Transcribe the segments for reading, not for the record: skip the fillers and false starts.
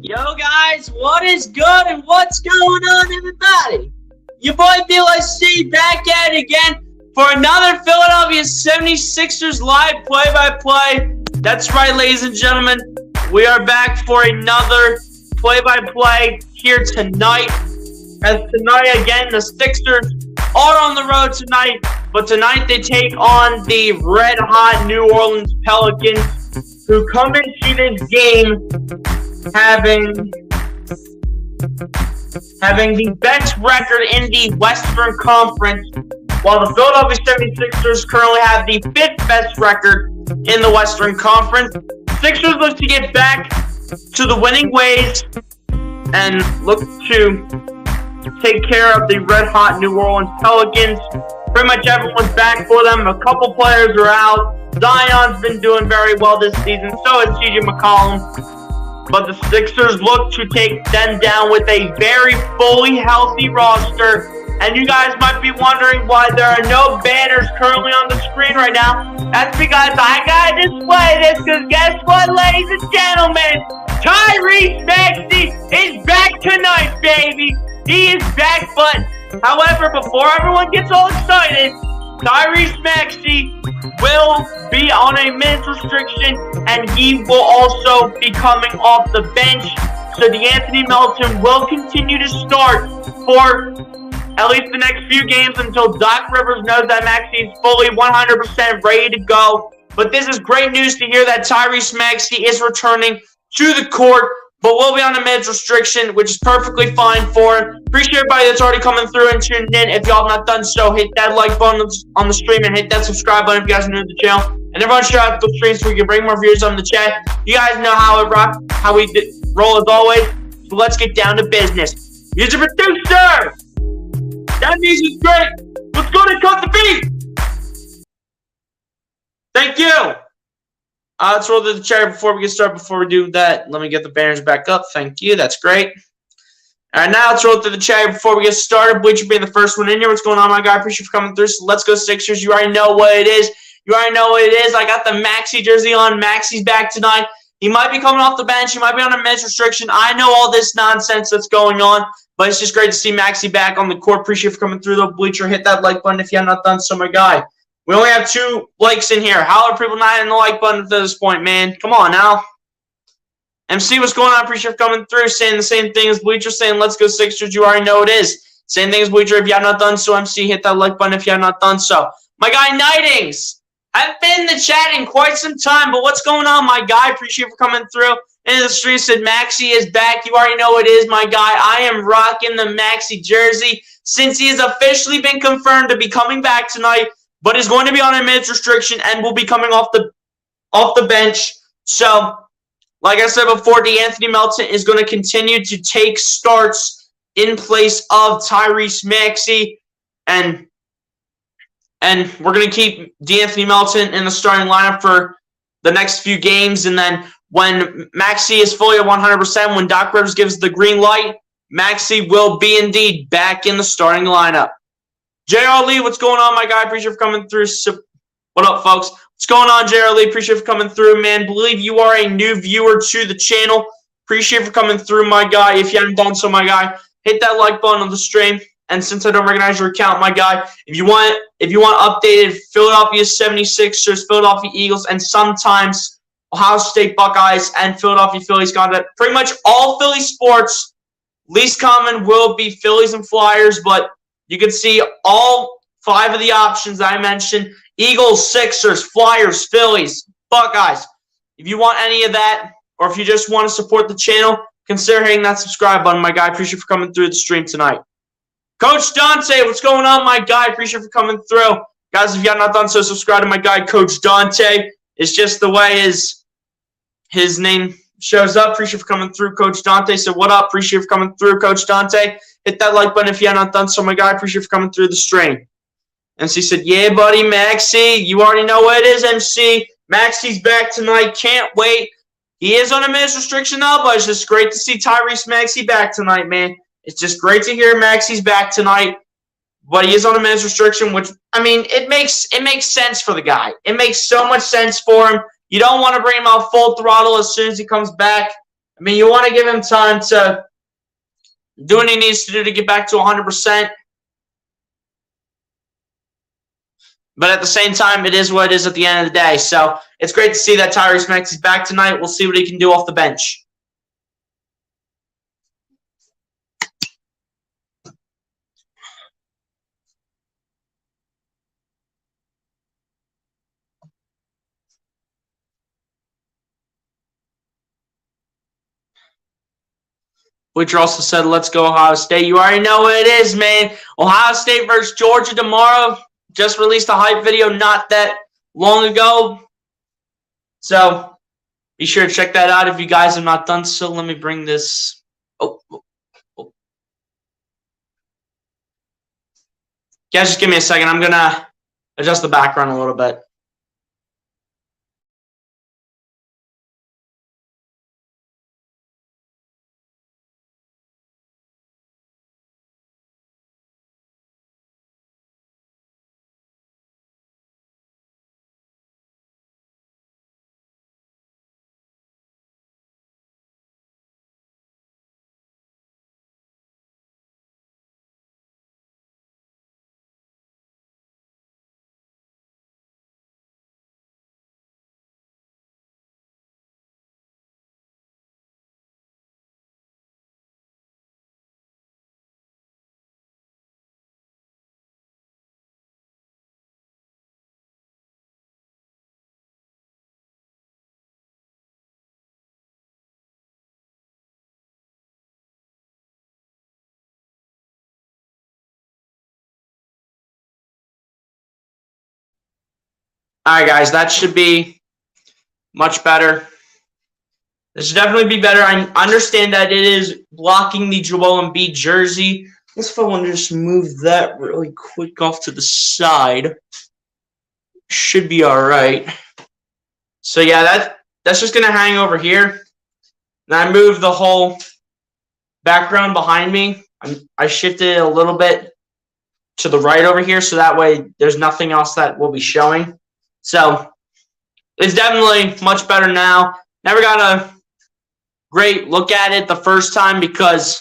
Yo guys, what is good and what's going on everybody? Your boy BLC back at it again for another Philadelphia 76ers live play-by-play. That's right, ladies and gentlemen. We are back for another play-by-play here tonight. As tonight, again, the Sixers are on the road tonight, but tonight they take on the red-hot New Orleans Pelicans, who come into this game having the best record in the Western Conference, while the Philadelphia 76ers currently have the fifth best record in the Western Conference. Sixers look to get back to the winning ways and look to take care of the red-hot New Orleans Pelicans. Pretty much everyone's back for them. A couple players are out. Zion's been doing very well this season. So is CJ McCollum. But the Sixers look to take them down with a very fully healthy roster. And you guys might be wondering why there are no banners currently on the screen right now. That's because I gotta display this, because guess what, ladies and gentlemen? Tyrese Maxey is back tonight, baby. He is back, but however, before everyone gets all excited, Tyrese Maxey will be on a minutes restriction, and he will also be coming off the bench. So DeAnthony Melton will continue to start for at least the next few games until Doc Rivers knows that Maxey is fully 100% ready to go. But this is great news to hear that Tyrese Maxey is returning to the court, but will be on a minutes restriction, which is perfectly fine for him. Appreciate everybody that's already coming through and tuned in. If y'all have not done so, hit that like button on the stream and hit that subscribe button if you guys are new to the channel. And everyone share out the stream so we can bring more viewers on the chat. You guys know how we roll as always. So let's get down to business. Here's your producer. That music's great. Let's go and cut the beat. Thank you. Let's roll to the chat before we get started. Before we do that, let me get the banners back up. Thank you. That's great. All right, now let's roll to the chat before we get started. Bleacher being the first one in here. What's going on, my guy? Appreciate you for coming through. So let's go Sixers. You already know what it is. I got the Maxey jersey on. Maxey's back tonight. He might be coming off the bench. He might be on a minutes restriction. I know all this nonsense that's going on, but it's just great to see Maxey back on the court. Appreciate you for coming through, though, Bleacher. Hit that like button if you have not done so, my guy. We only have 2 likes in here. How are people not hitting the like button at this point, man? Come on now. MC, what's going on? Appreciate you for coming through. Saying the same thing as Bleacher, saying let's go Sixers. You already know it is. Same thing as Bleacher. If you have not done so, MC, hit that like button if you have not done so. My guy, Nightings. I've been in the chat in quite some time, but what's going on, my guy? Appreciate you for coming through. Into the stream said Maxey is back. You already know it is, my guy. I am rocking the Maxey jersey since he has officially been confirmed to be coming back tonight, but is going to be on a minutes restriction and will be coming off the bench. So, like I said before, DeAnthony Melton is going to continue to take starts in place of Tyrese Maxey, and we're going to keep DeAnthony Melton in the starting lineup for the next few games, and then when Maxey is fully at 100%, when Doc Rivers gives the green light, Maxey will be indeed back in the starting lineup. JR Lee, what's going on, my guy? Appreciate you for coming through. What up, folks? What's going on, JR Lee? Appreciate you for coming through, man. Believe you are a new viewer to the channel. Appreciate you for coming through, my guy. If you haven't done so, my guy, hit that like button on the stream. And since I don't recognize your account, my guy, if you want updated Philadelphia 76ers, Philadelphia Eagles, and sometimes Ohio State Buckeyes and Philadelphia Phillies content, pretty much all Philly sports, least common will be Phillies and Flyers, but you can see all 5 of the options that I mentioned: Eagles, Sixers, Flyers, Phillies, Buckeyes. If you want any of that, or if you just want to support the channel, consider hitting that subscribe button, my guy. Appreciate you for coming through the stream tonight. Coach Dante, what's going on, my guy? Appreciate you for coming through. Guys, if you have not done so, subscribe to my guy, Coach Dante. It's just the way his name shows up. Appreciate you for coming through, Coach Dante. So what up? Appreciate you for coming through, Coach Dante. Hit that like button if you have not done so, my guy. Appreciate you for coming through the stream. MC said, yeah, buddy, Maxey. You already know what it is, MC. Maxey's back tonight. Can't wait. He is on a minutes restriction now, but it's just great to see Tyrese Maxey back tonight, man. It's just great to hear Maxey's back tonight, but he is on a minutes restriction, which, I mean, it makes sense for the guy. It makes so much sense for him. You don't want to bring him out full throttle as soon as he comes back. I mean, you want to give him time to do what he needs to do to get back to 100%. But at the same time, it is what it is at the end of the day. So it's great to see that Tyrese Maxey's back tonight. We'll see what he can do off the bench. Which also said, let's go Ohio State. You already know what it is, man. Ohio State versus Georgia tomorrow. Just released a hype video not that long ago. So be sure to check that out if you guys have not done so. Let me bring this. Oh. Guys, just give me a second. I'm going to adjust the background a little bit. All right, guys, that should be much better. This should definitely be better. I understand that it is blocking the Joel Embiid jersey. Let's if I want to just move that really quick off to the side. Should be all right. So, yeah, that's just going to hang over here. Then I move the whole background behind me. I shifted it a little bit to the right over here, so that way there's nothing else that will be showing. So it's definitely much better now. Never got a great look at it the first time because,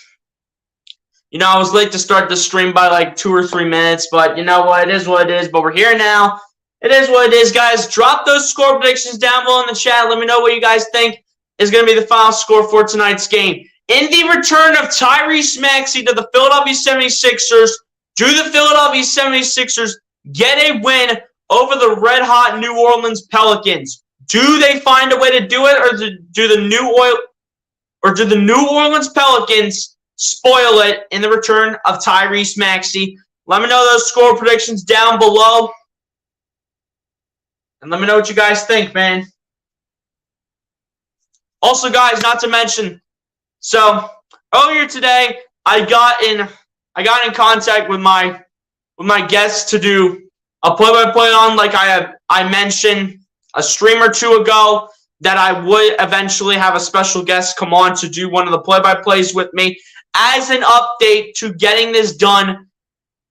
I was late to start the stream by like 2 or 3 minutes, but you know what? It is what it is, but we're here now. It is what it is, guys. Drop those score predictions down below in the chat. Let me know what you guys think is going to be the final score for tonight's game. In the return of Tyrese Maxey to the Philadelphia 76ers, do the Philadelphia 76ers get a win over the red-hot New Orleans Pelicans? Do they find a way to do it, or do the New Orleans Pelicans spoil it in the return of Tyrese Maxey? Let me know those score predictions down below. And let me know what you guys think, man. Also, guys, not to mention, so earlier today, I got in contact with my guests to do a play-by-play on, like I mentioned a stream or two ago, that I would eventually have a special guest come on to do one of the play-by-plays with me. As an update to getting this done,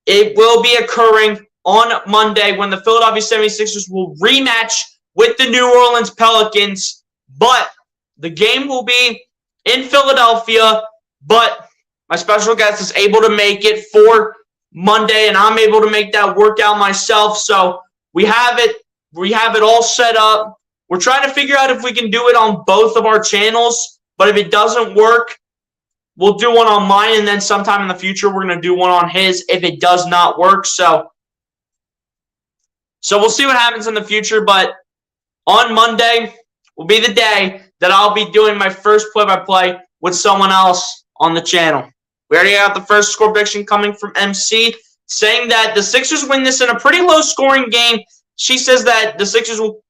it will be occurring on Monday when the Philadelphia 76ers will rematch with the New Orleans Pelicans. But the game will be in Philadelphia, but my special guest is able to make it for Monday, and I'm able to make that workout myself. So we have it all set up. We're trying to figure out if we can do it on both of our channels, but if it doesn't work, we'll do one on mine, and then sometime in the future we're going to do one on his if it does not work. So we'll see what happens in the future, but on Monday will be the day that I'll be doing my first play-by-play with someone else on the channel. We already got the first score prediction coming from MC, saying that the Sixers win this in a pretty low-scoring game. She says that the Sixers will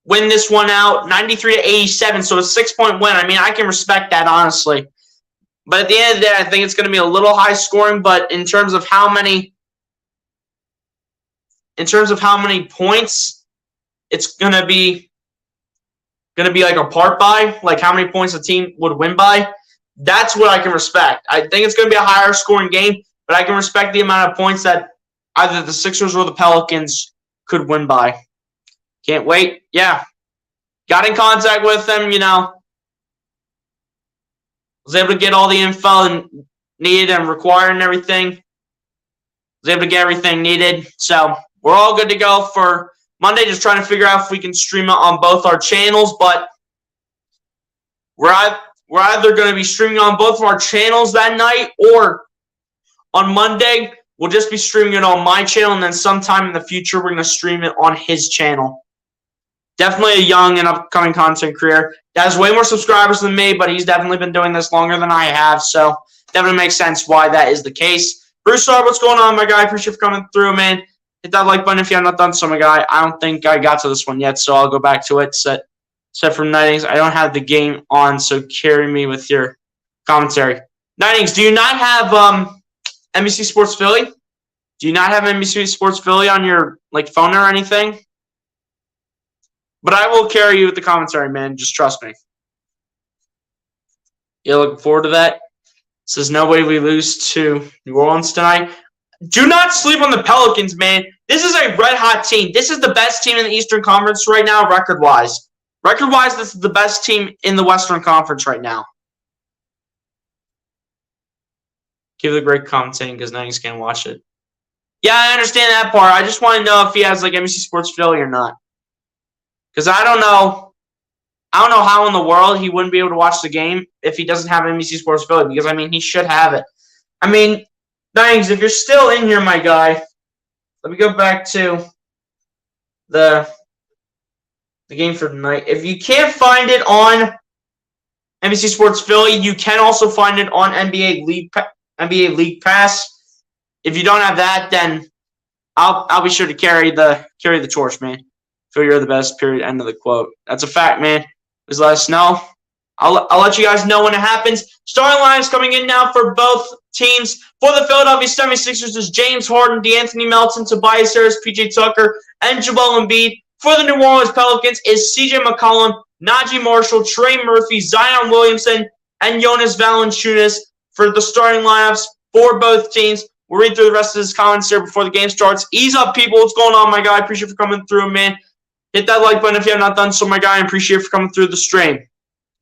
win this one out 93-87, so a 6-point win. I mean, I can respect that, honestly. But at the end of the day, I think it's going to be a little high-scoring, but in terms of how many points it's going to be like a part by, like how many points the team would win by, that's what I can respect. I think it's going to be a higher scoring game, but I can respect the amount of points that either the Sixers or the Pelicans could win by. Can't wait. Yeah. Got in contact with them, Was able to get all the info needed and required and everything. Was able to get everything needed. So we're all good to go for Monday. Just trying to figure out if we can stream it on both our channels. But we're either going to be streaming on both of our channels that night, or on Monday, we'll just be streaming it on my channel. And then sometime in the future, we're going to stream it on his channel. Definitely a young and upcoming content creator. That has way more subscribers than me, but he's definitely been doing this longer than I have. So definitely makes sense why that is the case. Bruce, what's going on, my guy? Appreciate you for coming through, man. Hit that like button if you have not done so, my guy. I don't think I got to this one yet, so I'll go back to it. Set from Nightings. I don't have the game on, so carry me with your commentary. Nightings, do you not have NBC Sports Philly? Do you not have NBC Sports Philly on your phone or anything? But I will carry you with the commentary, man. Just trust me. You're looking forward to that? Says no way we lose to New Orleans tonight. Do not sleep on the Pelicans, man. This is a red-hot team. This is the best team in the Eastern Conference right now, record-wise. Record-wise, this is the best team in the Western Conference right now. Give the great commentating because now you can't watch it. Yeah, I understand that part. I just want to know if he has NBC Sports Philly or not. Because I don't know how in the world he wouldn't be able to watch the game if he doesn't have NBC Sports Philly. Because, he should have it. Nightings, if you're still in here, my guy, let me go back to the game for tonight. If you can't find it on NBC Sports Philly, you can also find it on NBA League Pass. If you don't have that, then I'll be sure to carry the torch, man. Feel you're the best, period, end of the quote. That's a fact, man. Just let us know. I'll let you guys know when it happens. Starting lines coming in now for both teams. For the Philadelphia 76ers is James Harden, DeAnthony Melton, Tobias Harris, PJ Tucker, and Joel Embiid. For the New Orleans Pelicans is CJ McCollum, Najee Marshall, Trey Murphy, Zion Williamson, and Jonas Valanciunas for the starting lineups for both teams. We'll read through the rest of his comments here before the game starts. Ease up, people. What's going on, my guy? Appreciate you for coming through, man. Hit that like button if you have not done so, my guy. I appreciate you for coming through the stream.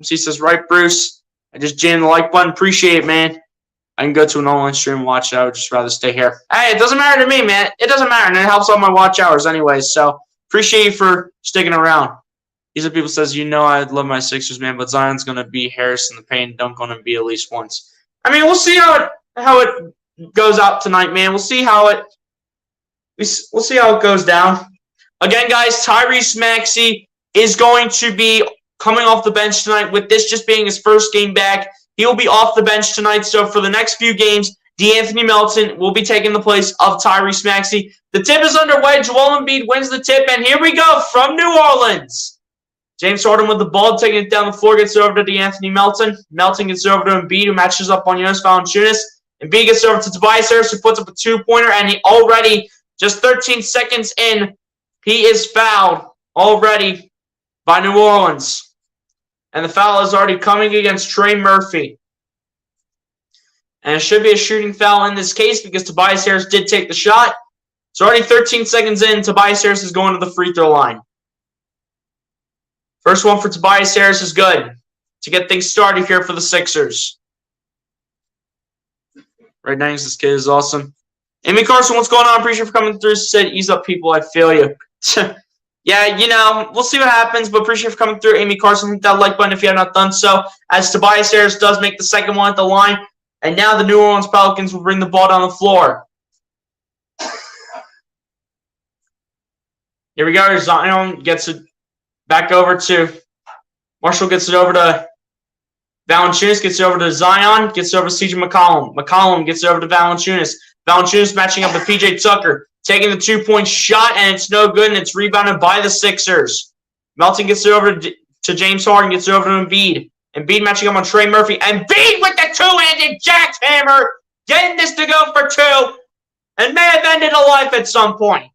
He says, right, Bruce. I just jammed the like button. Appreciate it, man. I can go to an online stream and watch it. I would just rather stay here. Hey, it doesn't matter to me, man. It doesn't matter, and it helps out my watch hours anyways. So appreciate you for sticking around. These are people says, I love my Sixers, man, but Zion's going to be Harris in the paint, dunk on him be at least once. We'll see how it goes out tonight, man. We'll see how it goes down. Again, guys, Tyrese Maxey is going to be coming off the bench tonight with this just being his first game back. He will be off the bench tonight. So for the next few games, DeAnthony Melton will be taking the place of Tyrese Maxey. The tip is underway. Joel Embiid wins the tip, and here we go from New Orleans. James Harden with the ball, taking it down the floor, gets it over to DeAnthony Melton. Melton gets it over to Embiid, who matches up on Jonas Valanciunas. Embiid gets it over to Tobias Harris, who puts up a two-pointer, and he already, just 13 seconds in, he is fouled already by New Orleans. And the foul is already coming against Trey Murphy. And it should be a shooting foul in this case because Tobias Harris did take the shot. It's already 13 seconds in. Tobias Harris is going to the free throw line. First one for Tobias Harris is good to get things started here for the Sixers. Right now, this kid is awesome. Amy Carson, what's going on? Appreciate you for coming through. Said, ease up, people. I feel you. Yeah, we'll see what happens, but appreciate you for coming through. Amy Carson, hit that like button if you have not done so. As Tobias Harris does make the second one at the line. And now the New Orleans Pelicans will bring the ball down the floor. Here we go. Zion gets it back over to Marshall, gets it over to Valanciunas, gets it over to Zion, gets it over to CJ McCollum. McCollum gets it over to Valanciunas. Valanciunas matching up with PJ Tucker, taking the two-point shot, and it's no good, and it's rebounded by the Sixers. Melton gets it over to James Harden, gets it over to Embiid. Embiid matching up on Trey Murphy. Embiid with the two-handed jackhammer, getting this to go for two, and may have ended a life at some point.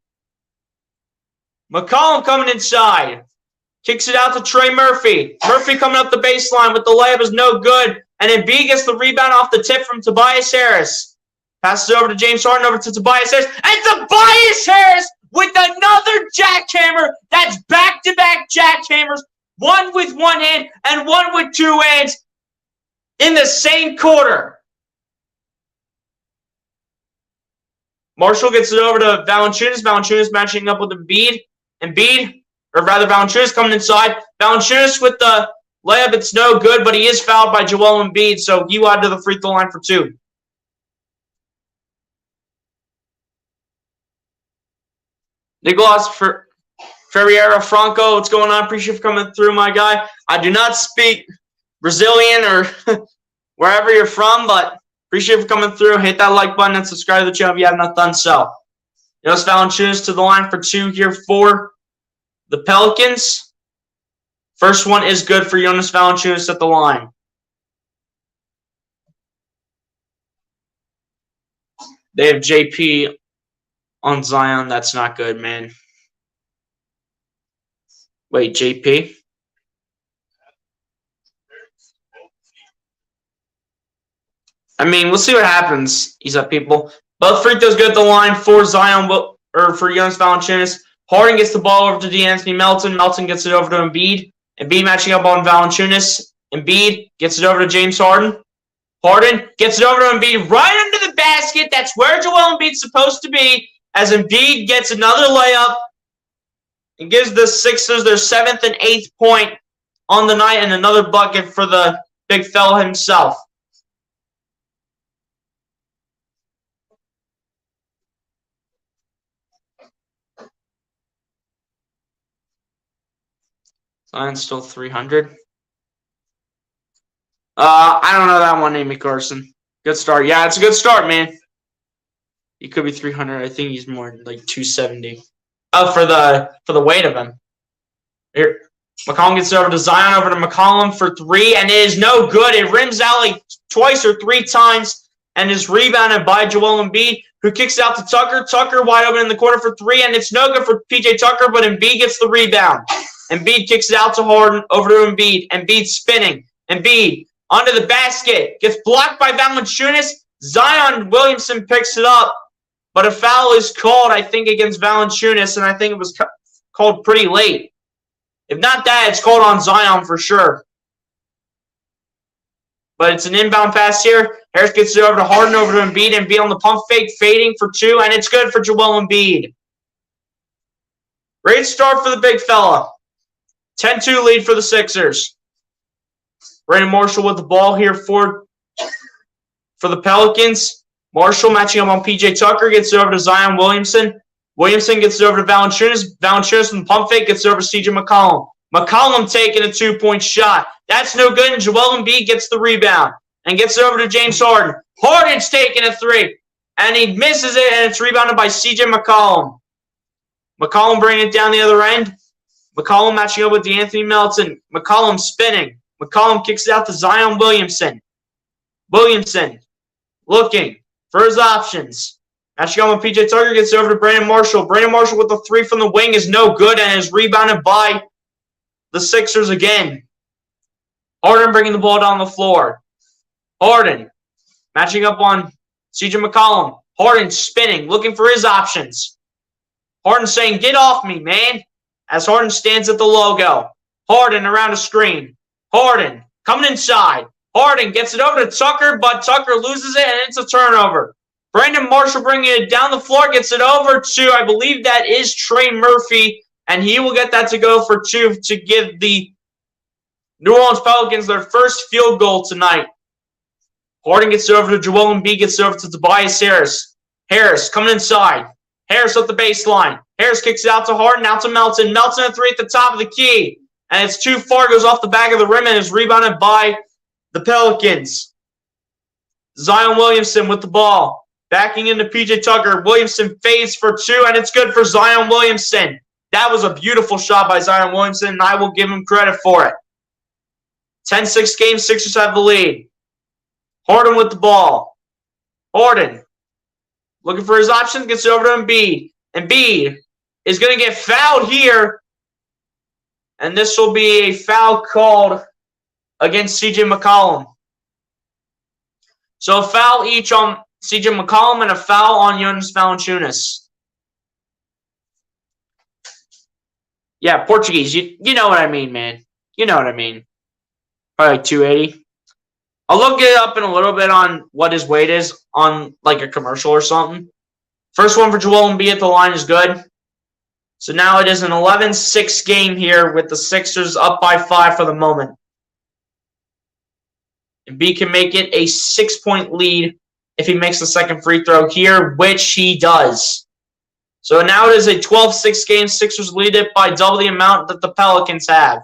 McCollum coming inside. Kicks it out to Trey Murphy. Murphy coming up the baseline with the layup is no good. And Embiid gets the rebound off the tip from Tobias Harris. Passes it over to James Harden, over to Tobias Harris. And Tobias Harris with another jackhammer. That's back-to-back jackhammers. One with one hand and one with two hands. in the same quarter. Marshall gets it over to Valanciunas. Valanciunas matching up with Embiid. Or rather Valanciunas coming inside. Valanciunas with the layup. It's no good, but he is fouled by Joel Embiid, so he will head to the free throw line for 2. Nicolas Ferreira Franco, what's going on? Appreciate you for coming through, my guy. I do not speak Brazilian or wherever you're from, but appreciate you for coming through. Hit that like button and subscribe to the channel if you have not done so. Jonas Valanciunas to the line for 2 here for the Pelicans. First one is good for Jonas Valanciunas at the line. They have JP on Zion. That's not good, man. Wait, JP? I mean, we'll see what happens. He's up, people. Both free throws good at the line for Zion, or for Jonas Valanciunas. Harden gets the ball over to DeAnthony Melton. Melton gets it over to Embiid. Embiid matching up on Valanciunas. Embiid gets it over to James Harden. Harden gets it over to Embiid right under the basket. That's where Joel Embiid's supposed to be, as Embiid gets another layup and gives the Sixers their 7th and 8th point on the night, and another bucket for the big fella himself. Zion's still 300. I don't know that one, Amy Carson. Good start. Yeah, it's a good start, man. He could be 300. I think he's more like 270. Oh, for the weight of him. Here, McCollum gets it over to Zion, over to McCollum for 3, and it is no good. It rims out like twice or 3 times, and is rebounded by Joel Embiid, who kicks it out to Tucker. Tucker wide open in the corner for 3, and it's no good for PJ Tucker, but Embiid gets the rebound. Embiid kicks it out to Harden, over to Embiid. Embiid spinning. Embiid under the basket. Gets blocked by Valanciunas. Zion Williamson picks it up, but a foul is called, I think, against Valanciunas, and I think it was called pretty late. If not that, it's called on Zion for sure. But it's an inbound pass here. Harris gets it over to Harden, over to Embiid. Embiid on the pump fake, fading for 2, and it's good for Joel Embiid. Great start for the big fella. 10-2 lead for the Sixers. Brandon Marshall with the ball here for the Pelicans. Marshall matching up on PJ Tucker, gets it over to Zion Williamson. Williamson gets it over to Valanciunas. Valanciunas from the pump fake gets it over to CJ McCollum. McCollum taking a 2-point shot. That's no good, and Joel Embiid gets the rebound and gets it over to James Harden. Harden's taking a 3, and he misses it, and it's rebounded by CJ McCollum. McCollum bringing it down the other end. McCollum matching up with DeAnthony Melton. McCollum spinning. McCollum kicks it out to Zion Williamson. Williamson looking for his options. Matching up with PJ Tucker, gets it over to Brandon Marshall. Brandon Marshall with the 3 from the wing is no good and is rebounded by the Sixers again. Harden bringing the ball down the floor. Harden matching up on CJ McCollum. Harden spinning, looking for his options. Harden saying, "Get off me, man," as Harden stands at the logo. Harden around a screen. Harden coming inside. Harden gets it over to Tucker, but Tucker loses it, and it's a turnover. Brandon Marshall bringing it down the floor, gets it over to, I believe that is Trey Murphy, and he will get that to go for 2 to give the New Orleans Pelicans their first field goal tonight. Harden gets it over to Joel Embiid, gets it over to Tobias Harris. Harris coming inside. Harris up the baseline. Harris kicks it out to Harden, out to Melton. Melton a 3 at the top of the key. And it's too far, goes off the back of the rim, and is rebounded by the Pelicans. Zion Williamson with the ball. Backing into PJ Tucker. Williamson fades for 2, and it's good for Zion Williamson. That was a beautiful shot by Zion Williamson, and I will give him credit for it. 10-6 game, Sixers have the lead. Harden with the ball. Harden looking for his options, gets it over to Embiid. Embiid is going to get fouled here. And this will be a foul called against CJ McCollum. So a foul each on CJ McCollum and a foul on Jonas Valanciunas. Yeah, Portuguese. You know what I mean, man. You know what I mean. Probably like 280. I'll look it up in a little bit on what his weight is on like a commercial or something. First one for Joel Embiid at the line is good. So now it is an 11-6 game here with the Sixers up by 5 for the moment. Embiid can make it a 6-point lead if he makes the second free throw here, which he does. So now it is a 12-6 game. Sixers lead it by double the amount that the Pelicans have.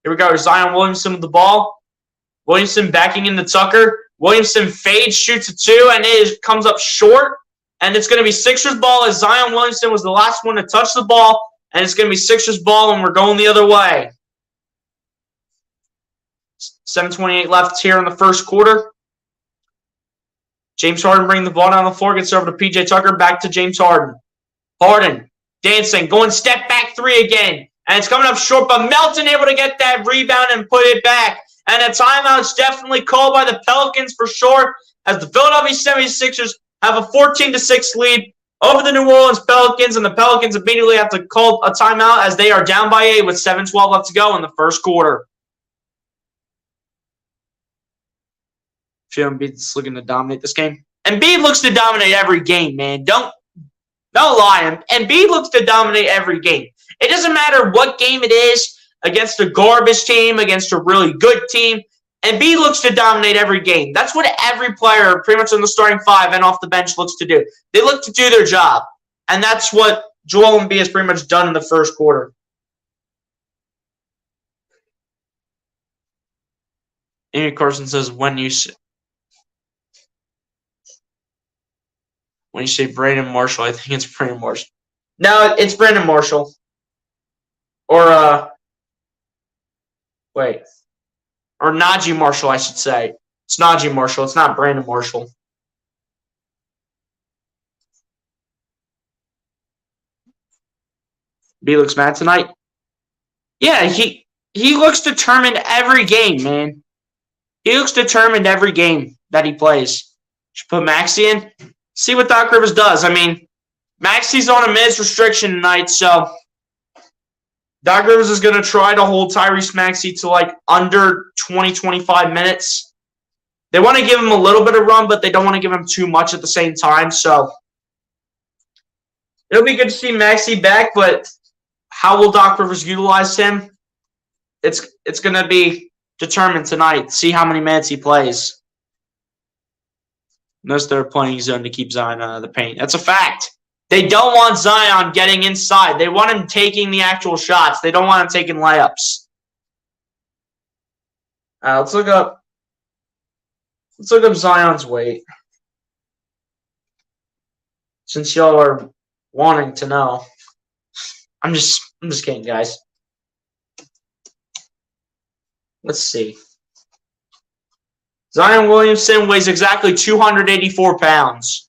Here we go. Zion Williamson with the ball. Williamson backing into Tucker. Williamson fades, shoots a 2, and it comes up short. And it's going to be Sixers ball as Zion Williamson was the last one to touch the ball. And it's going to be Sixers ball, and we're going the other way. 7:28 left here in the first quarter. James Harden bringing the ball down the floor. Gets over to P.J. Tucker. Back to James Harden. Harden dancing. Going step back 3 again. And it's coming up short, but Melton able to get that rebound and put it back. And a timeout's definitely called by the Pelicans for sure, as the Philadelphia 76ers have a 14-6 lead over the New Orleans Pelicans, and the Pelicans immediately have to call a timeout as they are down by 8 with 7:12 left to go in the first quarter. Embiid's looking to dominate this game. Embiid looks to dominate every game, man. Don't lie. Embiid looks to dominate every game. It doesn't matter what game it is, against a garbage team, against a really good team. Embiid looks to dominate every game. That's what every player, pretty much in the starting 5 and off the bench, looks to do. They look to do their job. And that's what Joel Embiid has pretty much done in the first quarter. Amy Carson says, when you say Brandon Marshall, I think it's Brandon Marshall. No, it's Brandon Marshall. Or, or Najee Marshall, I should say. It's Najee Marshall. It's not Brandon Marshall. B looks mad tonight. Yeah, he looks determined every game, man. He looks determined every game that he plays. Should put Maxey in. See what Doc Rivers does. I mean, Maxey's on a minutes restriction tonight, so Doc Rivers is going to try to hold Tyrese Maxey to like under 20, 25 minutes. They want to give him a little bit of run, but they don't want to give him too much at the same time. So it'll be good to see Maxey back, but how will Doc Rivers utilize him? It's going to be determined tonight. See how many minutes he plays. Notice they're playing zone to keep Zion out of the paint. That's a fact. They don't want Zion getting inside. They want him taking the actual shots. They don't want him taking layups. Let's look up Zion's weight. Since y'all are wanting to know. I'm just kidding, guys. Let's see. Zion Williamson weighs exactly 284 pounds.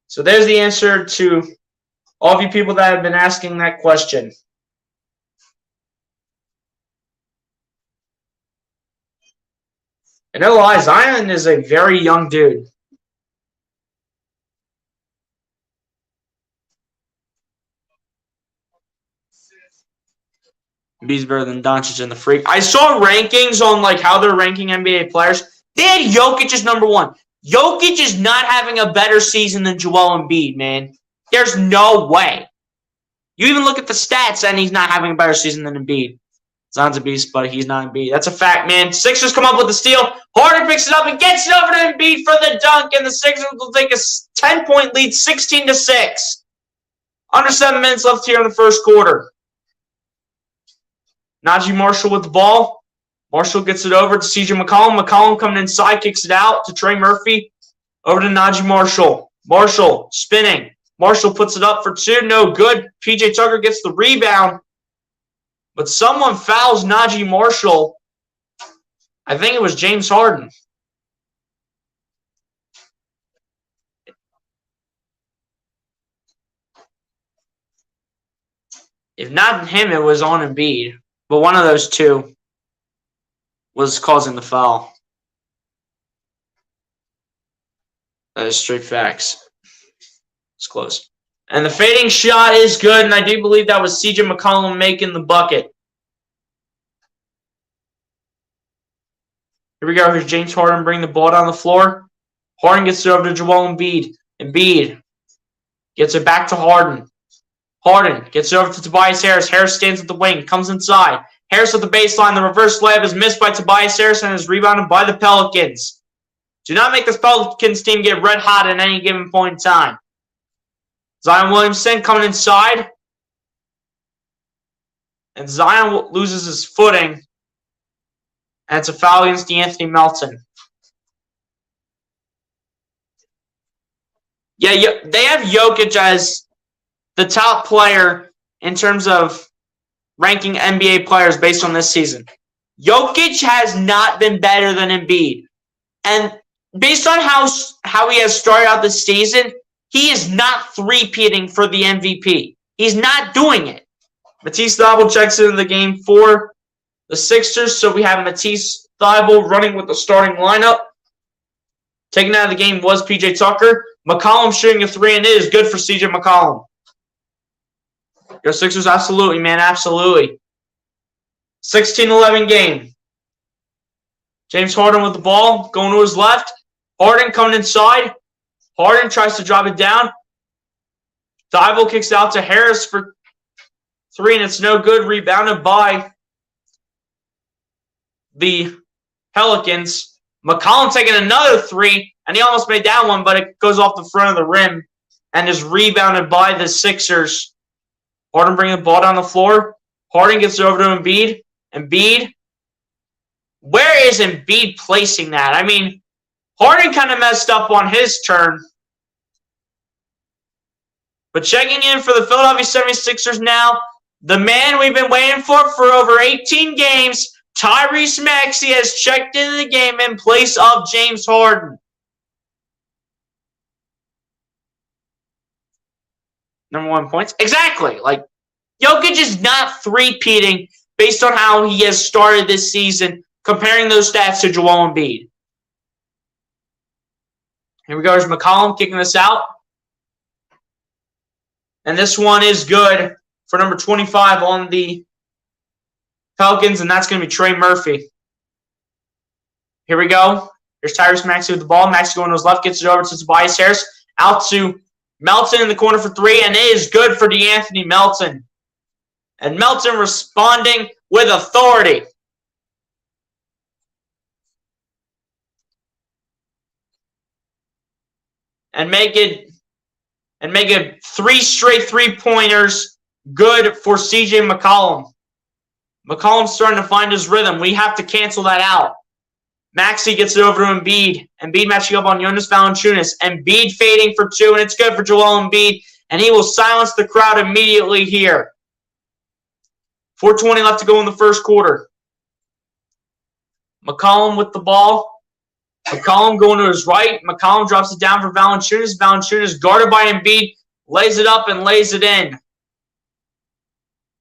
So there's the answer to all of you people that have been asking that question. And no lie, Zion is a very young dude. He's better than Doncic and the Freak. I saw rankings on like how they're ranking NBA players. They had Jokic as number 1. Jokic is not having a better season than Joel Embiid, man. There's no way. You even look at the stats, and he's not having a better season than Embiid. Zion's a beast, but he's not Embiid. That's a fact, man. Sixers come up with the steal. Harden picks it up and gets it over to Embiid for the dunk, and the Sixers will take a 10-point lead, 16-6. Under 7 minutes left here in the first quarter. Najee Marshall with the ball. Marshall gets it over to C.J. McCollum. McCollum coming inside, kicks it out to Trey Murphy. Over to Najee Marshall. Marshall spinning. Marshall puts it up for 2. No good. P.J. Tucker gets the rebound. But someone fouls Najee Marshall. I think it was James Harden. If not him, it was on Embiid. But one of those two was causing the foul. That is straight facts. It's close. And the fading shot is good, and I do believe that was C.J. McCollum making the bucket. Here we go. Here's James Harden bringing the ball down the floor. Harden gets it over to Joel Embiid. Embiid gets it back to Harden. Harden gets it over to Tobias Harris. Harris stands at the wing, comes inside. Harris at the baseline. The reverse layup is missed by Tobias Harris and is rebounded by the Pelicans. Do not make this Pelicans team get red hot at any given point in time. Zion Williamson coming inside. And Zion loses his footing. And it's a foul against Anthony Melton. Yeah, they have Jokic as the top player in terms of ranking NBA players based on this season. Jokic has not been better than Embiid. And based on how he has started out this season, he is not three-peating for the MVP. He's not doing it. Matisse Thybulle checks into the game for the Sixers, so we have Matisse Thybulle running with the starting lineup. Taken out of the game was P.J. Tucker. McCollum shooting a three, and it is good for C.J. McCollum. Go Sixers, absolutely, man, absolutely. 16-11 game. James Harden with the ball, going to his left. Harden coming inside. Harden tries to drop it down. Thybulle kicks out to Harris for three, and it's no good. Rebounded by the Pelicans. McCollum taking another three, and he almost made that one, but it goes off the front of the rim and is rebounded by the Sixers. Harden bringing the ball down the floor. Harden gets it over to Embiid. Embiid. Where is Embiid placing that? I mean, Harden kind of messed up on his turn. But checking in for the Philadelphia 76ers now, the man we've been waiting for over 18 games, Tyrese Maxey, has checked into the game in place of James Harden. Number 1 points. Exactly. Like, Jokic is not three-peating based on how he has started this season, comparing those stats to Joel Embiid. Here we go. There's McCollum kicking this out. And this one is good for number 25 on the Pelicans, and that's going to be Trey Murphy. Here we go. Here's Tyrese Maxey with the ball. Maxey going to his left, gets it over to Tobias Harris. Out to Melton in the corner for three, and it is good for DeAnthony Melton. And Melton responding with authority. And make it three straight three-pointers good for C.J. McCollum. McCollum's starting to find his rhythm. We have to cancel that out. Maxey gets it over to Embiid. Embiid matching up on Jonas Valanciunas. Embiid fading for two, and it's good for Joel Embiid. And he will silence the crowd immediately here. 4:20 left to go in the first quarter. McCollum with the ball. McCollum going to his right. McCollum drops it down for Valanciunas. Valanciunas guarded by Embiid. Lays it up and lays it in.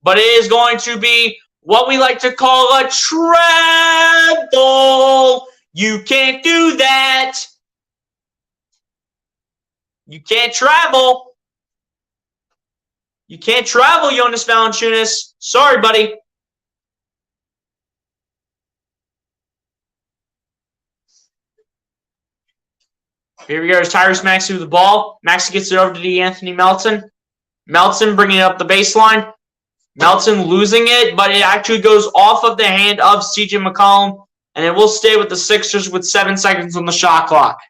But it is going to be what we like to call a treble. You can't do that. You can't travel. You can't travel, Jonas Valanciunas. Sorry, buddy. Here we go. There's Tyrese Maxey with the ball. Maxey gets it over to DeAnthony Melton. Melton bringing it up the baseline. Melton losing it, but it actually goes off of the hand of C.J. McCollum, and it will stay with the Sixers with 7 seconds on the shot clock.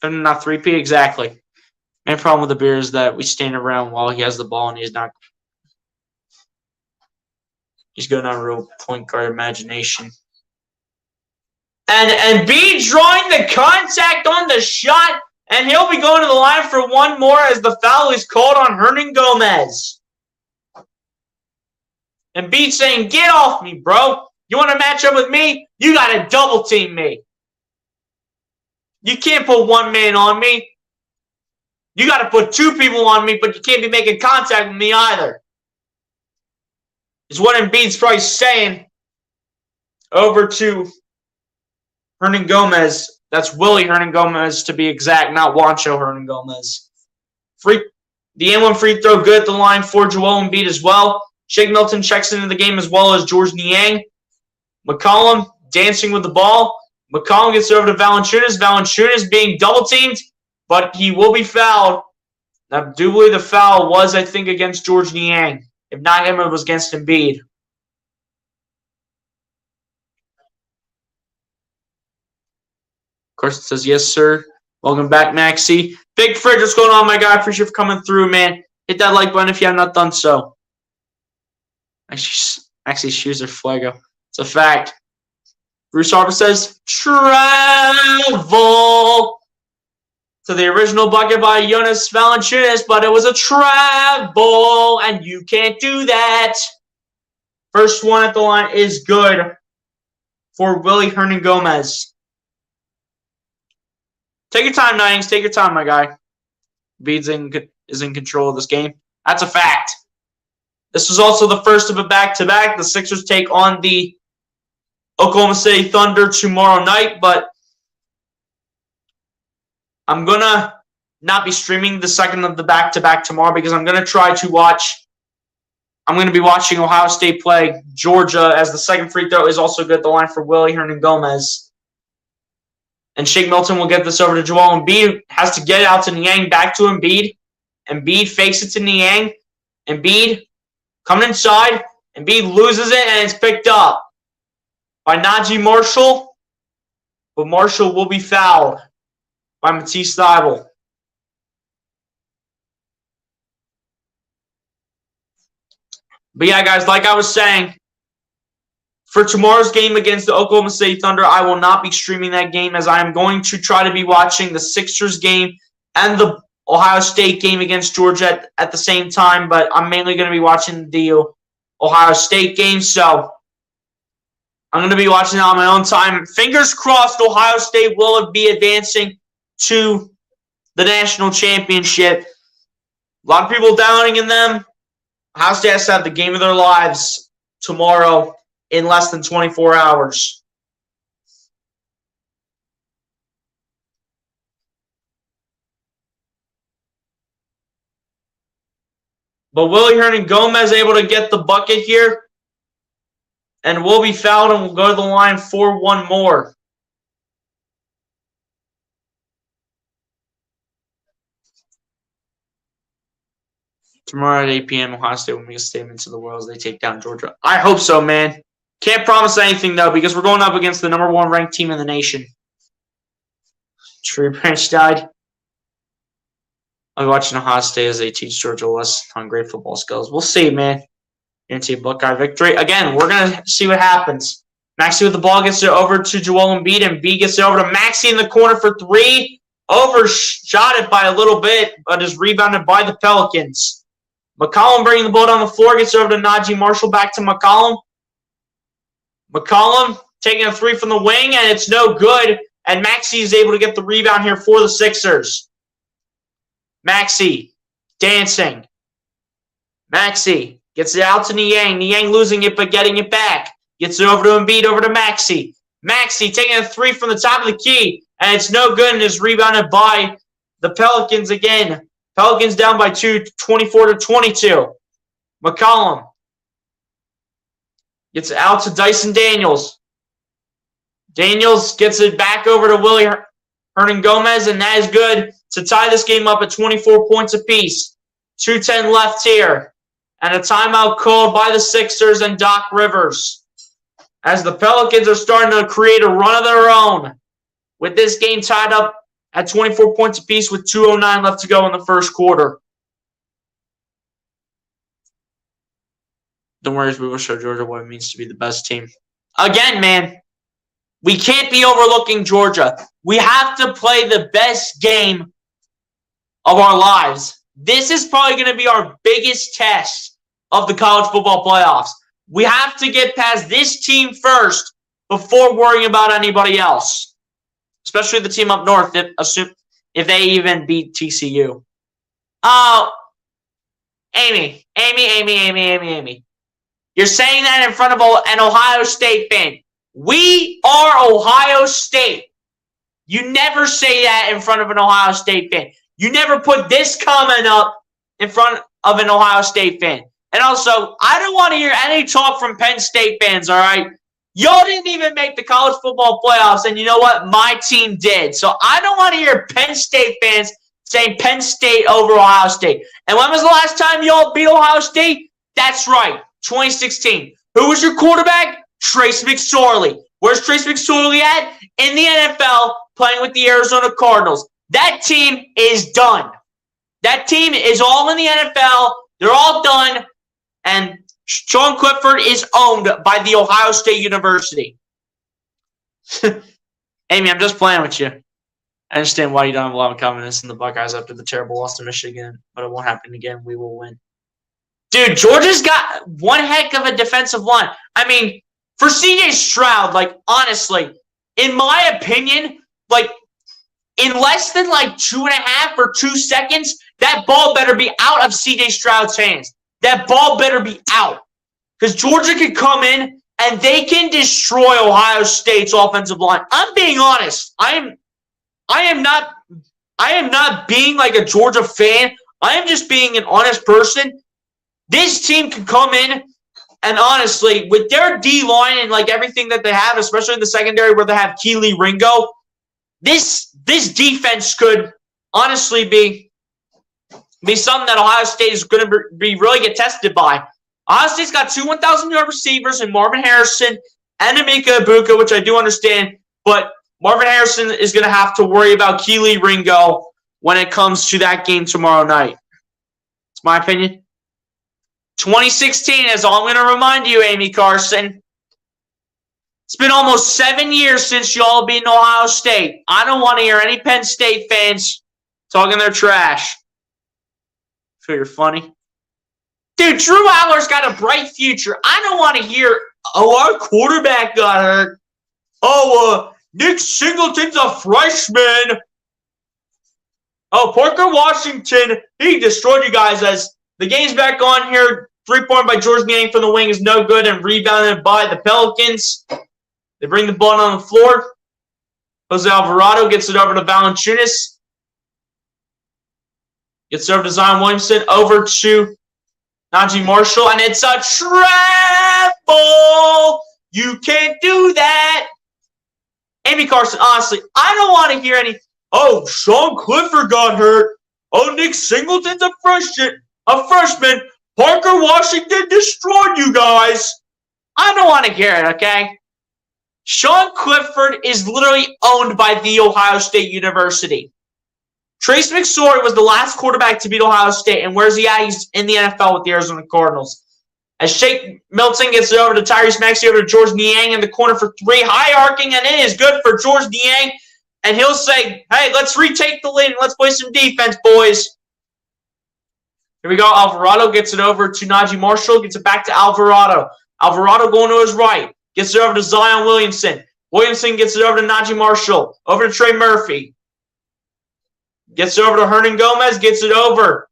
Not 3P, exactly. Main problem with the beer is that we stand around while he has the ball, and he's going on real point guard imagination. And B drawing the contact on the shot, and he'll be going to the line for one more as the foul is called on Hernan Gomez. And B saying, get off me, bro. You want to match up with me? You got to double team me. You can't put one man on me. You got to put two people on me, but you can't be making contact with me either. Is what Embiid's probably saying over to Hernan Gomez. That's Willie Hernan Gomez to be exact, not Juancho Hernan Gomez. The N1 free throw good at the line for Joel Embiid as well. Shake Milton checks into the game as well as George Niang. McCollum dancing with the ball. McCollum gets over to Valanciunas. Valanciunas being double teamed, but he will be fouled. I do believe the foul was, I think, against George Niang. If not him, it was against Embiid. Of course, it says, yes, sir. Welcome back, Maxie. Big Fridge, what's going on, my guy? Appreciate you for coming through, man. Hit that like button if you have not done so. Maxie's shoes are flago. It's a fact. Bruce Harper says, travel to the original bucket by Jonas Valanciunas, but it was a travel, and you can't do that. First one at the line is good for Willie Hernangomez. Take your time, Nines. Take your time, my guy. Beads is in control of this game. That's a fact. This was also the first of a back-to-back. The Sixers take on the Oklahoma City Thunder tomorrow night, but I'm going to not be streaming the second of the back-to-back tomorrow because I'm going to try to watch. I'm going to be watching Ohio State play Georgia as the second free throw is also good at the line for Willie Hernangomez. And Shake Milton will get this over to Joel Embiid. Has to get it out to Niang, back to Embiid. Embiid fakes it to Niang. Embiid coming inside. Embiid loses it, and it's picked up by Najee Marshall. But Marshall will be fouled by Matisse Thybulle. But yeah, guys, like I was saying, for tomorrow's game against the Oklahoma City Thunder, I will not be streaming that game as I am going to try to be watching the Sixers game and the Ohio State game against Georgia at the same time, but I'm mainly going to be watching the Ohio State game, so I'm going to be watching it on my own time. Fingers crossed Ohio State will be advancing to the national championship. A lot of people doubting in them. Ohio State has to have the game of their lives tomorrow in less than 24 hours. But Willie Hernangomez able to get the bucket here. And will be fouled and will go to the line for one more. Tomorrow at 8 p.m., Ohio State will make a statement to the world as they take down Georgia. I hope so, man. Can't promise anything, though, because we're going up against the number one ranked team in the nation. Tree Branch died. I'll be watching Ohio State as they teach Georgia a lesson on great football skills. We'll see, man. Guarantee a Buckeye victory. Again, we're going to see what happens. Maxey with the ball gets it over to Joel Embiid. Embiid gets it over to Maxey in the corner for three. Overshot it by a little bit, but is rebounded by the Pelicans. McCollum bringing the ball down the floor. Gets it over to Najee Marshall. Back to McCollum. McCollum taking a three from the wing, and it's no good. And Maxey is able to get the rebound here for the Sixers. Maxey dancing. Maxey gets it out to Niang. Niang losing it, but getting it back. Gets it over to Embiid, over to Maxey. Maxey taking a three from the top of the key, and it's no good, and is rebounded by the Pelicans again. Pelicans down by 2, 24-22. McCollum gets it out to Dyson Daniels. Daniels gets it back over to Willie Hernangomez, and that is good to tie this game up at 24 points apiece. 2:10 left here. And a timeout called by the Sixers and Doc Rivers, as the Pelicans are starting to create a run of their own, with this game tied up at 24 points apiece with 2:09 left to go in the first quarter. Don't worry, we will show Georgia what it means to be the best team. Again, man, we can't be overlooking Georgia. We have to play the best game of our lives. This is probably going to be our biggest test of the college football playoffs. We have to get past this team first before worrying about anybody else, especially the team up north, if they even beat TCU. Oh, Amy. You're saying that in front of an Ohio State fan. We are Ohio State. You never say that in front of an Ohio State fan. You never put this comment up in front of an Ohio State fan. And also, I don't want to hear any talk from Penn State fans, all right? Y'all didn't even make the college football playoffs, and you know what? My team did. So I don't want to hear Penn State fans saying Penn State over Ohio State. And when was the last time y'all beat Ohio State? That's right, 2016. Who was your quarterback? Trace McSorley. Where's Trace McSorley at? In the NFL, playing with the Arizona Cardinals. That team is done. That team is all in the NFL. They're all done. And Sean Clifford is owned by the Ohio State University. Amy, I'm just playing with you. I understand why you don't have a lot of confidence in the Buckeyes after the terrible loss to Michigan, but it won't happen again. We will win. Dude, Georgia's got one heck of a defensive line. I mean, for CJ Stroud, like, honestly, in my opinion, like, in less than, like, 2.5 or 2 seconds, that ball better be out of CJ Stroud's hands. That ball better be out. Because Georgia can come in and they can destroy Ohio State's offensive line. I'm being honest. I am not being like a Georgia fan. I am just being an honest person. This team can come in and honestly, with their D-line and like everything that they have, especially in the secondary where they have Keely Ringo, this defense could honestly be something that Ohio State is going to be really get tested by. Ohio State's got 2 1,000-yard receivers in Marvin Harrison and Emeka Egbuka, which I do understand, but Marvin Harrison is going to have to worry about Keely Ringo when it comes to that game tomorrow night. It's my opinion. 2016 is all I'm going to remind you, Amy Carson. It's been almost 7 years since y'all beat Ohio State. I don't want to hear any Penn State fans talking their trash. Feel you're funny. Dude, Drew Allar's got a bright future. I don't want to hear, our quarterback got hurt. Nick Singleton's a freshman. Parker Washington, he destroyed you guys as the game's back on here. 3-point by George Niang from the wing is no good and rebounded by the Pelicans. They bring the ball on the floor. Jose Alvarado gets it over to Valanciunas. Gets it over to Zion Williamson. Over to Najee Marshall. And it's a travel. You can't do that. Amy Carson, honestly, I don't want to hear any, Sean Clifford got hurt. Nick Singleton's a freshman. Parker Washington destroyed you guys. I don't want to hear it, okay? Sean Clifford is literally owned by The Ohio State University. Trace McSorley was the last quarterback to beat Ohio State, and where's he at? He's in the NFL with the Arizona Cardinals. As Shake Milton gets it over to Tyrese Maxey, over to George Niang in the corner for 3, high arcing, and it is good for George Niang. And he'll say, hey, let's retake the lead and let's play some defense, boys. Here we go. Alvarado gets it over to Najee Marshall, gets it back to Alvarado. Alvarado going to his right. Gets it over to Zion Williamson. Williamson gets it over to Najee Marshall. Over to Trey Murphy. Gets it over to Hernan Gomez. Gets it over.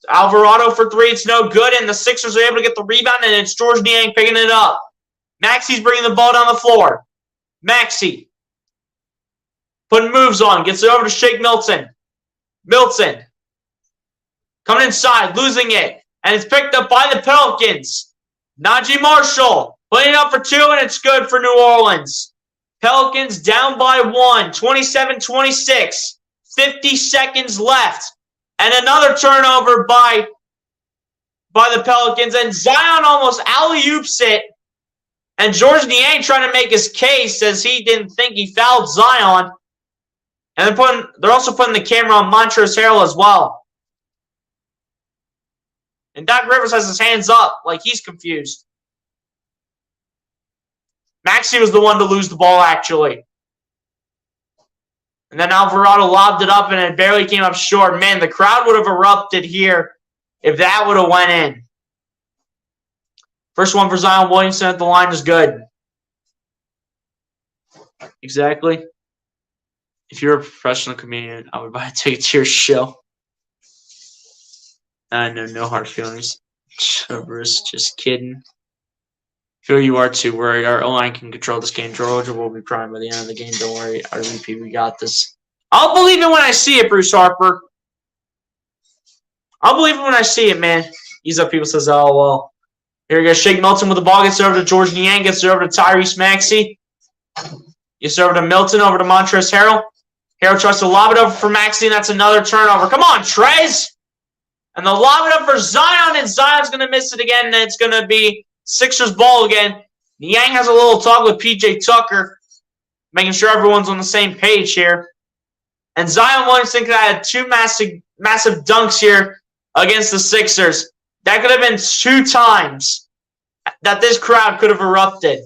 Alvarado for 3. It's no good. And the Sixers are able to get the rebound. And it's George Niang picking it up. Maxey's bringing the ball down the floor. Maxey. Putting moves on. Gets it over to Shake Milton. Milton. Coming inside. Losing it. And it's picked up by the Pelicans. Najee Marshall. Putting it up for 2, and it's good for New Orleans. Pelicans down by 1, 27-26. 50 seconds left. And another turnover by the Pelicans. And Zion almost alley-oops it. And George Niang trying to make his case as he didn't think he fouled Zion. And they're also putting the camera on Montrezl Harrell as well. And Doc Rivers has his hands up like he's confused. Maxey was the one to lose the ball, actually. And then Alvarado lobbed it up, and it barely came up short. Man, the crowd would have erupted here if that would have went in. First one for Zion Williamson at the line is good. Exactly. If you're a professional comedian, I would buy a ticket to your show. No hard feelings. Bruce, just kidding. Feel you are too. Worried. Our O-line can control this game. Georgia will be prime by the end of the game. Don't worry. RVP, we got this. I'll believe it when I see it, Bruce Harper. I'll believe it when I see it, man. Ease up, people says, oh, well. Here we go. Shake Milton with the ball. Gets over to George Niang. Gets it over to Tyrese Maxey. Gets over to Milton. Over to Montrezl Harrell. Harrell tries to lob it over for Maxey, and that's another turnover. Come on, Trez. And they'll lob it up for Zion, and Zion's going to miss it again, and it's going to be Sixers ball again. Niang has a little talk with P.J. Tucker, making sure everyone's on the same page here. And Zion Williamson could have had two massive dunks here against the Sixers. That could have been 2 times that this crowd could have erupted.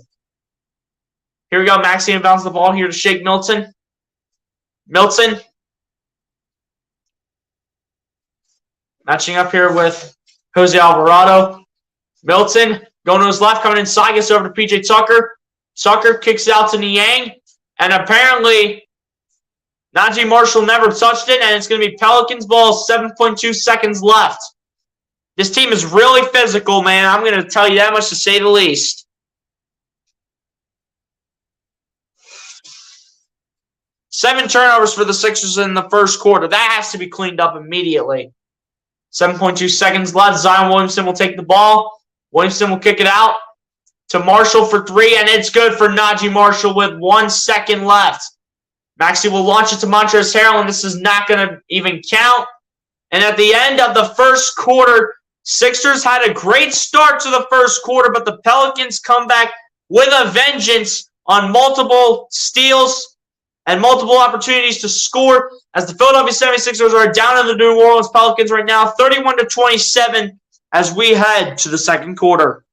Here we go. Maxey inbounds the ball here to Shake Milton. Milton. Matching up here with Jose Alvarado. Milton going to his left, coming inside, gets over to P.J. Tucker. Tucker kicks it out to Niang. And apparently, Najee Marshall never touched it, and it's going to be Pelicans ball, 7.2 seconds left. This team is really physical, man. I'm going to tell you that much, to say the least. Seven turnovers for the Sixers in the first quarter. That has to be cleaned up immediately. 7.2 seconds left. Zion Williamson will take the ball. Williamson will kick it out to Marshall for 3, and it's good for Najee Marshall with 1 second left. Maxey will launch it to Montrezl Harrell, and this is not going to even count. And at the end of the first quarter, Sixers had a great start to the first quarter, but the Pelicans come back with a vengeance on multiple steals and multiple opportunities to score, as the Philadelphia 76ers are down in the New Orleans Pelicans right now, 31-27, as we head to the second quarter.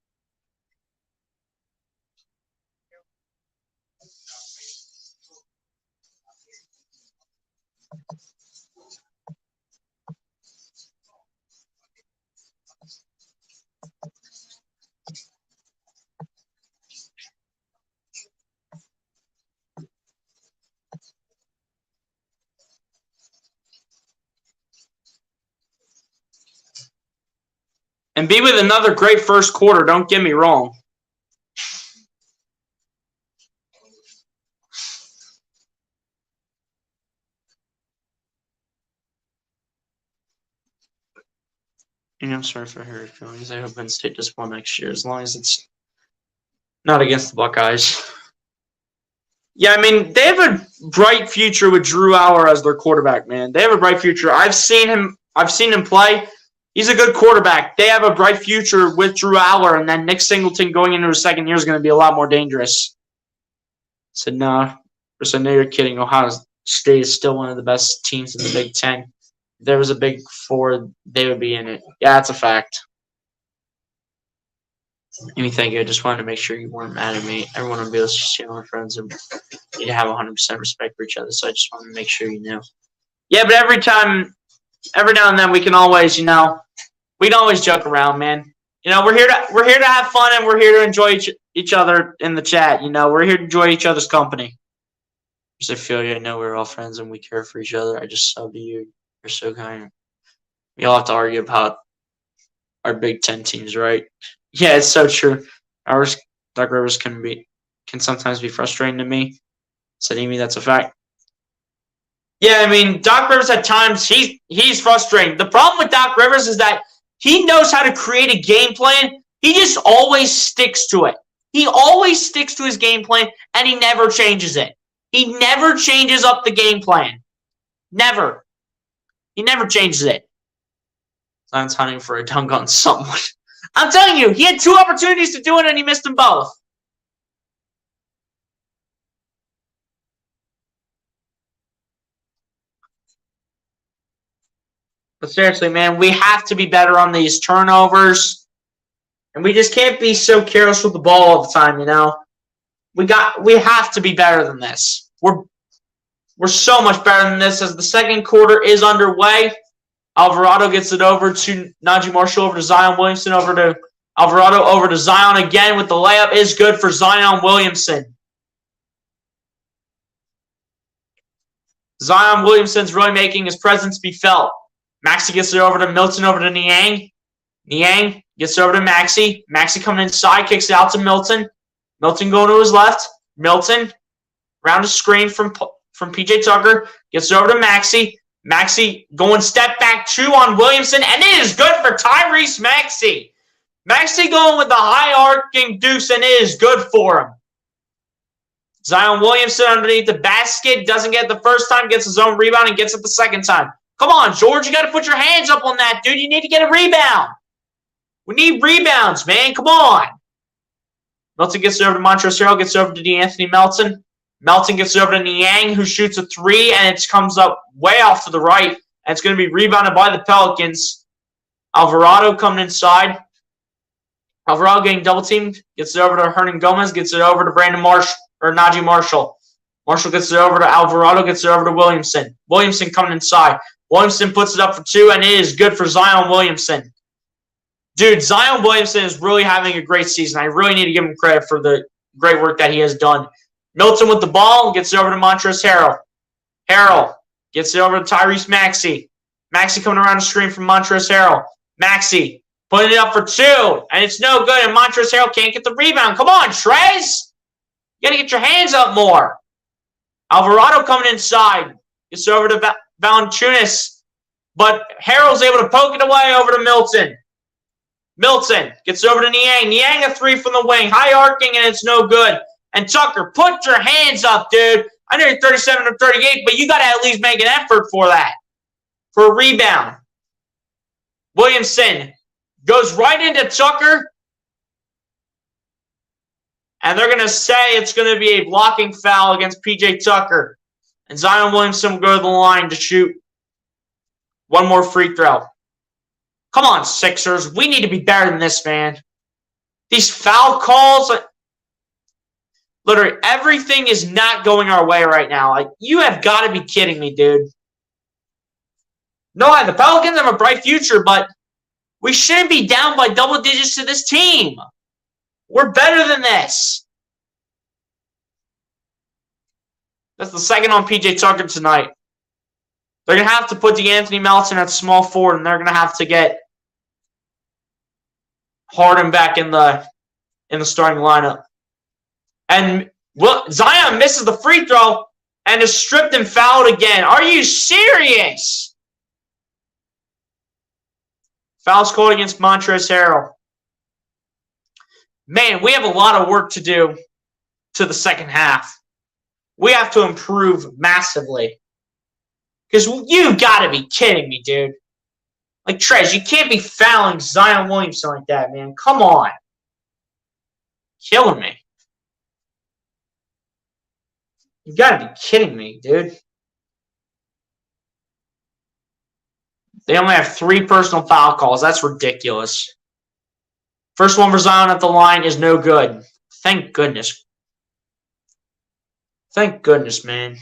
And be with another great first quarter, don't get me wrong. I'm sorry for hurt feelings. I hope Penn State does well next year, as long as it's not against the Buckeyes. Yeah, I mean, they have a bright future with Drew Aller as their quarterback, man. They have a bright future. I've seen him play. He's a good quarterback. They have a bright future with Drew Aller, and then Nick Singleton going into his second year is going to be a lot more dangerous. I said, no. I know you're kidding. Ohio State is still one of the best teams in the Big Ten. If there was a Big Four, they would be in it. Yeah, that's a fact. Amy, thank you. I just wanted to make sure you weren't mad at me. Everyone on Bills just my friends, and need to have 100% respect for each other. So I just wanted to make sure you knew. Yeah, but every now and then we can always, we can always joke around, man. We're here to have fun, and we're here to enjoy each other in the chat. We're here to enjoy each other's company. I feel you. I know we're all friends and we care for each other. I just sub to you. You're so kind. We all have to argue about our Big Ten teams, right? Yeah, it's so true. Doc Rivers can sometimes be frustrating to me. Said Amy, that's a fact. Yeah, I mean, Doc Rivers at times he's frustrating. The problem with Doc Rivers is that he knows how to create a game plan. He just always sticks to it. He always sticks to his game plan, and he never changes it. He never changes up the game plan. Never. He never changes it. Zion's hunting for a dunk on someone. I'm telling you, he had 2 opportunities to do it, and he missed them both. But seriously, man, we have to be better on these turnovers. And we just can't be so careless with the ball all the time, We have to be better than this. We're so much better than this as the second quarter is underway. Alvarado gets it over to Najee Marshall, over to Zion Williamson, over to Alvarado, over to Zion again with the layup is good for Zion Williamson. Zion Williamson's really making his presence be felt. Maxey gets it over to Milton, over to Niang. Niang gets it over to Maxey. Maxey coming inside, kicks it out to Milton. Milton going to his left. Milton, round a screen from P.J. Tucker, gets it over to Maxey. Maxey going step back 2 on Williamson, and it is good for Tyrese Maxey. Maxey going with the high arcing deuce, and it is good for him. Zion Williamson underneath the basket, doesn't get it the first time, gets his own rebound, and gets it the second time. Come on, George, you got to put your hands up on that, dude. You need to get a rebound. We need rebounds, man. Come on. Melton gets it over to Montrezl Harrell, gets it over to DeAnthony Melton. Melton gets it over to Niang, who shoots a three, and it comes up way off to the right. And it's going to be rebounded by the Pelicans. Alvarado coming inside. Alvarado getting double-teamed. Gets it over to Hernan Gomez. Gets it over to Najee Marshall. Marshall gets it over to Alvarado. Gets it over to Williamson. Williamson coming inside. Williamson puts it up for two, and it is good for Zion Williamson. Dude, Zion Williamson is really having a great season. I really need to give him credit for the great work that he has done. Milton with the ball, gets it over to Montrezl Harrell. Harrell gets it over to Tyrese Maxey. Maxey coming around the screen from Montrezl Harrell. Maxey putting it up for two, and it's no good, and Montrezl Harrell can't get the rebound. Come on, Trez! You got to get your hands up more. Alvarado coming inside. Gets it over to Valanciunas, but Harrell's able to poke it away over to Milton. Milton gets over to Niang. Niang a three from the wing. High arcing, and it's no good. And Tucker, put your hands up, dude. I know you're 37 or 38, but you got to at least make an effort for that. For a rebound. Williamson goes right into Tucker. And they're going to say it's going to be a blocking foul against P.J. Tucker. And Zion Williamson will go to the line to shoot one more free throw. Come on, Sixers. We need to be better than this, man. These foul calls, literally everything is not going our way right now. Like, you have got to be kidding me, dude. No, the Pelicans have a bright future, but we shouldn't be down by double digits to this team. We're better than this. That's the second on P.J. Tucker tonight. They're going to have to put DeAnthony Melton at small forward, and they're going to have to get Harden back in the starting lineup. And Zion misses the free throw and is stripped and fouled again. Are you serious? Foul's called against Montrezl Harrell. Man, we have a lot of work to do to the second half. We have to improve massively. Because you got to be kidding me, dude. Like, Trez, you can't be fouling Zion Williamson like that, man. Come on. Killing me. You got to be kidding me, dude. They only have 3 personal foul calls. That's ridiculous. First one for Zion at the line is no good. Thank goodness. Thank goodness, man.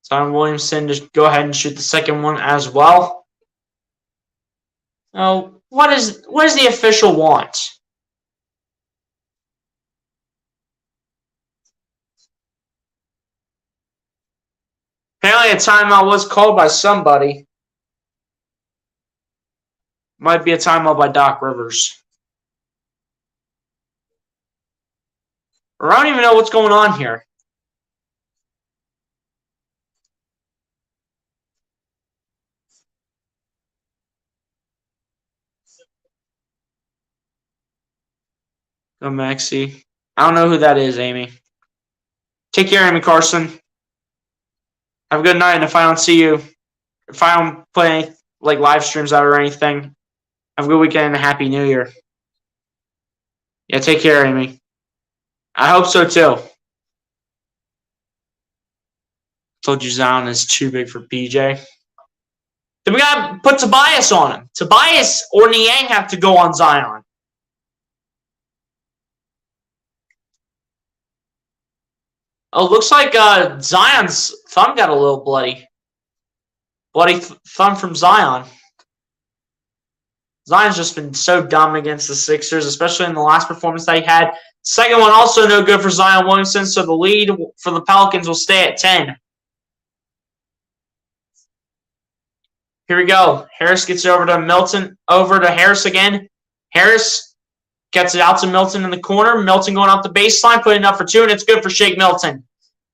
Zion Williamson just go ahead and shoot the second one as well. Oh, what does the official want? Apparently a timeout was called by somebody. Might be a timeout by Doc Rivers. Or I don't even know what's going on here. Go Maxey. I don't know who that is, Amy. Take care, Amy Carson. Have a good night, and if I don't see you, if I don't put any like live streams out or anything, have a good weekend and a happy new year. Yeah, take care, Amy. I hope so too. Told you Zion is too big for PJ. Then we gotta put Tobias on him. Tobias or Niang have to go on Zion. Oh, looks like Zion's thumb got a little bloody. Bloody thumb from Zion. Zion's just been so dumb against the Sixers, especially in the last performance that he had. Second one also no good for Zion Williamson, so the lead for the Pelicans will stay at 10. Here we go. Harris gets it over to Milton. Over to Harris again. Harris gets it out to Milton in the corner. Milton going off the baseline, putting it up for 2, and it's good for Shake Milton.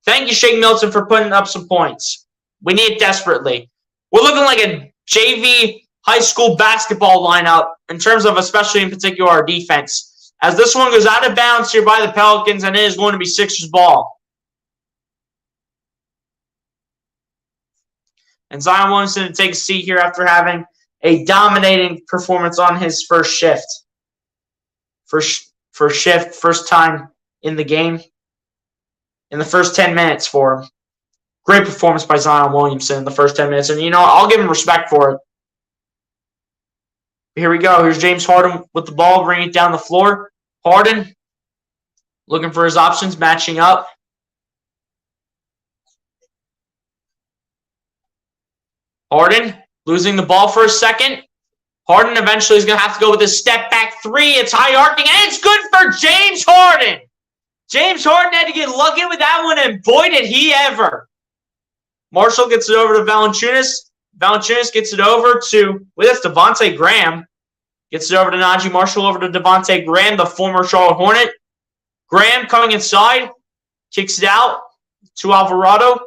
Thank you, Shake Milton, for putting up some points. We need it desperately. We're looking like a JV high school basketball lineup in terms of, especially in particular, our defense. As this one goes out of bounds here by the Pelicans, and it is going to be Sixers ball. And Zion Williamson to take a seat here after having a dominating performance on his first shift. First time in the game. In the first 10 minutes for him. Great performance by Zion Williamson in the first 10 minutes. And, I'll give him respect for it. Here we go. Here's James Harden with the ball, bringing it down the floor. Harden looking for his options, matching up. Harden losing the ball for a second. Harden eventually is going to have to go with his step back three. It's high arcing, and it's good for James Harden. James Harden had to get lucky with that one, and boy, did he ever. Marshall gets it over to Valanciunas. Valanciunas gets it over to, Devontae Graham. Gets it over to Najee Marshall, over to Devontae Graham, the former Charlotte Hornet. Graham coming inside. Kicks it out to Alvarado.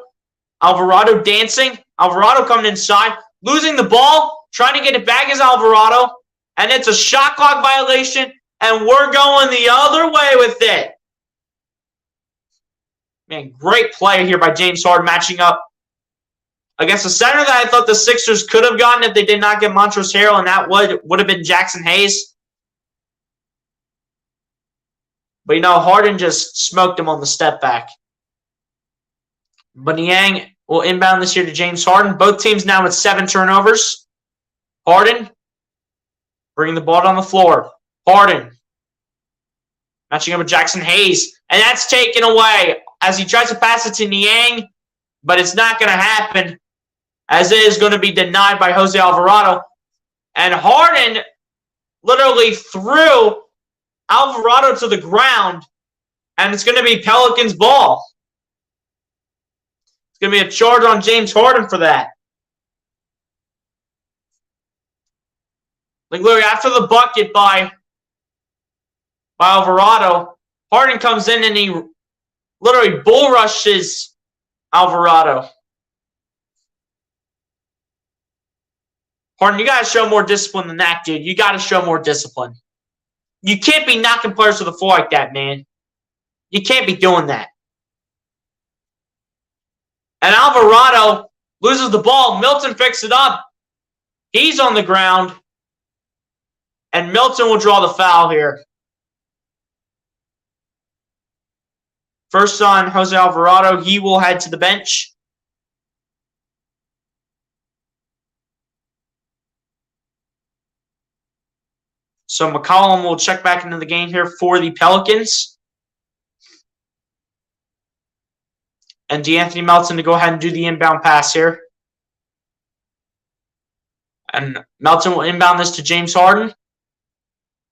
Alvarado dancing. Alvarado coming inside. Losing the ball. Trying to get it back is Alvarado. And it's a shot clock violation. And we're going the other way with it. Man, great play here by James Harden matching up against the center that I thought the Sixers could have gotten if they did not get Montrezl Harrell, and that would have been Jackson Hayes. But, Harden just smoked him on the step back. But Niang will inbound this here to James Harden. Both teams now with 7 turnovers. Harden bringing the ball down the floor. Harden matching up with Jackson Hayes. And that's taken away as he tries to pass it to Niang. But it's not going to happen, as it is going to be denied by Jose Alvarado. And Harden literally threw Alvarado to the ground, and it's going to be Pelicans ball. It's going to be a charge on James Harden for that. Like, literally, after the bucket by Alvarado, Harden comes in and he literally bull rushes Alvarado. Harden, you got to show more discipline than that, dude. You got to show more discipline. You can't be knocking players to the floor like that, man. You can't be doing that. And Alvarado loses the ball. Milton picks it up. He's on the ground. And Milton will draw the foul here. First on Jose Alvarado. He will head to the bench. So McCollum will check back into the game here for the Pelicans. And DeAnthony Melton to go ahead and do the inbound pass here. And Melton will inbound this to James Harden.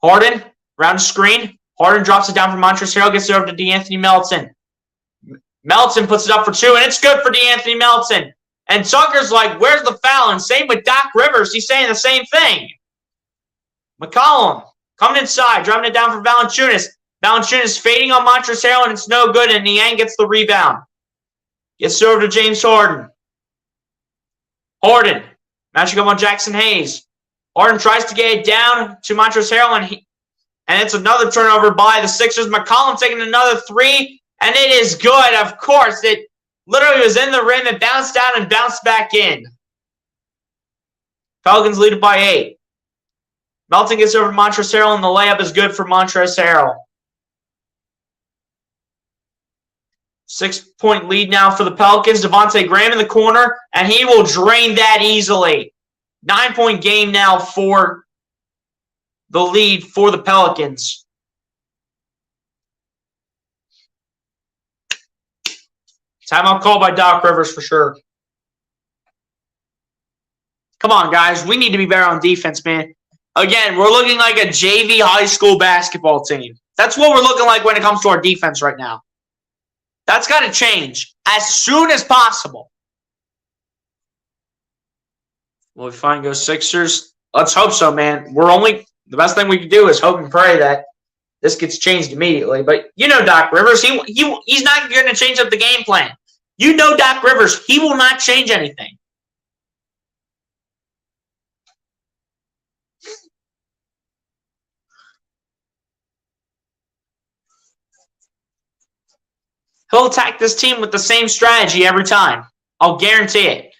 Harden, round screen. Harden drops it down for Montrezl Harrell, gets it over to DeAnthony Melton. Melton puts it up for 2, and it's good for DeAnthony Melton. And Tucker's like, where's the foul? And same with Doc Rivers. He's saying the same thing. McCollum coming inside, driving it down for Valanciunas. Valanciunas fading on Montrezl Harrell, and it's no good, and Niang gets the rebound. Gets it over to James Harden. Harden matching up on Jackson Hayes. Harden tries to get it down to Montrezl Harrell, and it's another turnover by the Sixers. McCollum taking another 3, and it is good. Of course, it literally was in the rim. It bounced down and bounced back in. Pelicans lead it by 8. Melton gets over to Montrezl Harrell, and the layup is good for Montrezl Harrell. 6-point lead now for the Pelicans. Devontae Graham in the corner, and he will drain that easily. 9-point game now for the lead for the Pelicans. Timeout call by Doc Rivers for sure. Come on, guys. We need to be better on defense, man. Again, we're looking like a JV high school basketball team. That's what we're looking like when it comes to our defense right now. That's got to change as soon as possible. Will we find go Sixers? Let's hope so, man. The best thing we can do is hope and pray that this gets changed immediately. But you know Doc Rivers, he's not going to change up the game plan. You know Doc Rivers, he will not change anything. He'll attack this team with the same strategy every time. I'll guarantee it.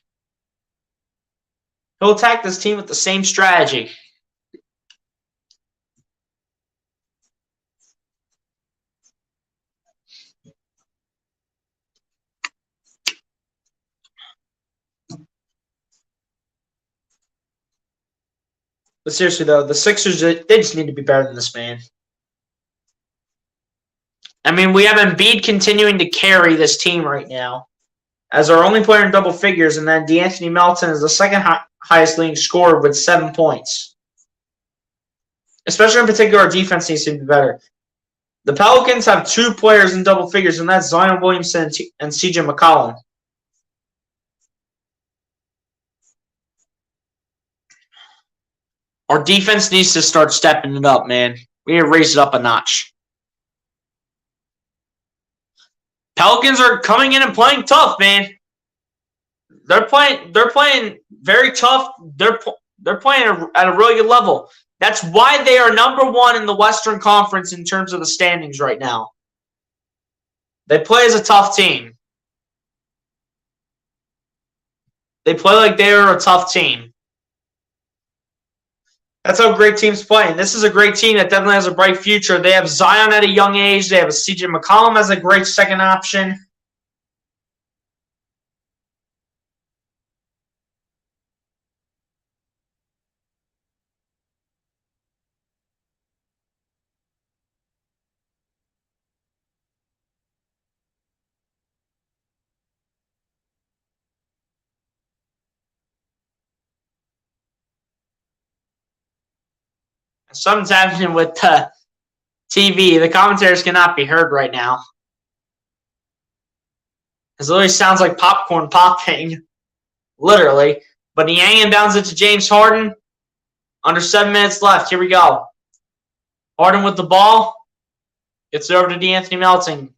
He'll attack this team with the same strategy. But seriously, though, the Sixers, they just need to be better than this, man. I mean, we have Embiid continuing to carry this team right now as our only player in double figures, and then D'Anthony Melton is the second highest leading scorer with 7 points. Especially in particular, our defense needs to be better. The Pelicans have 2 players in double figures, and that's Zion Williamson and CJ McCollum. Our defense needs to start stepping it up, man. We need to raise it up a notch. Pelicans are coming in and playing tough, man. They're playing very tough. They're playing at a really good level. That's why they are number 1 in the Western Conference in terms of the standings right now. They play as a tough team. They play like they are a tough team. That's how great teams play. And this is a great team that definitely has a bright future. They have Zion at a young age. They have a CJ McCollum as a great second option. Something's happening with the TV. The commentators cannot be heard right now. It literally sounds like popcorn popping. Literally. But Niang inbounds it to James Harden. Under 7 minutes left. Here we go. Harden with the ball. Gets it over to D'Anthony Melton.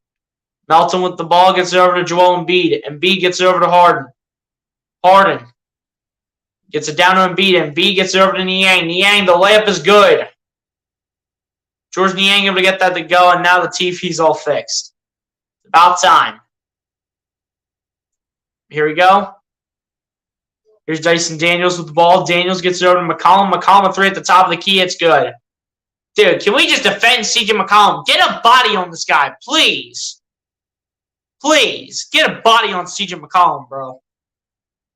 Melton with the ball. Gets it over to Joel Embiid. Embiid gets it over to Harden. Harden gets it down to Embiid. Embiid gets it over to Niang. Niang, the layup is good. George Niang able to get that to go, and now the TV's all fixed. About time. Here we go. Here's Dyson Daniels with the ball. Daniels gets it over to McCollum. McCollum a 3 at the top of the key. It's good. Dude, can we just defend CJ McCollum? Get a body on this guy, please. Please. Get a body on CJ McCollum, bro.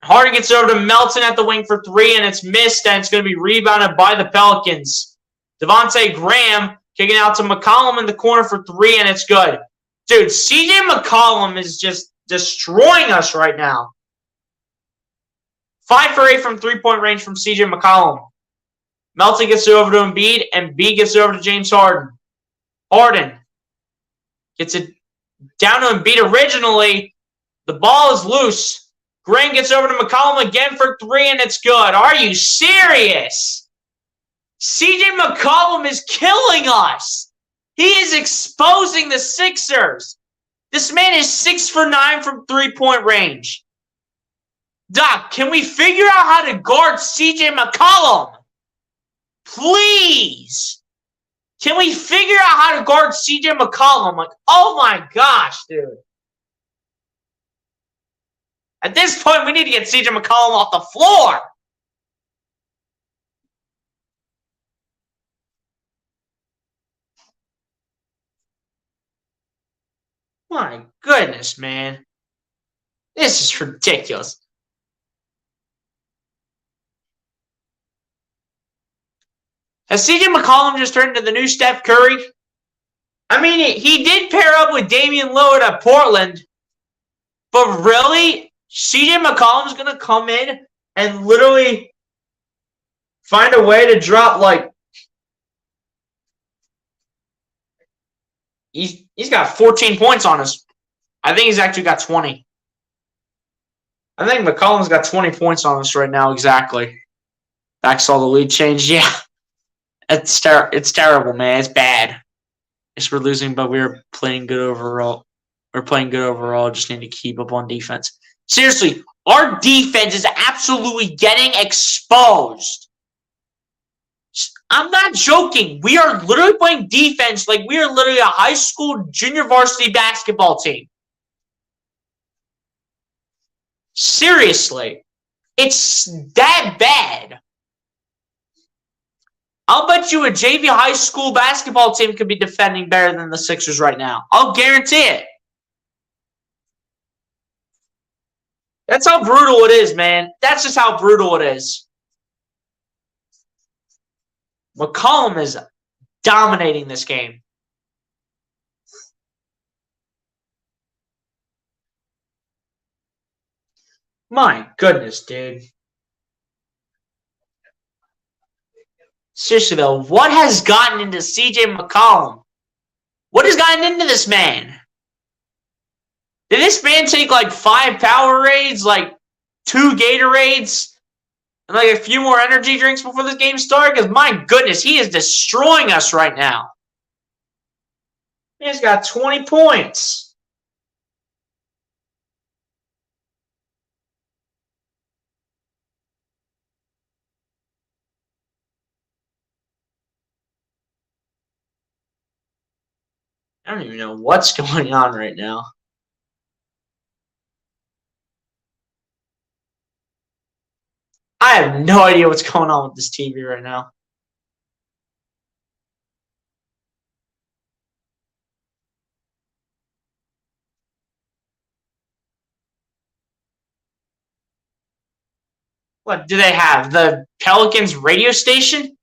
Harden gets over to Melton at the wing for 3, and it's missed, and it's going to be rebounded by the Pelicans. Devontae Graham kicking out to McCollum in the corner for 3, and it's good. Dude, CJ McCollum is just destroying us right now. 5 for 8 from 3-point range from CJ McCollum. Melton gets it over to Embiid, and Embiid gets it over to James Harden. Harden gets it down to Embiid originally. The ball is loose. Graham gets over to McCollum again for 3, and it's good. Are you serious? CJ McCollum is killing us. He is exposing the Sixers. This man is 6 for 9 from 3-point range. Doc, can we figure out how to guard CJ McCollum? Please. Can we figure out how to guard CJ McCollum? Like, oh my gosh, dude. At this point, we need to get CJ McCollum off the floor. My goodness, man. This is ridiculous. Has CJ McCollum just turned into the new Steph Curry? I mean, he did pair up with Damian Lillard at Portland. But really, CJ McCollum's going to come in and literally find a way to drop, like, he's got 14 points on us. I think he's actually got 20. I think McCollum's got 20 points on us right now, exactly. Back saw the lead change. Yeah. It's terrible, man. It's bad. We're losing, but we're playing good overall. We're playing good overall. Just need to keep up on defense. Seriously, our defense is absolutely getting exposed. I'm not joking. We are literally playing defense like we are literally a high school junior varsity basketball team. Seriously. It's that bad. I'll bet you a JV high school basketball team could be defending better than the Sixers right now. I'll guarantee it. That's how brutal it is, man. That's just how brutal it is. McCollum is dominating this game. My goodness, dude. Seriously, though, what has gotten into CJ McCollum? What has gotten into this man? Did this man take like 5 Powerades, like 2 Gatorades, and like a few more energy drinks before this game started? Because my goodness, he is destroying us right now. He's got 20 points. I don't even know what's going on right now. I have no idea what's going on with this TV right now. What do they have? The Pelicans radio station?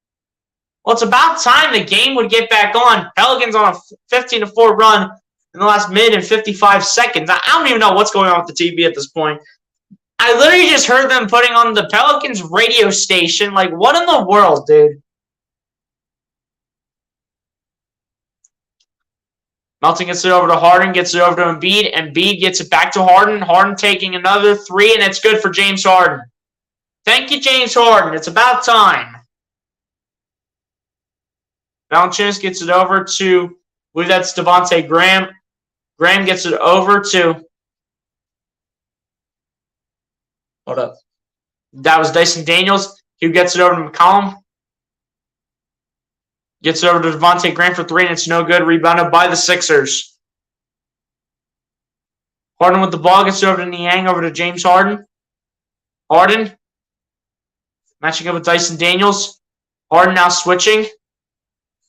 Well, it's about time the game would get back on. Pelicans on a 15-4 run in the last minute and 55 seconds. I don't even know what's going on with the TV at this point. I literally just heard them putting on the Pelicans radio station. Like, what in the world, dude? Melton gets it over to Harden, gets it over to Embiid. Embiid gets it back to Harden. Harden taking another 3, and it's good for James Harden. Thank you, James Harden. It's about time. Valanciunas gets it over to, I believe that's Devontae Graham. Graham gets it over to, hold up. That was Dyson Daniels. He gets it over to McCollum. Gets it over to Devontae Graham for 3, and it's no good. Rebounded by the Sixers. Harden with the ball. Gets it over to Niang, over to James Harden. Harden. Matching up with Dyson Daniels. Harden now switching.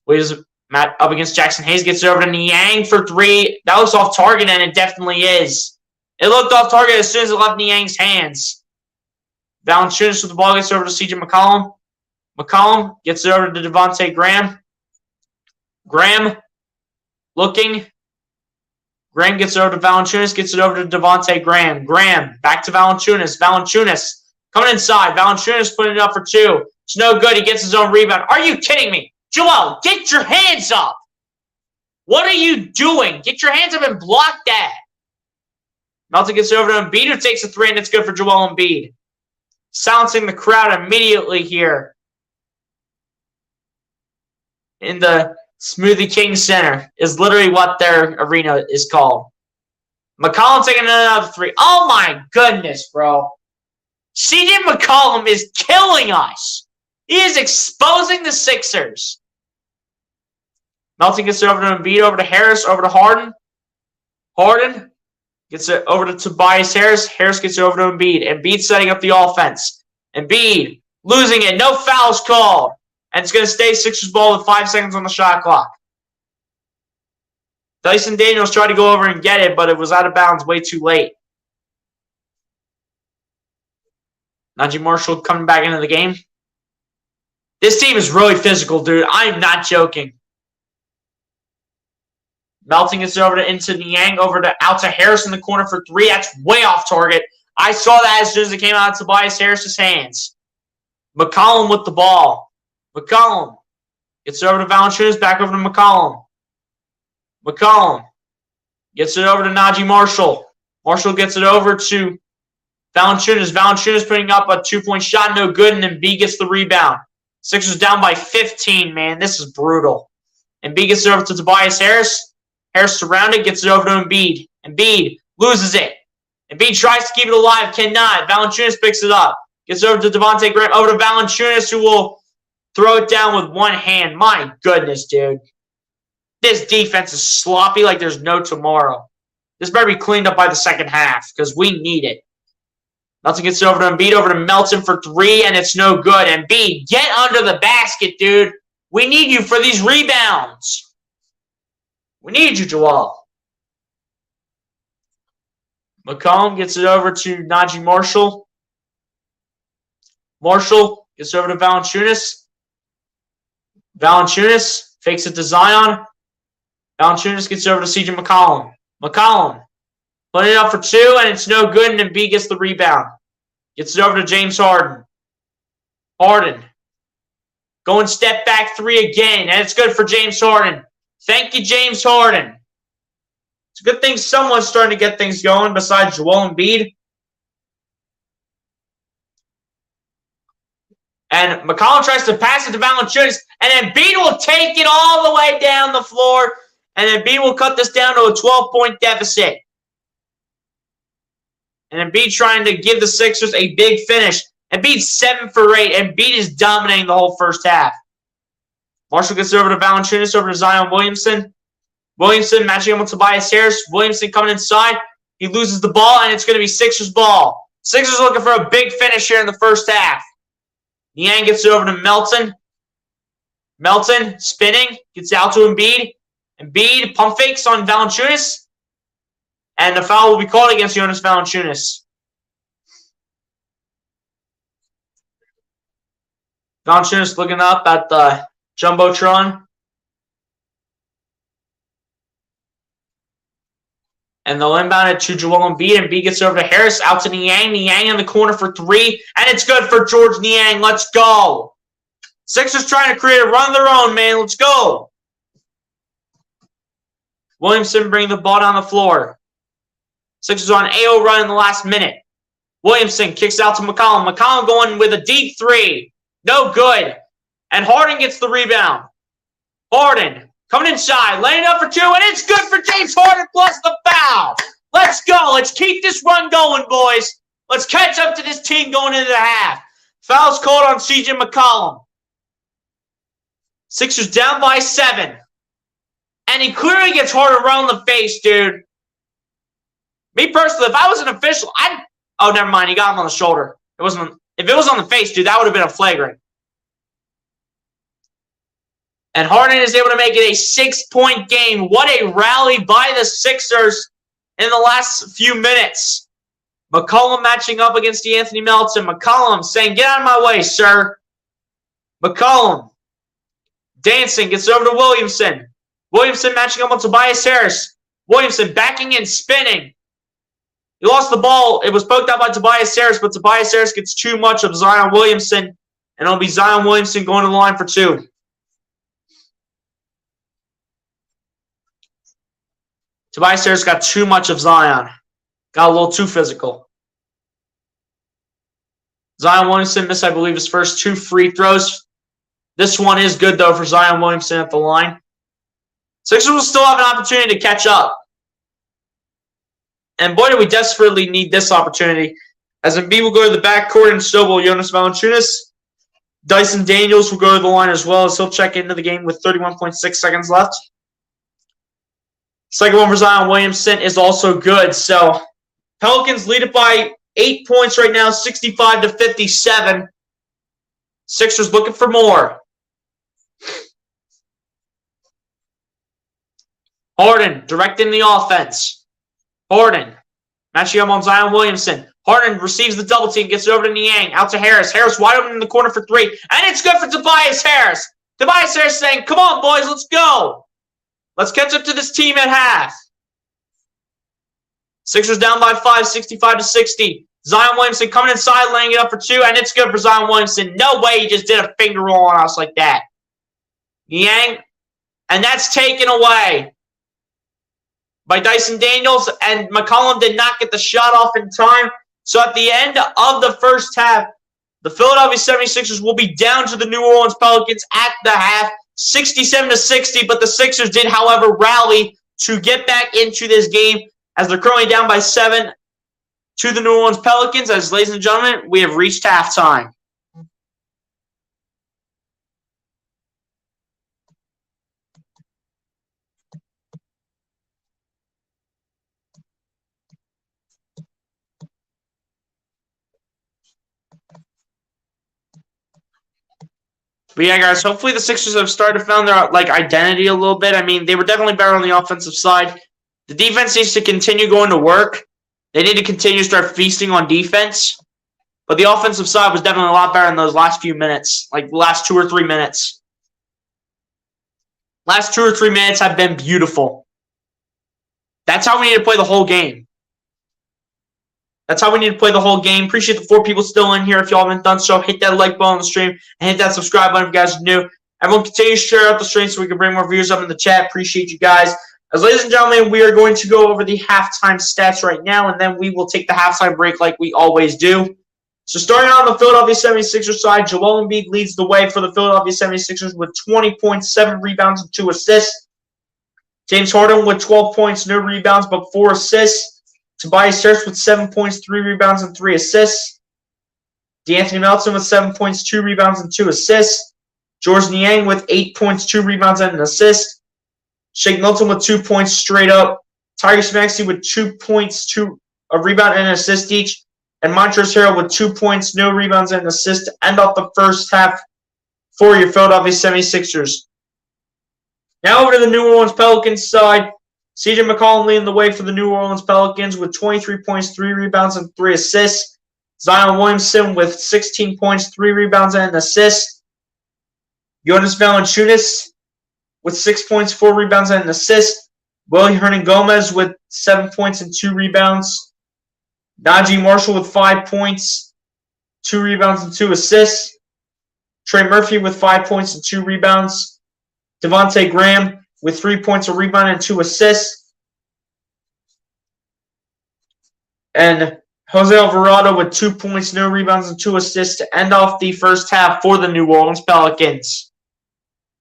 Waves Matt up against Jackson Hayes. Gets it over to Niang for 3. That looks off target, and it definitely is. It looked off target as soon as it left Niang's hands. Valanciunas with the ball. Gets it over to CJ McCollum. McCollum gets it over to Devontae Graham. Graham looking. Graham gets it over to Valanciunas. Gets it over to Devontae Graham. Graham back to Valanciunas. Valanciunas coming inside. Valanciunas putting it up for 2. It's no good. He gets his own rebound. Are you kidding me? Joel, get your hands up. What are you doing? Get your hands up and block that. Melton gets it over to Embiid, who takes a 3, and it's good for Joel Embiid. Silencing the crowd immediately here in the Smoothie King Center is literally what their arena is called. McCollum taking another 3. Oh my goodness, bro. CJ McCollum is killing us. He is exposing the Sixers. Melton gets it over to Embiid, over to Harris, over to Harden. Harden gets it over to Tobias Harris. Harris gets it over to Embiid. Embiid setting up the offense. Embiid losing it. No fouls called. And it's going to stay Sixers ball with 5 seconds on the shot clock. Dyson Daniels tried to go over and get it, but it was out of bounds way too late. Najee Marshall coming back into the game. This team is really physical, dude. I'm not joking. Melton gets it over into Niang, out to Harris in the corner for 3. That's way off target. I saw that as soon as it came out of Tobias Harris's hands. McCollum with the ball. McCollum gets it over to Valanciunas, back over to McCollum. McCollum gets it over to Najee Marshall. Marshall gets it over to Valanciunas. Valanciunas putting up a 2-point shot, no good, and then B gets the rebound. Sixers down by 15, man. This is brutal. Embiid gets it over to Tobias Harris. Harris surrounded, gets it over to Embiid. Embiid loses it. Embiid tries to keep it alive, cannot. Valanciunas picks it up. Gets over to Devontae Graham, over to Valanciunas, who will throw it down with one hand. My goodness, dude. This defense is sloppy like there's no tomorrow. This better be cleaned up by the second half because we need it. Melton gets it over to Embiid, over to Melton for three, and it's no good. Embiid, get under the basket, dude. We need you for these rebounds. We need you, Joel. McCollum gets it over to Najee Marshall. Marshall gets over to Valanciunas. Valanciunas fakes it to Zion. Valanciunas gets over to CJ McCollum. McCollum putting it up for two, and it's no good, and Embiid gets the rebound. Gets it over to James Harden. Harden going step back three again, and it's good for James Harden. Thank you, James Harden. It's a good thing someone's starting to get things going besides Joel Embiid. And McCollum tries to pass it to Valanciunas, and Embiid will take it all the way down the floor, and Embiid will cut this down to a 12-point deficit. And Embiid trying to give the Sixers a big finish. Embiid's 7 for 8. Embiid is dominating the whole first half. Marshall gets over to Valanciunas, over to Zion Williamson. Williamson matching him with Tobias Harris. Williamson coming inside. He loses the ball, and it's going to be Sixers ball. Sixers looking for a big finish here in the first half. Niang gets it over to Melton. Melton spinning. Gets out to Embiid. Embiid pump fakes on Valanciunas. And the foul will be called against Jonas Valanciunas. Valanciunas looking up at the Jumbotron. And they'll inbound it to Joel Embiid. Embiid gets over to Harris, out to Niang. Niang in the corner for three. And it's good for George Niang. Let's go. Sixers trying to create a run of their own, man. Let's go. Williamson bringing the ball down the floor. Sixers on an AO run in the last minute. Williamson kicks out to McCollum. McCollum going with a deep three. No good. And Harden gets the rebound. Harden coming inside, laying up for two, and it's good for James Harden plus the foul. Let's go. Let's keep this run going, boys. Let's catch up to this team going into the half. Foul's called on CJ McCollum. Sixers down by 7. And he clearly gets Harden around the face, dude. Me personally, if I was an official, I'd... Oh, never mind. He got him on the shoulder. It wasn't... If it was on the face, dude, that would have been a flagrant. And Harden is able to make it a 6-point game. What a rally by the Sixers in the last few minutes. McCollum matching up against Anthony Melton. McCollum saying, get out of my way, sir. McCollum dancing, gets over to Williamson. Williamson matching up on Tobias Harris. Williamson backing in, spinning. He lost the ball. It was poked out by Tobias Harris, but Tobias Harris gets too much of Zion Williamson, and it'll be Zion Williamson going to the line for two. Tobias Harris got too much of Zion. Got a little too physical. Zion Williamson missed, I believe, his first 2 free throws. This one is good, though, for Zion Williamson at the line. Sixers will still have an opportunity to catch up. And boy, do we desperately need this opportunity. As Embiid will go to the backcourt, and so will Jonas Valanciunas. Dyson Daniels will go to the line as well, as he'll check into the game with 31.6 seconds left. Second one for Zion Williamson is also good. So Pelicans lead it by 8 points right now, 65-57. Sixers looking for more. Harden directing the offense. Harden matching up on Zion Williamson. Harden receives the double team, gets it over to Niang, out to Harris. Harris wide open in the corner for 3, and it's good for Tobias Harris. Tobias Harris saying, come on, boys, let's go. Let's catch up to this team at half. Sixers down by 5, 65-60. Zion Williamson coming inside, laying it up for 2, and it's good for Zion Williamson. No way he just did a finger roll on us like that. Niang, and that's taken away by Dyson Daniels, and McCollum did not get the shot off in time. So at the end of the first half, the Philadelphia 76ers will be down to the New Orleans Pelicans at the half, 67-60, but the Sixers did, however, rally to get back into this game as they're currently down by 7 to the New Orleans Pelicans. As ladies and gentlemen, we have reached halftime. But yeah, guys, hopefully the Sixers have started to find their identity a little bit. I mean, they were definitely better on the offensive side. The defense needs to continue going to work. They need to continue to start feasting on defense. But the offensive side was definitely a lot better in those last few minutes, like the last 2 or 3 minutes. Last 2 or 3 minutes have been beautiful. That's how we need to play the whole game. That's how we need to play the whole game. Appreciate the 4 people still in here. If y'all haven't done so, hit that like button on the stream and hit that subscribe button if you guys are new. Everyone continue to share out the stream so we can bring more viewers up in the chat. Appreciate you guys. As ladies and gentlemen, we are going to go over the halftime stats right now, and then we will take the halftime break like we always do. So starting on the Philadelphia 76ers side, Joel Embiid leads the way for the Philadelphia 76ers with 20 points, 7 rebounds, and 2 assists. James Harden with 12 points, no rebounds, but 4 assists. Tobias Harris with 7 points, 3 rebounds, and 3 assists. DeAnthony Melton with 7 points, 2 rebounds, and 2 assists. Georges Niang with 8 points, 2 rebounds, and an assist. Shake Milton with 2 points straight up. Tyrese Maxey with 2 points, a rebound, and an assist each. And Montrezl Harrell with 2 points, no rebounds, and an assist to end off the first half for your Philadelphia 76ers. Now over to the New Orleans Pelicans side. CJ McCollum leading the way for the New Orleans Pelicans with 23 points, 3 rebounds, and 3 assists. Zion Williamson with 16 points, 3 rebounds, and an assist. Jonas Valanciunas with 6 points, 4 rebounds, and an assist. Willie Hernan-Gomez with 7 points and 2 rebounds. Najee Marshall with 5 points, 2 rebounds, and 2 assists. Trey Murphy with 5 points and 2 rebounds. Devontae Graham with 3 points, a rebound, and 2 assists. And Jose Alvarado with 2 points, no rebounds, and 2 assists to end off the first half for the New Orleans Pelicans.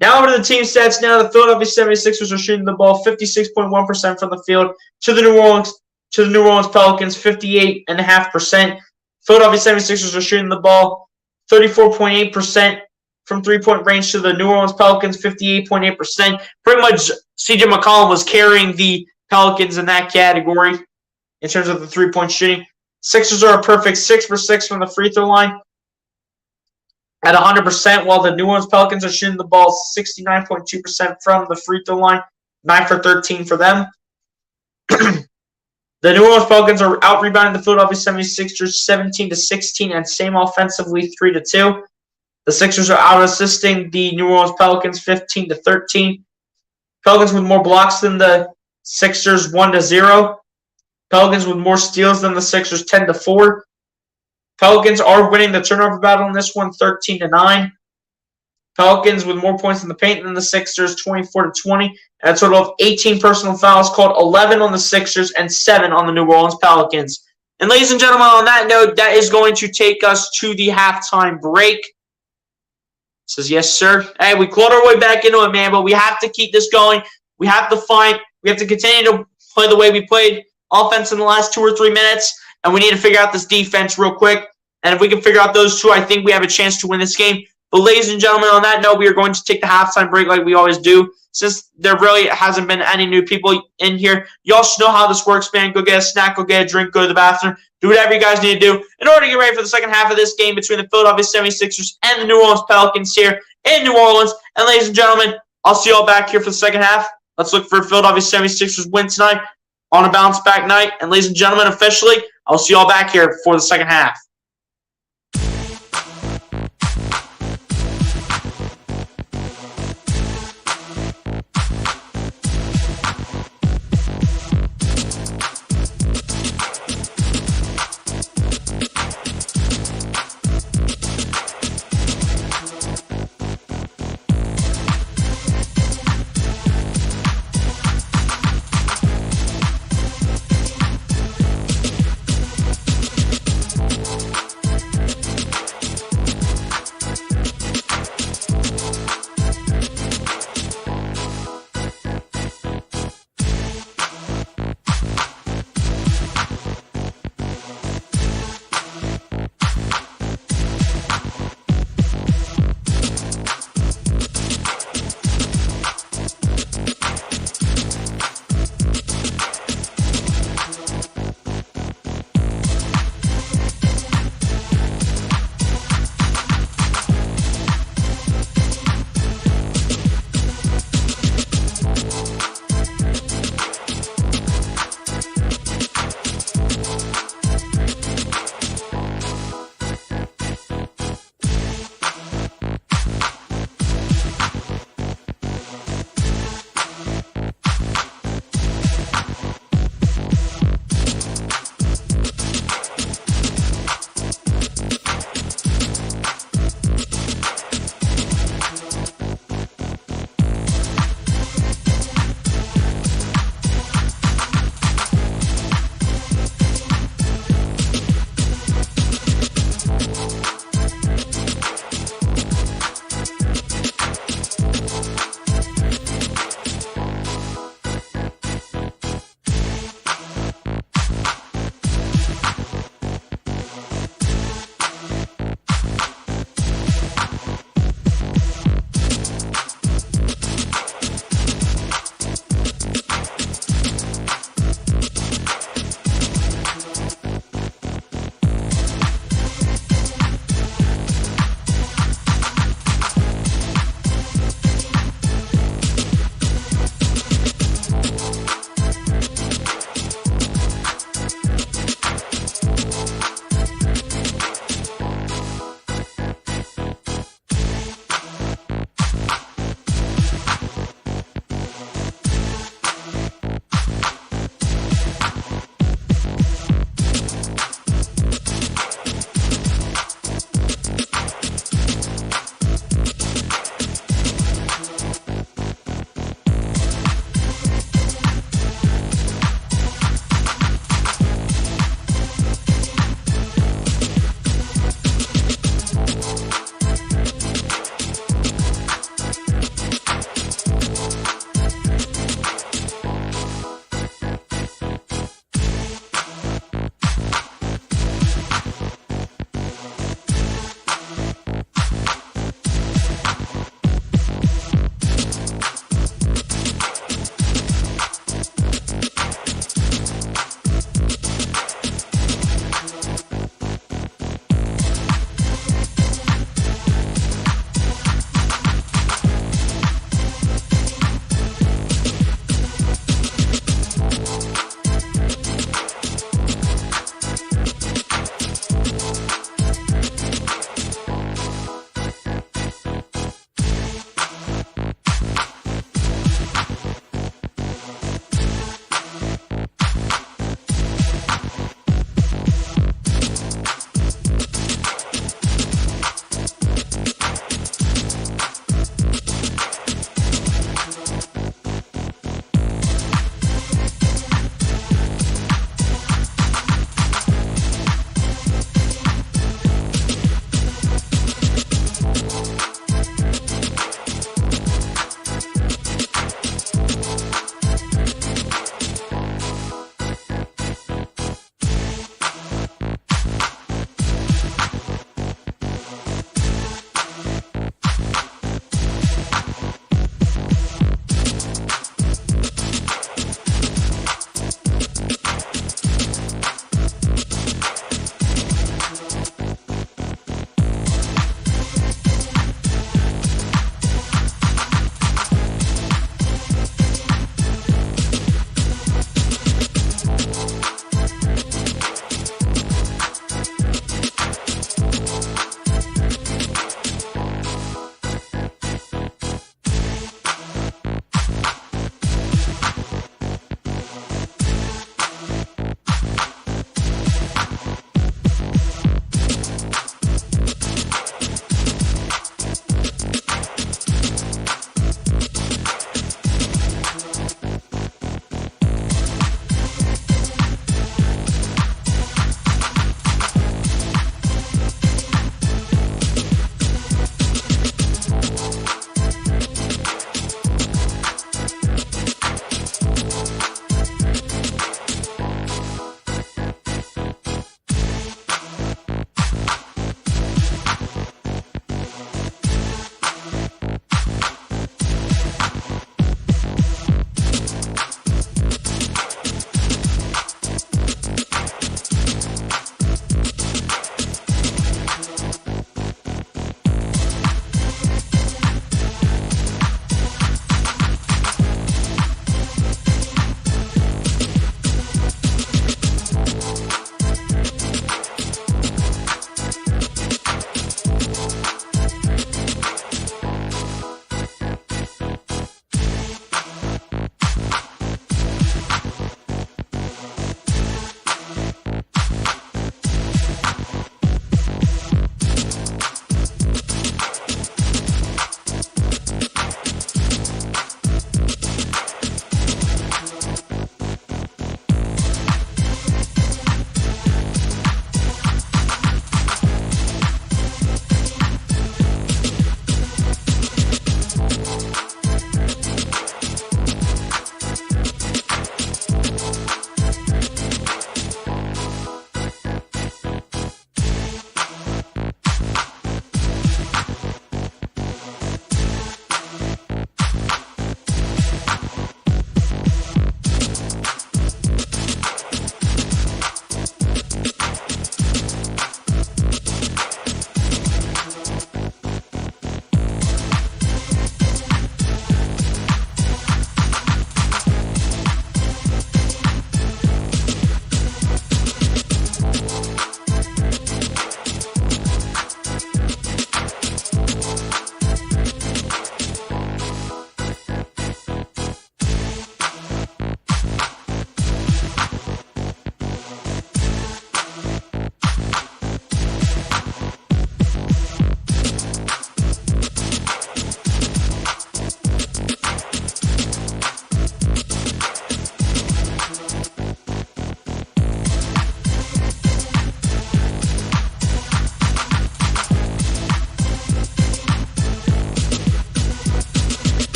Now over to the team stats. Now the Philadelphia 76ers are shooting the ball 56.1% from the field to the New Orleans Pelicans 58.5%. Philadelphia 76ers are shooting the ball 34.8% from three-point range to the New Orleans Pelicans 58.8%. Pretty much CJ McCollum was carrying the Pelicans in that category in terms of the three-point shooting. Sixers are a perfect 6 for 6 from the free throw line at 100%, while the New Orleans Pelicans are shooting the ball 69.2% from the free throw line, 9 for 13 for them. The New Orleans Pelicans are out-rebounding the Philadelphia 76ers 17-16 and same offensively 3-2. The Sixers are out-assisting the New Orleans Pelicans 15-13. Pelicans with more blocks than the Sixers 1-0. Pelicans with more steals than the Sixers 10-4. Pelicans are winning the turnover battle in this one 13-9. Pelicans with more points in the paint than the Sixers 24-20. And a total of 18 personal fouls called, 11 on the Sixers and 7 on the New Orleans Pelicans. And ladies and gentlemen, on that note, that is going to take us to the halftime break. Says, yes, sir. Hey, we clawed our way back into it, man, but we have to keep this going. We have to continue to play the way we played offense in the last 2 or 3 minutes, and we need to figure out this defense real quick. And if we can figure out those two, I think we have a chance to win this game. But ladies and gentlemen, on that note, we are going to take the halftime break like we always do. Since there really hasn't been any new people in here, y'all should know how this works, man. Go get a snack, go get a drink, go to the bathroom. Do whatever you guys need to do in order to get ready for the second half of this game between the Philadelphia 76ers and the New Orleans Pelicans here in New Orleans. And ladies and gentlemen, I'll see y'all back here for the second half. Let's look for Philadelphia 76ers win tonight on a bounce-back night. And ladies and gentlemen, officially, I'll see y'all back here for the second half.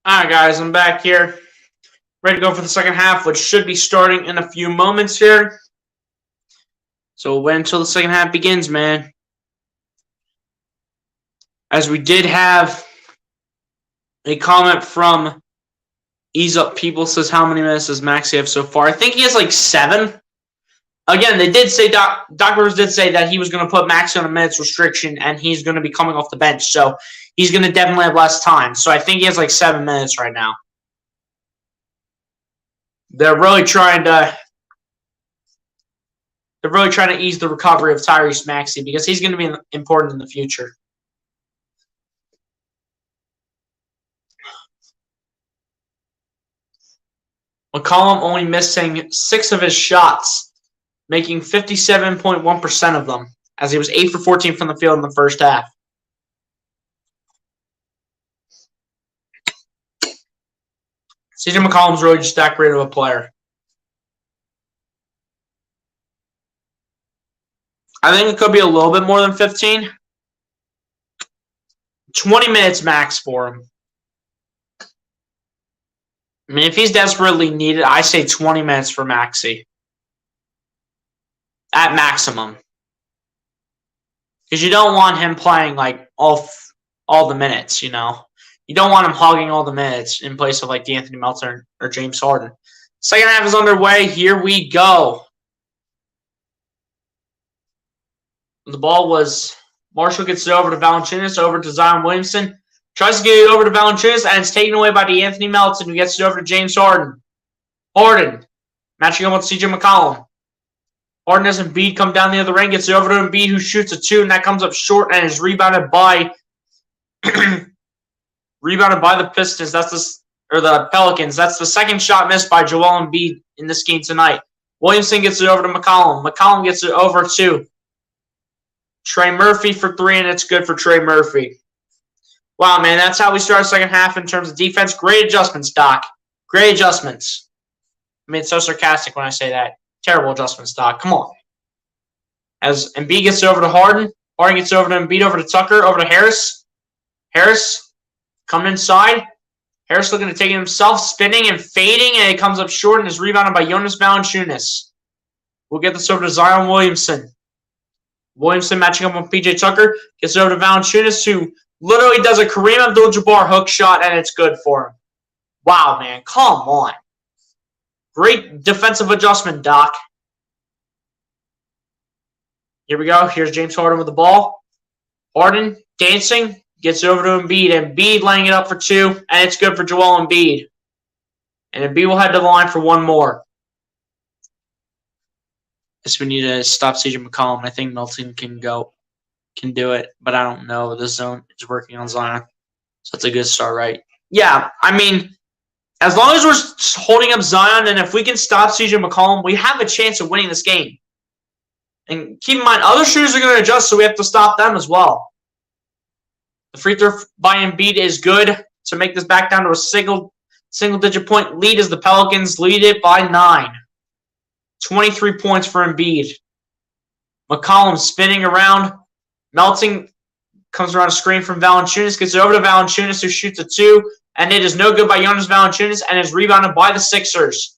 Alright, guys, I'm back here. Ready to go for the second half, which should be starting in a few moments here. So we'll wait until the second half begins, man. As we did have a comment from Ease Up People says, how many minutes does Maxey have so far? I think he has like 7. Again, they did say, Doc Rivers did say that he was going to put Maxey on a minutes restriction and he's going to be coming off the bench. So he's going to definitely have less time. So I think he has like 7 minutes right now. They're really trying to ease the recovery of Tyrese Maxey because he's going to be important in the future. McCollum only missing 6 of his shots, making 57.1% of them, as he was 8 for 14 from the field in the first half. CJ McCollum's really just that great of a player. I think it could be a little bit more than 15. 20 minutes max for him. I mean, if he's desperately needed, I say 20 minutes for Maxey. At maximum. Because you don't want him playing like all the minutes, you know. You don't want him hogging all the minutes in place of like D'Anthony Melton or James Harden. Second half is underway. Here we go. The ball was Marshall gets it over to Valanciunas, over to Zion Williamson. Tries to get it over to Valanciunas, and it's taken away by D'Anthony Melton, who gets it over to James Harden. Harden matching up with CJ McCollum. Harden has Embiid come down the other end, gets it over to Embiid, who shoots a 2, and that comes up short and is rebounded by the Pistons. The Pelicans. That's the second shot missed by Joel Embiid in this game tonight. Williamson gets it over to McCollum. McCollum gets it over to Trey Murphy for 3, and it's good for Trey Murphy. Wow, man, that's how we start the second half in terms of defense. Great adjustments, Doc. Great adjustments. I mean, it's so sarcastic when I say that. Terrible adjustments, Doc. Come on. As Embiid gets it over to Harden. Harden gets it over to Embiid, over to Tucker, over to Harris. Harris coming inside. Harris looking to take it himself, spinning and fading, and it comes up short and is rebounded by Jonas Valanciunas. We'll get this over to Zion Williamson. Williamson matching up with PJ Tucker. Gets it over to Valanciunas, who literally does a Kareem Abdul-Jabbar hook shot, and it's good for him. Wow, man. Come on. Great defensive adjustment, Doc. Here we go. Here's James Harden with the ball. Harden dancing. Gets it over to Embiid. Embiid laying it up for 2, and it's good for Joel Embiid. And Embiid will head to the line for 1 more. Guess we need to stop CJ McCollum. I think Melton can do it, but I don't know. The zone is working on Zion. So it's a good start, right? Yeah, I mean, as long as we're holding up Zion, and if we can stop CJ McCollum, we have a chance of winning this game. And keep in mind, other shooters are going to adjust, so we have to stop them as well. The free throw by Embiid is good to make this back down to a single-digit point lead as the Pelicans lead it by 9. 23 points for Embiid. McCollum spinning around. Melton comes around a screen from Valanciunas, gets it over to Valanciunas, who shoots a 2, and it is no good by Jonas Valanciunas, and is rebounded by the Sixers.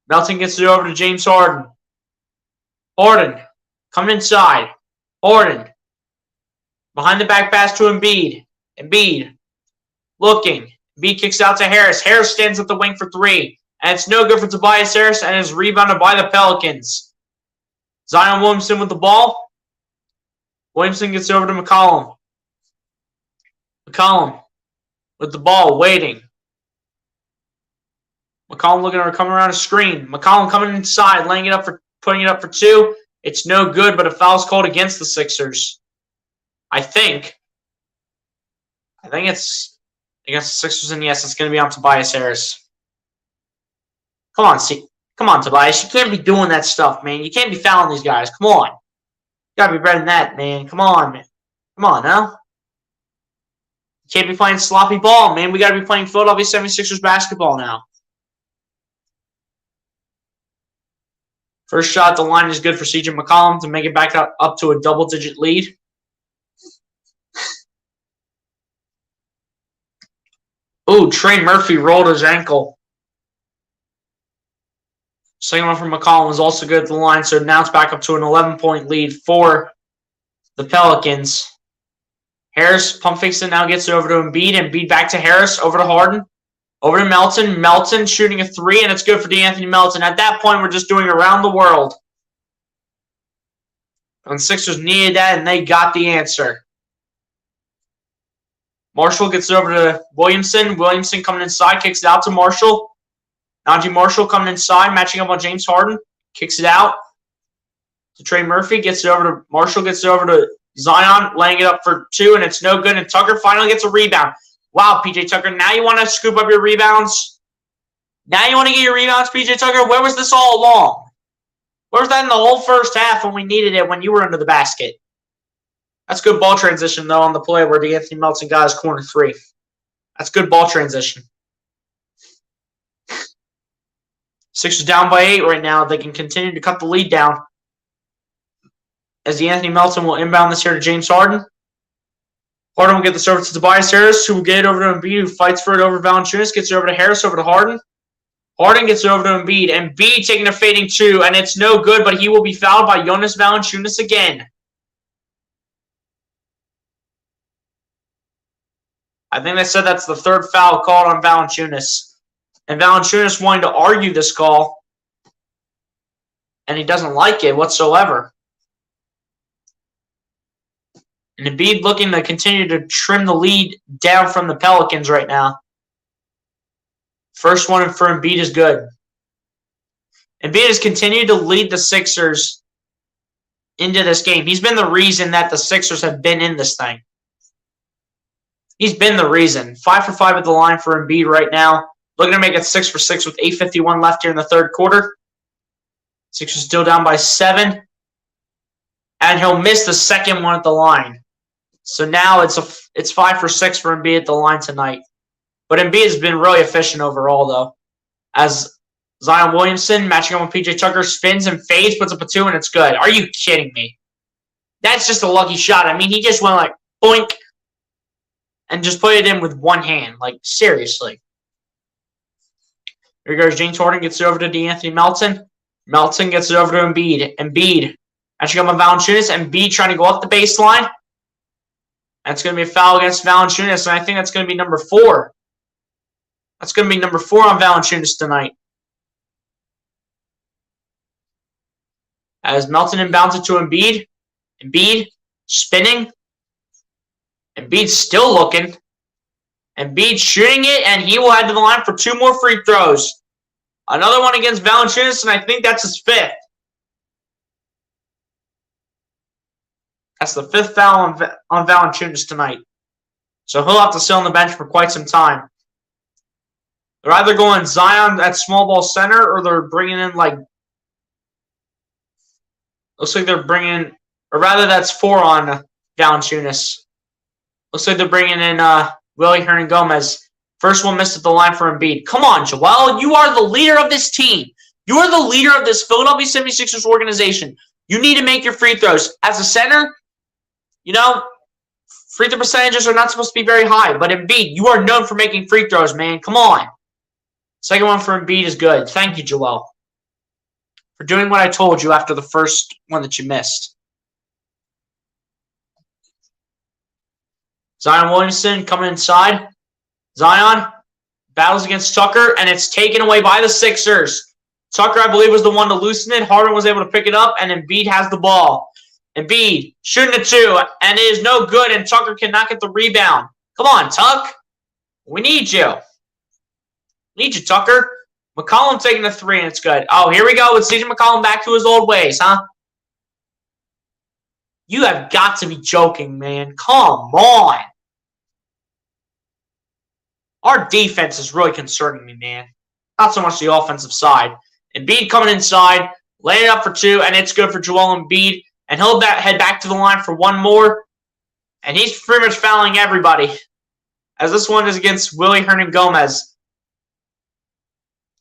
Melton gets it over to James Harden. Harden coming inside. Harden behind the back pass to Embiid. Embiid looking. Embiid kicks out to Harris. Harris stands at the wing for 3, and it's no good for Tobias Harris, and is rebounded by the Pelicans. Zion Williamson with the ball. Williamson gets over to McCollum. McCollum with the ball, waiting. McCollum looking to come around a screen. McCollum coming inside, putting it up for 2. It's no good, but a foul's called against the Sixers. I think it's against the Sixers, and yes, it's going to be on Tobias Harris. Come on, Tobias. You can't be doing that stuff, man. You can't be fouling these guys. Come on. You got to be better than that, man. Come on, man. Come on, now. You can't be playing sloppy ball, man. We got to be playing Philadelphia 76ers basketball now. First shot at the line is good for CJ McCollum to make it back up to a double-digit lead. Ooh, Trey Murphy rolled his ankle. Second one from McCollum was also good at the line, so now it's back up to an 11-point lead for the Pelicans. Harris pump fakes it, now gets it over to Embiid. Embiid back to Harris, over to Harden. Over to Melton. Melton shooting a three, and it's good for DeAnthony Melton. At that point, we're just doing around the world. And the Sixers needed that, and they got the answer. Marshall gets it over to Williamson. Williamson coming inside, kicks it out to Marshall. Najee Marshall coming inside, matching up on James Harden. Kicks it out to Trey Murphy. Gets it over to Marshall. Gets it over to Zion, laying it up for two, and it's no good. And Tucker finally gets a rebound. Wow, PJ Tucker, now you want to scoop up your rebounds? Now you want to get your rebounds, PJ Tucker? Where was this all along? Where was that in the whole first half when we needed it when you were under the basket? That's good ball transition, though, on the play where DeAnthony Melton got his corner three. That's good ball transition. Sixers down by 8 right now. They can continue to cut the lead down. As DeAnthony Melton will inbound this here to James Harden. Harden will get this over to Tobias Harris, who will get it over to Embiid, who fights for it over Valanciunas, gets it over to Harris, over to Harden. Harden gets it over to Embiid. Embiid taking a fading two, and it's no good, but he will be fouled by Jonas Valanciunas again. I think they said that's the third foul called on Valanciunas. And Valanciunas wanting to argue this call, and he doesn't like it whatsoever. And Embiid looking to continue to trim the lead down from the Pelicans right now. First one for Embiid is good. Embiid has continued to lead the Sixers into this game. He's been the reason that the Sixers have been in this thing. He's been the reason. 5 for 5 at the line for Embiid right now. Looking to make it 6 for 6 with 8:51 left here in the third quarter. Sixers still down by 7. And he'll miss the second one at the line. So now it's 5 for 6 for Embiid at the line tonight. But Embiid has been really efficient overall, though. As Zion Williamson matching up with PJ Tucker spins and fades, puts up a 2, and it's good. Are you kidding me? That's just a lucky shot. I mean, he just went like, boink, and just put it in with one hand. Like, seriously. Here goes James Harden, gets it over to DeAnthony Melton. Melton gets it over to Embiid. Embiid matching up on Valanciunas. Embiid trying to go up the baseline. That's going to be a foul against Valanciunas, and I think that's going to be number 4. That's going to be number 4 on Valanciunas tonight. As Melton inbounds it to Embiid. Embiid spinning. Embiid still looking. Embiid shooting it, and he will head to the line for 2 more free throws. Another one against Valanciunas, and I think that's his 5th. That's the 5th foul on Valanciunas tonight. So he'll have to sit on the bench for quite some time. They're either going Zion at small ball center, or they're bringing in like... Looks like they're bringing... Or rather, that's 4 on Valanciunas. Looks like they're bringing in Willie Hernangomez. First one missed at the line for Embiid. Come on, Joel. You are the leader of this team. You are the leader of this Philadelphia 76ers organization. You need to make your free throws. As a center, you know, free throw percentages are not supposed to be very high. But Embiid, you are known for making free throws, man. Come on. Second one for Embiid is good. Thank you, Joel, for doing what I told you after the first one that you missed. Zion Williamson coming inside. Zion battles against Tucker, and it's taken away by the Sixers. Tucker, I believe, was the one to loosen it. Harden was able to pick it up, and Embiid has the ball. Embiid shooting a 2, and it is no good, and Tucker cannot get the rebound. Come on, Tuck. We need you. Need you, Tucker. McCollum taking a 3, and it's good. Oh, here we go with CJ McCollum back to his old ways, huh? You have got to be joking, man. Come on. Our defense is really concerning me, man. Not so much the offensive side. Embiid coming inside, laying it up for 2, and it's good for Joel Embiid. And he'll head back to the line for 1 more. And he's pretty much fouling everybody, as this one is against Willie Hernangomez.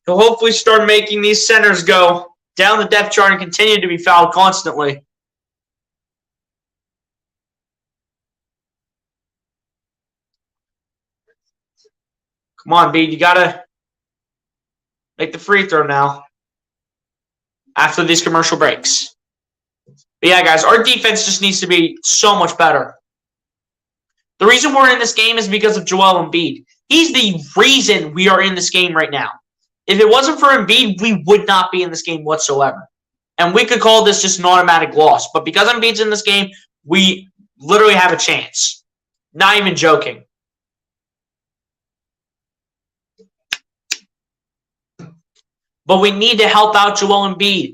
He'll hopefully start making these centers go down the depth chart and continue to be fouled constantly. Come on, Embiid. You got to make the free throw now after these commercial breaks. But yeah, guys, our defense just needs to be so much better. The reason we're in this game is because of Joel Embiid. He's the reason we are in this game right now. If it wasn't for Embiid, we would not be in this game whatsoever. And we could call this just an automatic loss. But because Embiid's in this game, we literally have a chance. Not even joking. But we need to help out Joel Embiid.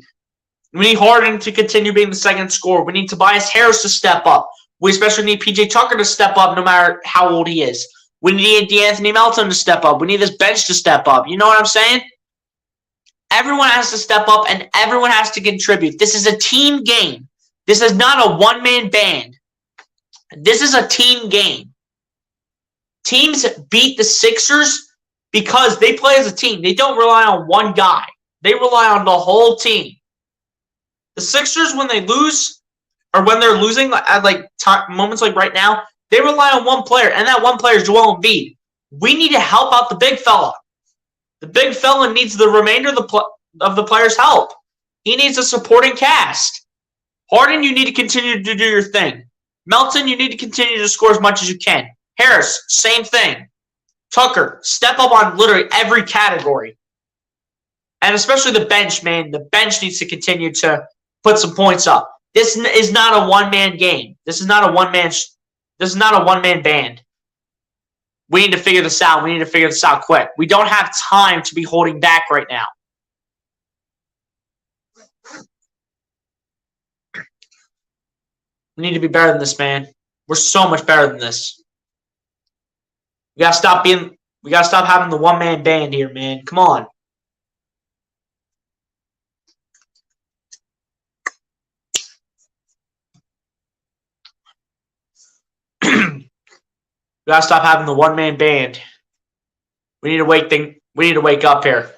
We need Harden to continue being the second scorer. We need Tobias Harris to step up. We especially need PJ Tucker to step up no matter how old he is. We need DeAnthony Melton to step up. We need this bench to step up. You know what I'm saying? Everyone has to step up and everyone has to contribute. This is a team game. This is not a one-man band. This is a team game. Teams beat the Sixers because they play as a team. They don't rely on one guy. They rely on the whole team. The Sixers, when they lose, or when they're losing at moments like right now, they rely on one player, and that one player is Joel Embiid. We need to help out the big fella. The big fella needs the remainder of the players' help. He needs a supporting cast. Harden, you need to continue to do your thing. Melton, you need to continue to score as much as you can. Harris, same thing. Tucker, step up on literally every category. And especially the bench, man. The bench needs to continue to put some points up. This is not a one-man game. This is not a one-man band. We need to figure this out. We need to figure this out quick. We don't have time to be holding back right now. We need to be better than this, man. We're so much better than this. We gotta stop having the one-man band here, man. Come on. We gotta stop having the one-man band. We need to wake up here.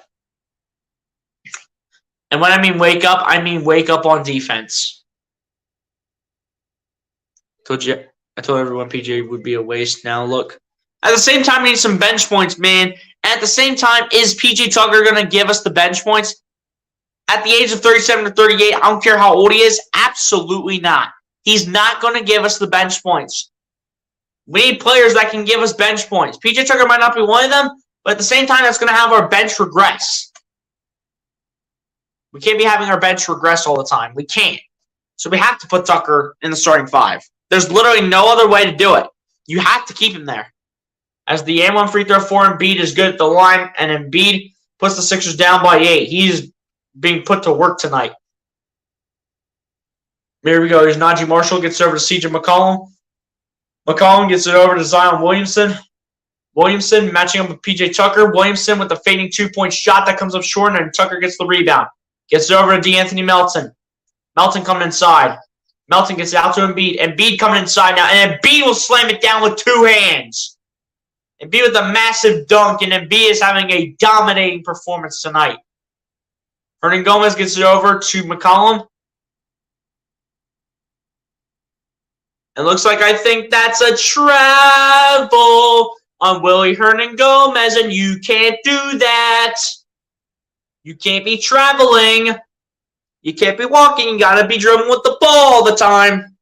And when I mean wake up on defense. I told everyone PJ would be a waste. Now look. At the same time, we need some bench points, man. And at the same time, is PJ Tucker gonna give us the bench points? At the age of 37 to 38, I don't care how old he is. Absolutely not. He's not gonna give us the bench points. We need players that can give us bench points. PJ Tucker might not be one of them, but at the same time, that's going to have our bench regress. We can't be having our bench regress all the time. We can't. So we have to put Tucker in the starting five. There's literally no other way to do it. You have to keep him there. As the and-1 free throw for Embiid is good at the line, and Embiid puts the Sixers down by 8. He's being put to work tonight. Here we go. Here's Najee Marshall. Gets over to CJ McCollum. McCollum gets it over to Zion Williamson. Williamson matching up with PJ Tucker. Williamson with the fading two-point shot that comes up short, and Tucker gets the rebound. Gets it over to DeAnthony Melton. Melton coming inside. Melton gets it out to Embiid. Embiid coming inside now, and Embiid will slam it down with two hands. Embiid with a massive dunk, and Embiid is having a dominating performance tonight. Hernangomez gets it over to McCollum. It looks like I think that's a travel on Willie Hernangomez, and you can't do that. You can't be traveling. You can't be walking. You got to be dribbling with the ball all the time.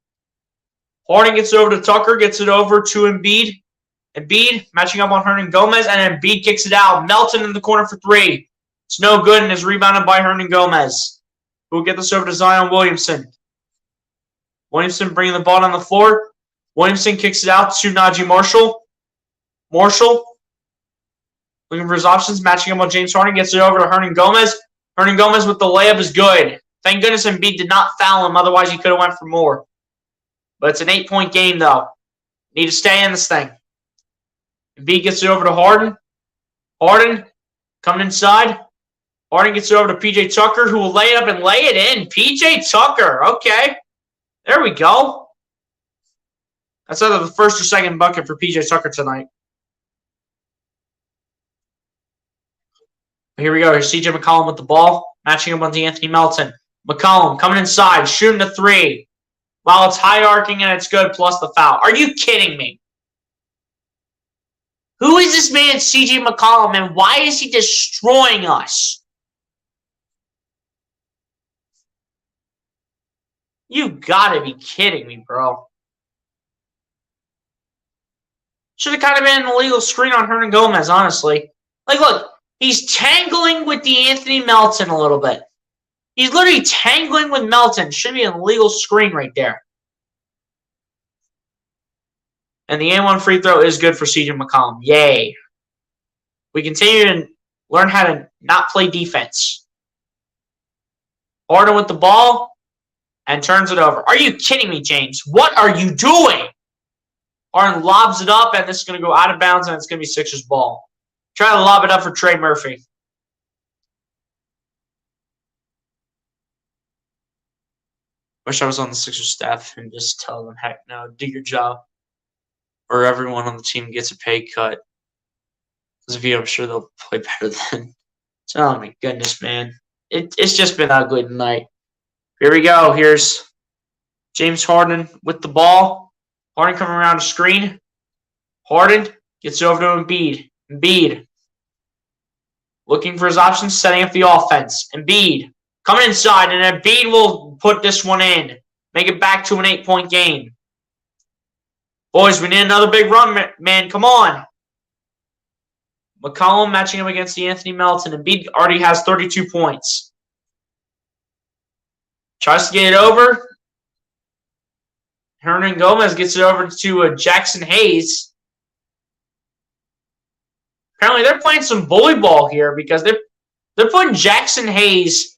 Harden gets it over to Tucker, gets it over to Embiid. Embiid matching up on Hernangomez, and Embiid kicks it out. Melton in the corner for three. It's no good, and is rebounded by Hernangomez. Who will get this over to Zion Williamson. Williamson bringing the ball on the floor. Williamson kicks it out to Najee Marshall. Marshall looking for his options, matching up on James Harden. Gets it over to Hernangomez. Hernangomez with the layup is good. Thank goodness Embiid did not foul him. Otherwise, he could have went for more. But it's an 8-point game, though. Need to stay in this thing. Embiid gets it over to Harden. Harden coming inside. Harden gets it over to PJ Tucker, who will lay it up and lay it in. PJ Tucker. Okay. There we go. That's either the first or second bucket for PJ Tucker tonight. Here we go. Here's CJ McCollum with the ball. Matching up on DeAnthony Melton. McCollum coming inside. Shooting the three. Wow, it's high arcing and it's good plus the foul. Are you kidding me? Who is this man, CJ McCollum, and why is he destroying us? You gotta be kidding me, bro. Should have kind of been an illegal screen on Hernan Gomez, honestly. Like, look, he's tangling with D'Anthony Melton a little bit. He's literally tangling with Melton. Should be an illegal screen right there. And the and one free throw is good for CJ McCollum. Yay. We continue to learn how to not play defense. Harden with the ball and turns it over. Are you kidding me, James? What are you doing? Harden lobs it up, and this is going to go out of bounds, and it's going to be Sixers ball. Try to lob it up for Trey Murphy. Wish I was on the Sixers staff and just tell them, heck no, do your job. Or everyone on the team gets a pay cut. Because if you, I'm sure they'll play better then. Oh my goodness, man. It's just been ugly tonight. Here we go. Here's James Harden with the ball. Harden coming around the screen. Harden gets over to Embiid. Embiid looking for his options, setting up the offense. Embiid coming inside, and Embiid will put this one in. Make it back to an 8-point game. Boys, we need another big run, man. Come on. McCollum matching him against D'Anthony Melton. Embiid already has 32 points. Tries to get it over. Hernan Gomez gets it over to Jackson Hayes. Apparently, they're playing some bully ball here because they're putting Jackson Hayes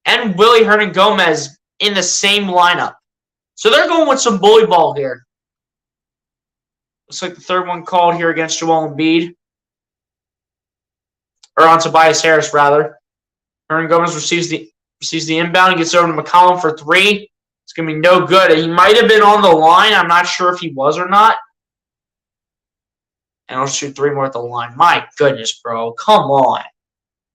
and Willie Hernan Gomez in the same lineup. So they're going with some bully ball here. Looks like the third one called here against Joel Embiid. Or on Tobias Harris, rather. Hernan Gomez receives the inbound and gets over to McCollum for three. It's going to be no good. He might have been on the line. I'm not sure if he was or not. And I'll shoot three more at the line. My goodness, bro. Come on.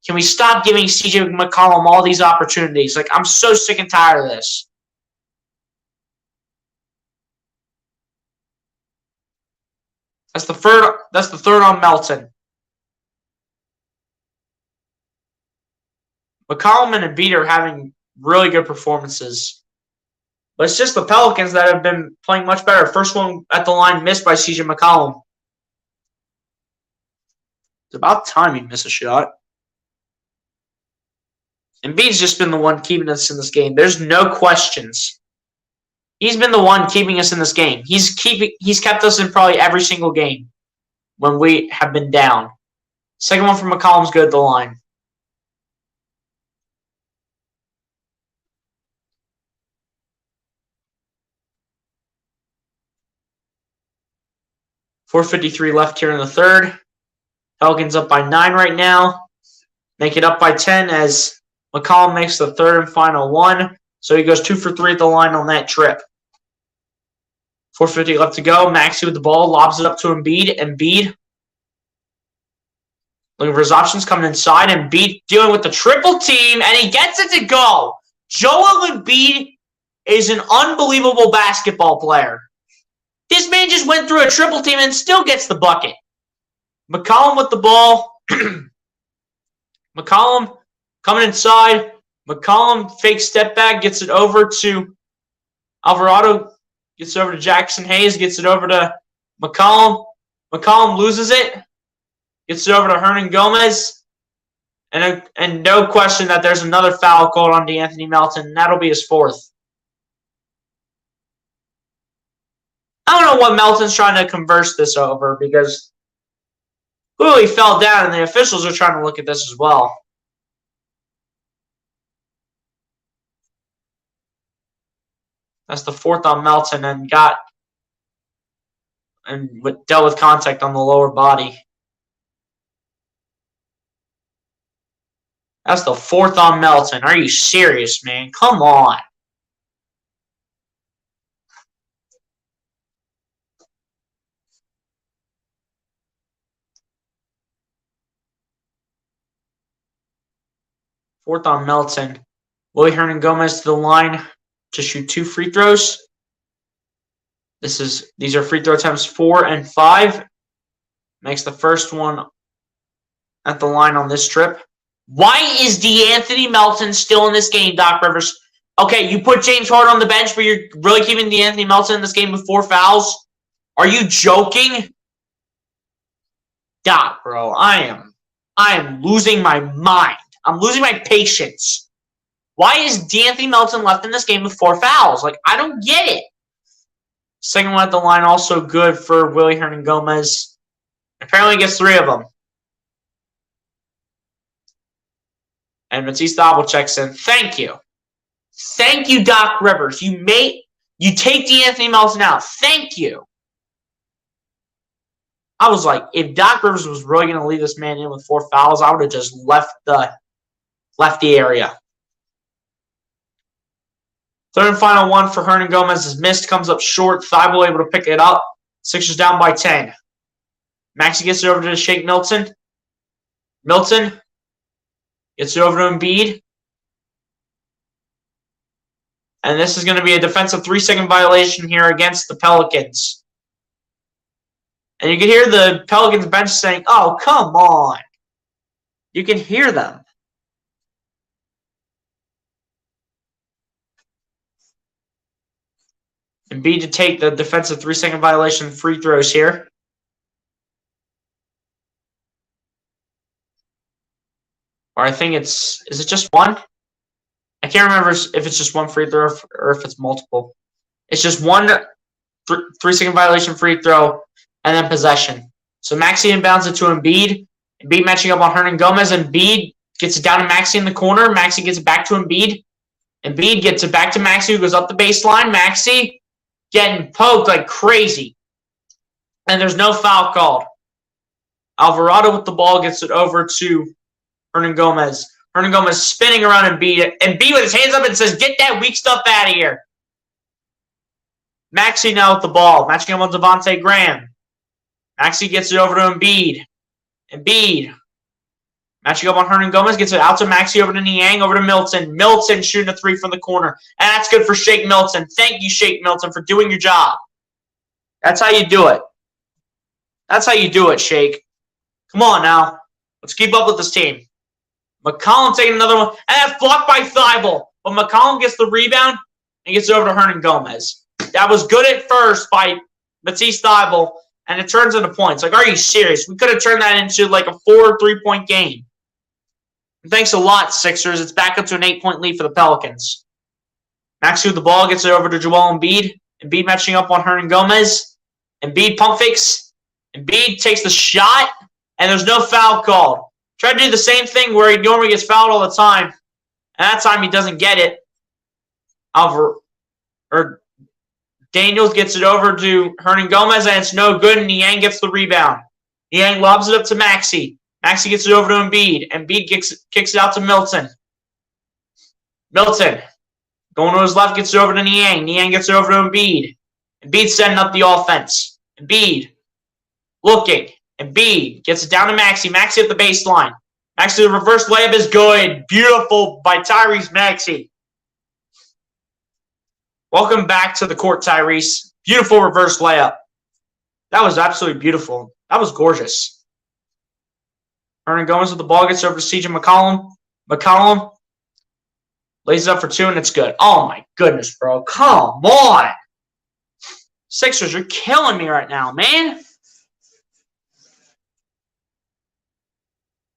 Can we stop giving CJ McCollum all these opportunities? Like, I'm so sick and tired of this. That's the third on Melton. McCollum and Embiid are having really good performances. But it's just the Pelicans that have been playing much better. First one at the line missed by CJ McCollum. It's about time he missed a shot. Embiid's just been the one keeping us in this game. There's no questions. He's been the one keeping us in this game. He's kept us in probably every single game when we have been down. Second one from McCollum's good at the line. .453 left here in the third. Pelicans up by 9 right now. Make it up by 10 as McCollum makes the third and final one. So he goes 2 for 3 at the line on that trip. 4:50 left to go. Maxey with the ball. Lobs it up to Embiid. Embiid looking for his options. Coming inside. Embiid dealing with the triple team. And he gets it to go. Joel Embiid is an unbelievable basketball player. This man just went through a triple team and still gets the bucket. McCollum with the ball. McCollum coming inside. McCollum fake step back. Gets it over to Alvarado. Gets it over to Jackson Hayes. Gets it over to McCollum. McCollum loses it. Gets it over to Hernan Gomez. And no question that there's another foul called on D'Anthony Melton. And that'll be his fourth. I don't know what Melton's trying to converse this over because clearly fell down and the officials are trying to look at this as well. That's the fourth on Melton and dealt with contact on the lower body. That's the fourth on Melton. Are you serious, man? Come on. Fourth on Melton. Willie Hernan Gomez to the line to shoot 2 free throws. These are free throw attempts 4 and 5. Makes the first one at the line on this trip. Why is DeAnthony Melton still in this game, Doc Rivers? Okay, you put James Harden on the bench, but you're really keeping DeAnthony Melton in this game with 4 fouls? Are you joking? Doc, bro, I am losing my mind. I'm losing my patience. Why is DeAnthony Melton left in this game with 4 fouls? Like, I don't get it. Second one at the line, also good for Willie Hernangomez. Apparently gets 3 of them. And Matisse Thybulle checks in. Thank you. Thank you, Doc Rivers. You take DeAnthony Melton out. Thank you. I was like, if Doc Rivers was really going to leave this man in with 4 fouls, I would have just left the area. Third and final one for Hernangomez is missed, comes up short. Thybulle able to pick it up. Sixers down by 10. Maxey gets it over to Shake Milton. Milton gets it over to Embiid. And this is going to be a defensive 3-second violation here against the Pelicans. And you can hear the Pelicans bench saying, oh, come on. You can hear them. Embiid to take the defensive 3-second violation free throws here. Or I think is it just one? I can't remember if it's just one free throw or if it's multiple. It's just one 3-second violation free throw and then possession. So Maxey inbounds it to Embiid. Embiid matching up on Hernangomez. Embiid gets it down to Maxey in the corner. Maxey gets it back to Embiid. Embiid gets it back to Maxey, who goes up the baseline. Maxey getting poked like crazy. And there's no foul called. Alvarado with the ball gets it over to Hernangomez. Hernangomez spinning around Embiid. Embiid with his hands up and says, get that weak stuff out of here. Maxey now with the ball. Matching up on Devontae Graham. Maxey gets it over to Embiid. Embiid. Matching up on Hernangomez. Gets it out to Maxey, over to Niang, over to Milton. Milton shooting a 3 from the corner. And that's good for Shake Milton. Thank you, Shake Milton, for doing your job. That's how you do it. That's how you do it, Shake. Come on now. Let's keep up with this team. McCollum taking another one. And that's blocked by Thybulle. But McCollum gets the rebound and gets it over to Hernangomez. That was good at first by Matisse Thybulle. And it turns into points. Like, are you serious? We could have turned that into like a 4 3-point game. And thanks a lot, Sixers. It's back up to an 8-point lead for the Pelicans. Maxey with the ball gets it over to Joel Embiid. Embiid matching up on Hernangomez. Embiid pump fakes. Embiid takes the shot. And there's no foul called. Tried to do the same thing where he normally gets fouled all the time. And that time he doesn't get it. Daniels gets it over to Hernangomez, and it's no good, and Niang gets the rebound. Niang lobs it up to Maxey. Maxey gets it over to Embiid. Embiid kicks it out to Milton. Milton, going to his left, gets it over to Niang. Niang gets it over to Embiid. Embiid setting up the offense. Embiid looking. Embiid gets it down to Maxey. Maxey at the baseline. Maxey, the reverse layup is good. Beautiful by Tyrese Maxey. Welcome back to the court, Tyrese. Beautiful reverse layup. That was absolutely beautiful. That was gorgeous. Hernangomez with the ball gets over to CJ McCollum. McCollum lays it up for 2, and it's good. Oh, my goodness, bro. Come on. Sixers, you're killing me right now, man.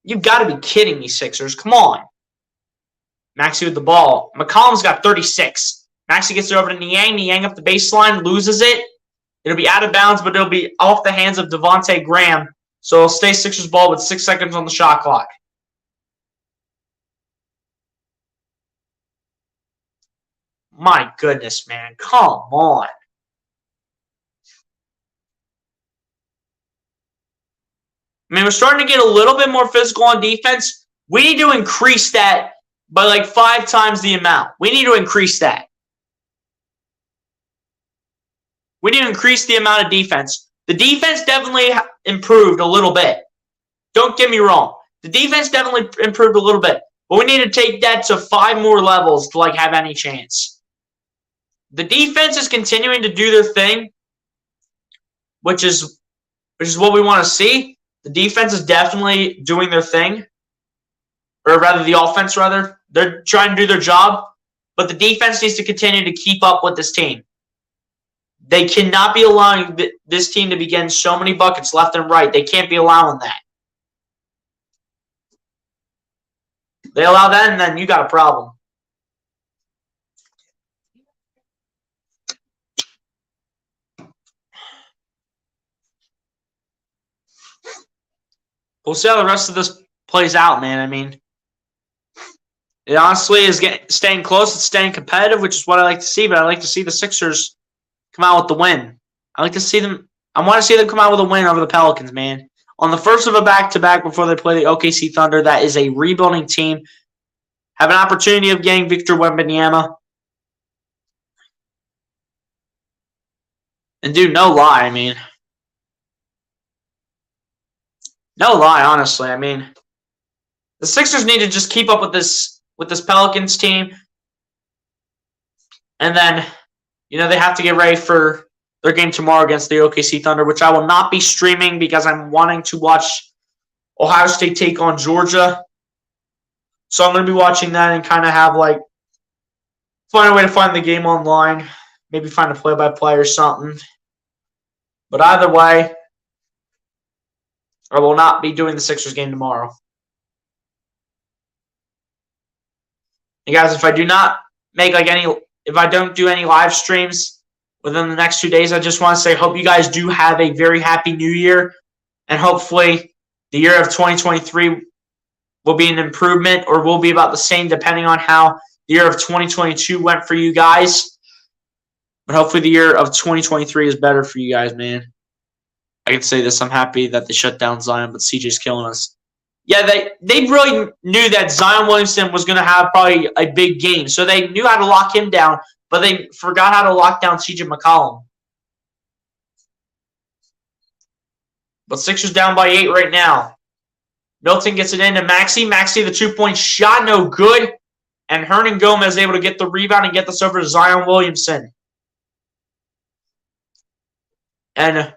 You've got to be kidding me, Sixers. Come on. Maxey with the ball. McCollum's got 36. Maxey gets it over to Niang. Niang up the baseline, loses it. It'll be out of bounds, but it'll be off the hands of Devontae Graham. So it'll stay Sixers ball with 6 seconds on the shot clock. My goodness, man. Come on. I mean, we're starting to get a little bit more physical on defense. We need to increase that by like 5 times the amount. We need to increase that. We need to increase the amount of defense. The defense definitely improved a little bit. Don't get me wrong. The defense definitely improved a little bit. But we need to take that to 5 more levels to like have any chance. The defense is continuing to do their thing, which is which is what we want to see. The defense is definitely doing their thing, or rather the offense, rather. They're trying to do their job, but the defense needs to continue to keep up with this team. They cannot be allowing this team to be getting so many buckets left and right. They can't be allowing that. They allow that, and then you got a problem. We'll see how the rest of this plays out, man. I mean, it honestly is staying close. It's staying competitive, which is what I like to see. But I like to see the Sixers come out with the win. I like to see them. I want to see them come out with a win over the Pelicans, man. On the first of a back-to-back before they play the OKC Thunder, that is a rebuilding team. Have an opportunity of getting Victor Wembanyama. And dude, no lie, I mean. No lie, honestly. I mean, the Sixers need to just keep up with this Pelicans team. And then, they have to get ready for their game tomorrow against the OKC Thunder, which I will not be streaming because I'm wanting to watch Ohio State take on Georgia. So I'm going to be watching that and kind of find a way to find the game online. Maybe find a play-by-play or something. But either way, I will not be doing the Sixers game tomorrow. And guys, if I don't do any live streams within the next 2 days, I just want to say, hope you guys do have a very happy new year. And hopefully the year of 2023 will be an improvement or will be about the same depending on how the year of 2022 went for you guys. But hopefully the year of 2023 is better for you guys, man. I can say this. I'm happy that they shut down Zion, but CJ's killing us. Yeah, they really knew that Zion Williamson was going to have probably a big game. So they knew how to lock him down, but they forgot how to lock down CJ McCollum. But Sixers down by 8 right now. Milton gets it into Maxey. Maxey, the 2-point shot, no good. And Hernan Gomez able to get the rebound and get this over to Zion Williamson. And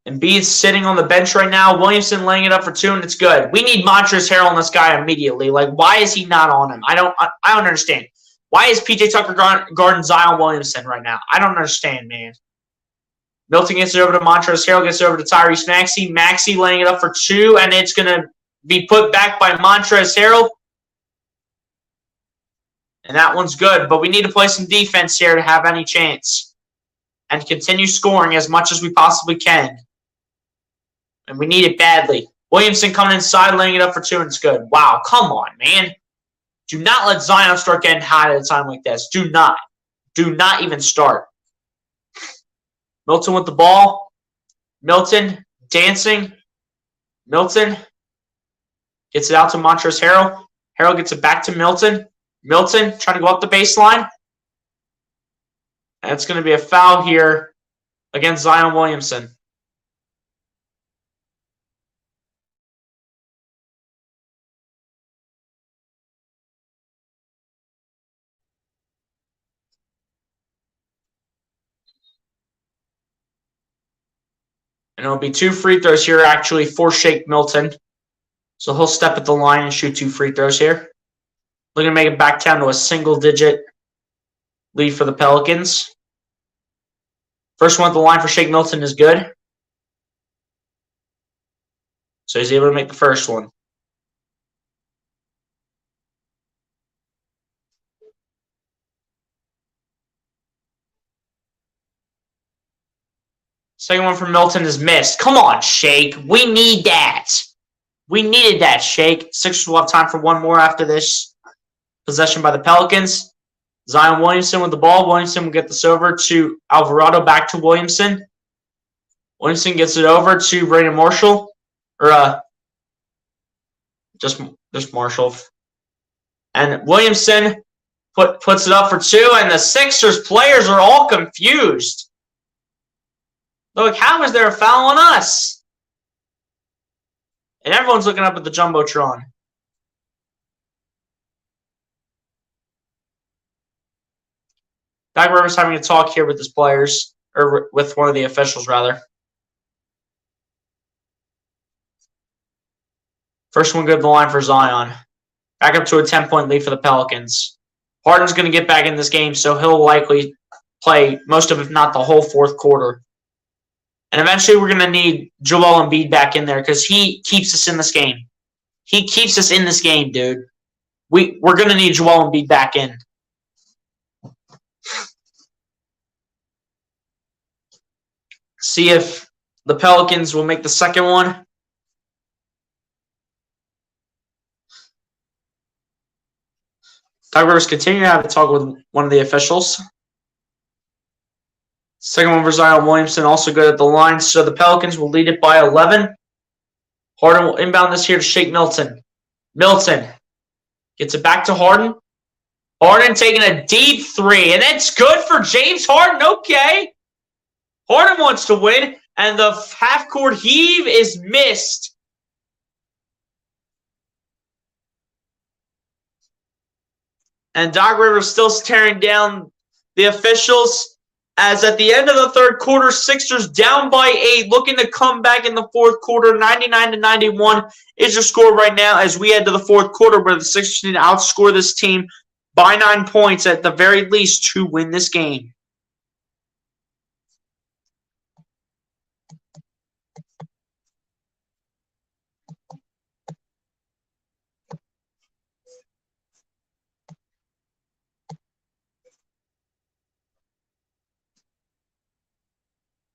Embiid's sitting on the bench right now. Williamson laying it up for 2, and it's good. We need Montrezl Harrell on this guy immediately. Why is he not on him? I don't understand. Why is PJ Tucker guarding Zion Williamson right now? I don't understand, man. Milton gets it over to Montrezl Harrell, gets it over to Tyrese Maxey. Maxey laying it up for 2, and it's going to be put back by Montrezl Harrell. And that one's good, but we need to play some defense here to have any chance and continue scoring as much as we possibly can. And we need it badly. Williamson coming inside, laying it up for 2, and it's good. Wow, come on, man. Do not let Zion start getting hot at a time like this. Do not. Do not even start. Milton with the ball. Milton dancing. Milton gets it out to Montrezl Harrell. Harrell gets it back to Milton. Milton trying to go up the baseline. And it's going to be a foul here against Zion Williamson. And it'll be 2 free throws here, actually, for Shake Milton. So he'll step at the line and shoot 2 free throws here. Looking to make it back down to a single-digit lead for the Pelicans. First one at the line for Shake Milton is good. So he's able to make the first one. Second one from Milton is missed. Come on, Shake. We need that. We needed that, Shake. Sixers will have time for one more after this possession by the Pelicans. Zion Williamson with the ball. Williamson will get this over to Alvarado, back to Williamson. Williamson gets it over to Brandon Marshall. Or just Marshall. And Williamson puts it up for 2, and the Sixers players are all confused. Look, how is there a foul on us? And everyone's looking up at the Jumbotron. Doc Rivers having a talk here with his players, or with one of the officials, rather. First one good to the line for Zion. Back up to a 10-point lead for the Pelicans. Harden's going to get back in this game, so he'll likely play most of, if not the whole fourth quarter. And eventually we're going to need Joel Embiid back in there because he keeps us in this game. He keeps us in this game, dude. We're going to need Joel Embiid back in. See if the Pelicans will make the second one. Doug Rivers continue to have a talk with one of the officials. Second one for Zion Williamson, also good at the line. So the Pelicans will lead it by 11. Harden will inbound this here to Shake Milton. Milton gets it back to Harden. Harden taking a deep three, and it's good for James Harden. Okay. Harden wants to win, and the half-court heave is missed. And Doc Rivers still staring down the officials as at the end of the third quarter, Sixers down by 8, looking to come back in the fourth quarter. 99-91 is your score right now as we head to the fourth quarter where the Sixers need to outscore this team by 9 points at the very least to win this game.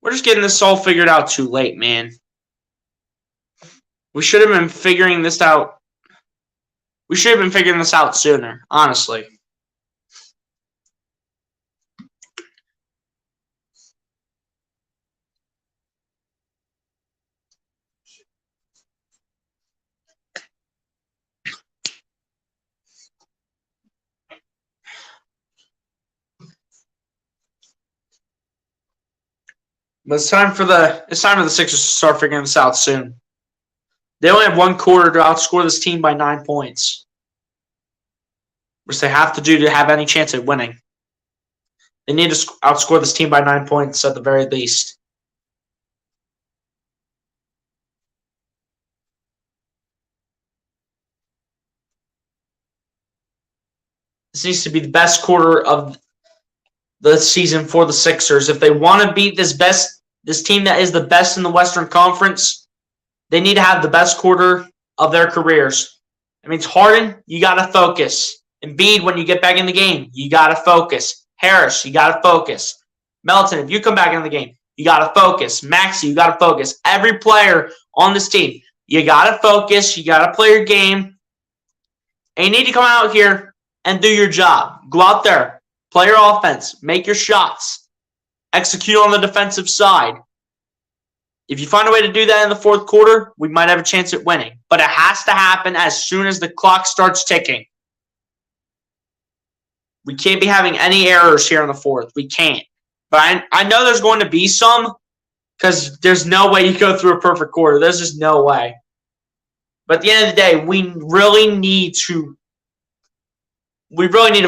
We're just getting this all figured out too late, man. We should have been figuring this out. We should have been figuring this out sooner, honestly. But it's time for the Sixers to start figuring this out soon. They only have one quarter to outscore this team by 9 points, which they have to do to have any chance at winning. They need to outscore this team by 9 points at the very least. This needs to be the best quarter of the season for the Sixers. If they want to beat this team that is the best in the Western Conference, they need to have the best quarter of their careers. It means Harden, you got to focus. Embiid, when you get back in the game, you got to focus. Harris, you got to focus. Melton, if you come back in the game, you got to focus. Maxey, you got to focus. Every player on this team, you got to focus. You got to play your game. And you need to come out here and do your job. Go out there. Play your offense. Make your shots. Execute on the defensive side. If you find a way to do that in the fourth quarter, we might have a chance at winning. But it has to happen as soon as the clock starts ticking. We can't be having any errors here in the fourth. We can't. But I know there's going to be some because there's no way you go through a perfect quarter. There's just no way. But at the end of the day, we really need to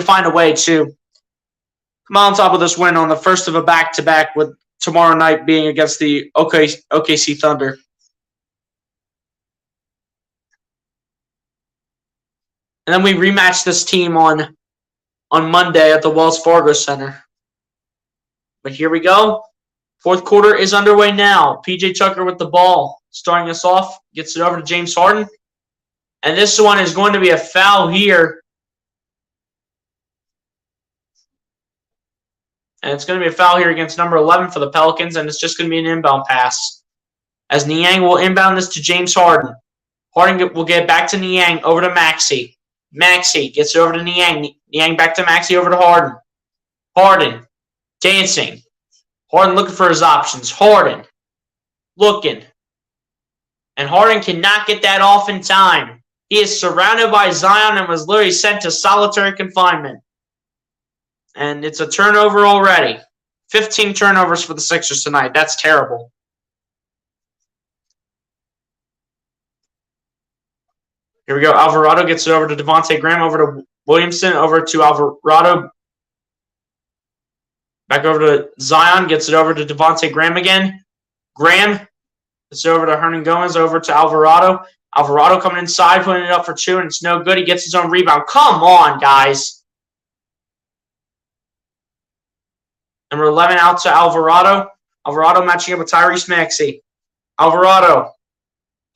find a way to come on top of this win on the first of a back-to-back with tomorrow night being against the OKC Thunder. And then we rematch this team on Monday at the Wells Fargo Center. But here we go. Fourth quarter is underway now. PJ Tucker with the ball. Starting us off. Gets it over to James Harden. And this one is going to be a foul here. And it's going to be a foul here against number 11 for the Pelicans, and it's just going to be an inbound pass. As Niang will inbound this to James Harden. Harden will get back to Niang, over to Maxey. Maxey gets it over to Niang. Niang back to Maxey, over to Harden. Harden dancing. Harden looking for his options. Harden looking. And Harden cannot get that off in time. He is surrounded by Zion and was literally sent to solitary confinement. And it's a turnover already. 15 turnovers for the Sixers tonight. That's terrible. Here we go. Alvarado gets it over to Devontae Graham, over to Williamson, over to Alvarado. Back over to Zion. Gets it over to Devontae Graham again. Graham. Gets it over to Hernan Gomez. Over to Alvarado. Alvarado coming inside, putting it up for 2, and it's no good. He gets his own rebound. Come on, guys. Number 11 out to Alvarado. Alvarado matching up with Tyrese Maxey. Alvarado.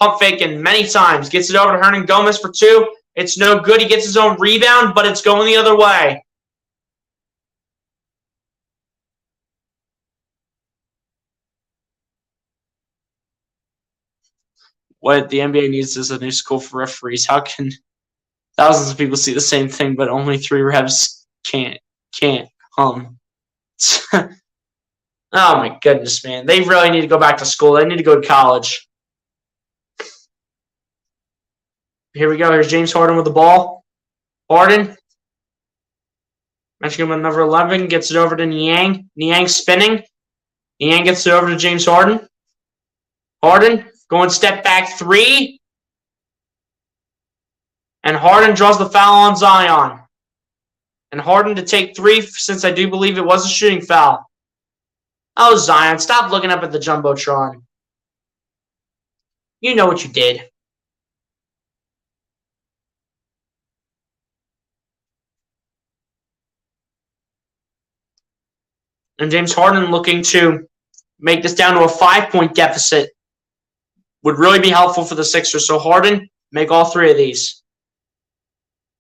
Pump faking many times. Gets it over to Hernan Gomez for 2. It's no good. He gets his own rebound, but it's going the other way. What the NBA needs is a new school for referees. How can thousands of people see the same thing, but only 3 refs can't? Oh my goodness, man. They really need to go back to school. They need to go to college. Here we go. Here's James Harden with the ball. Harden. Matching him with number 11. Gets it over to Niang. Niang spinning. Niang gets it over to James Harden. Harden going step back 3. And Harden draws the foul on Zion. And Harden to take 3 since I do believe it was a shooting foul. Oh, Zion, stop looking up at the Jumbotron. You know what you did. And James Harden looking to make this down to a 5-point deficit would really be helpful for the Sixers. So Harden, make all 3 of these.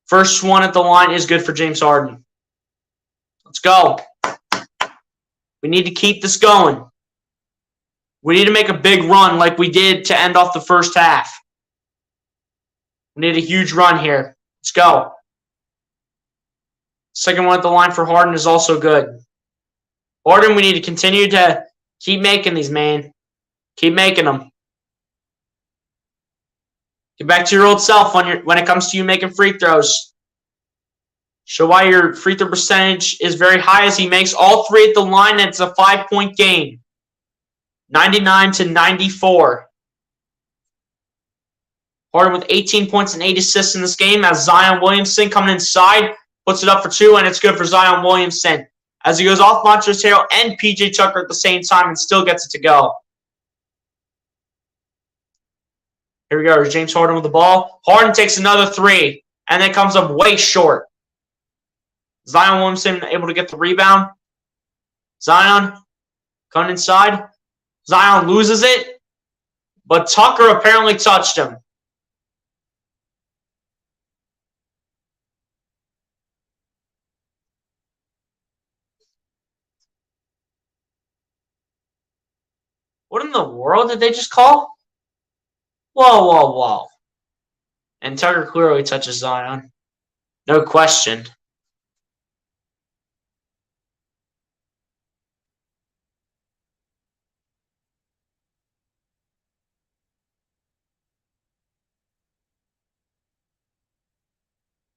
First one at the line is good for James Harden. Let's go. We need to keep this going. We need to make a big run like we did to end off the first half. We need a huge run here. Let's go. Second one at the line for Harden is also good. Harden, we need to continue to keep making these, man. Keep making them. Get back to your old self when it comes to you making free throws. Show why your free throw percentage is very high as he makes all 3 at the line, and it's a 5-point game. 99-94. Harden with 18 points and 8 assists in this game as Zion Williamson coming inside, puts it up for 2, and it's good for Zion Williamson as he goes off Montrezl and P.J. Tucker at the same time and still gets it to go. Here we go. Here's James Harden with the ball. Harden takes another 3, and then comes up way short. Zion Williamson able to get the rebound. Zion coming inside. Zion loses it, but Tucker apparently touched him. What in the world did they just call? Whoa, whoa, whoa. And Tucker clearly touches Zion. No question.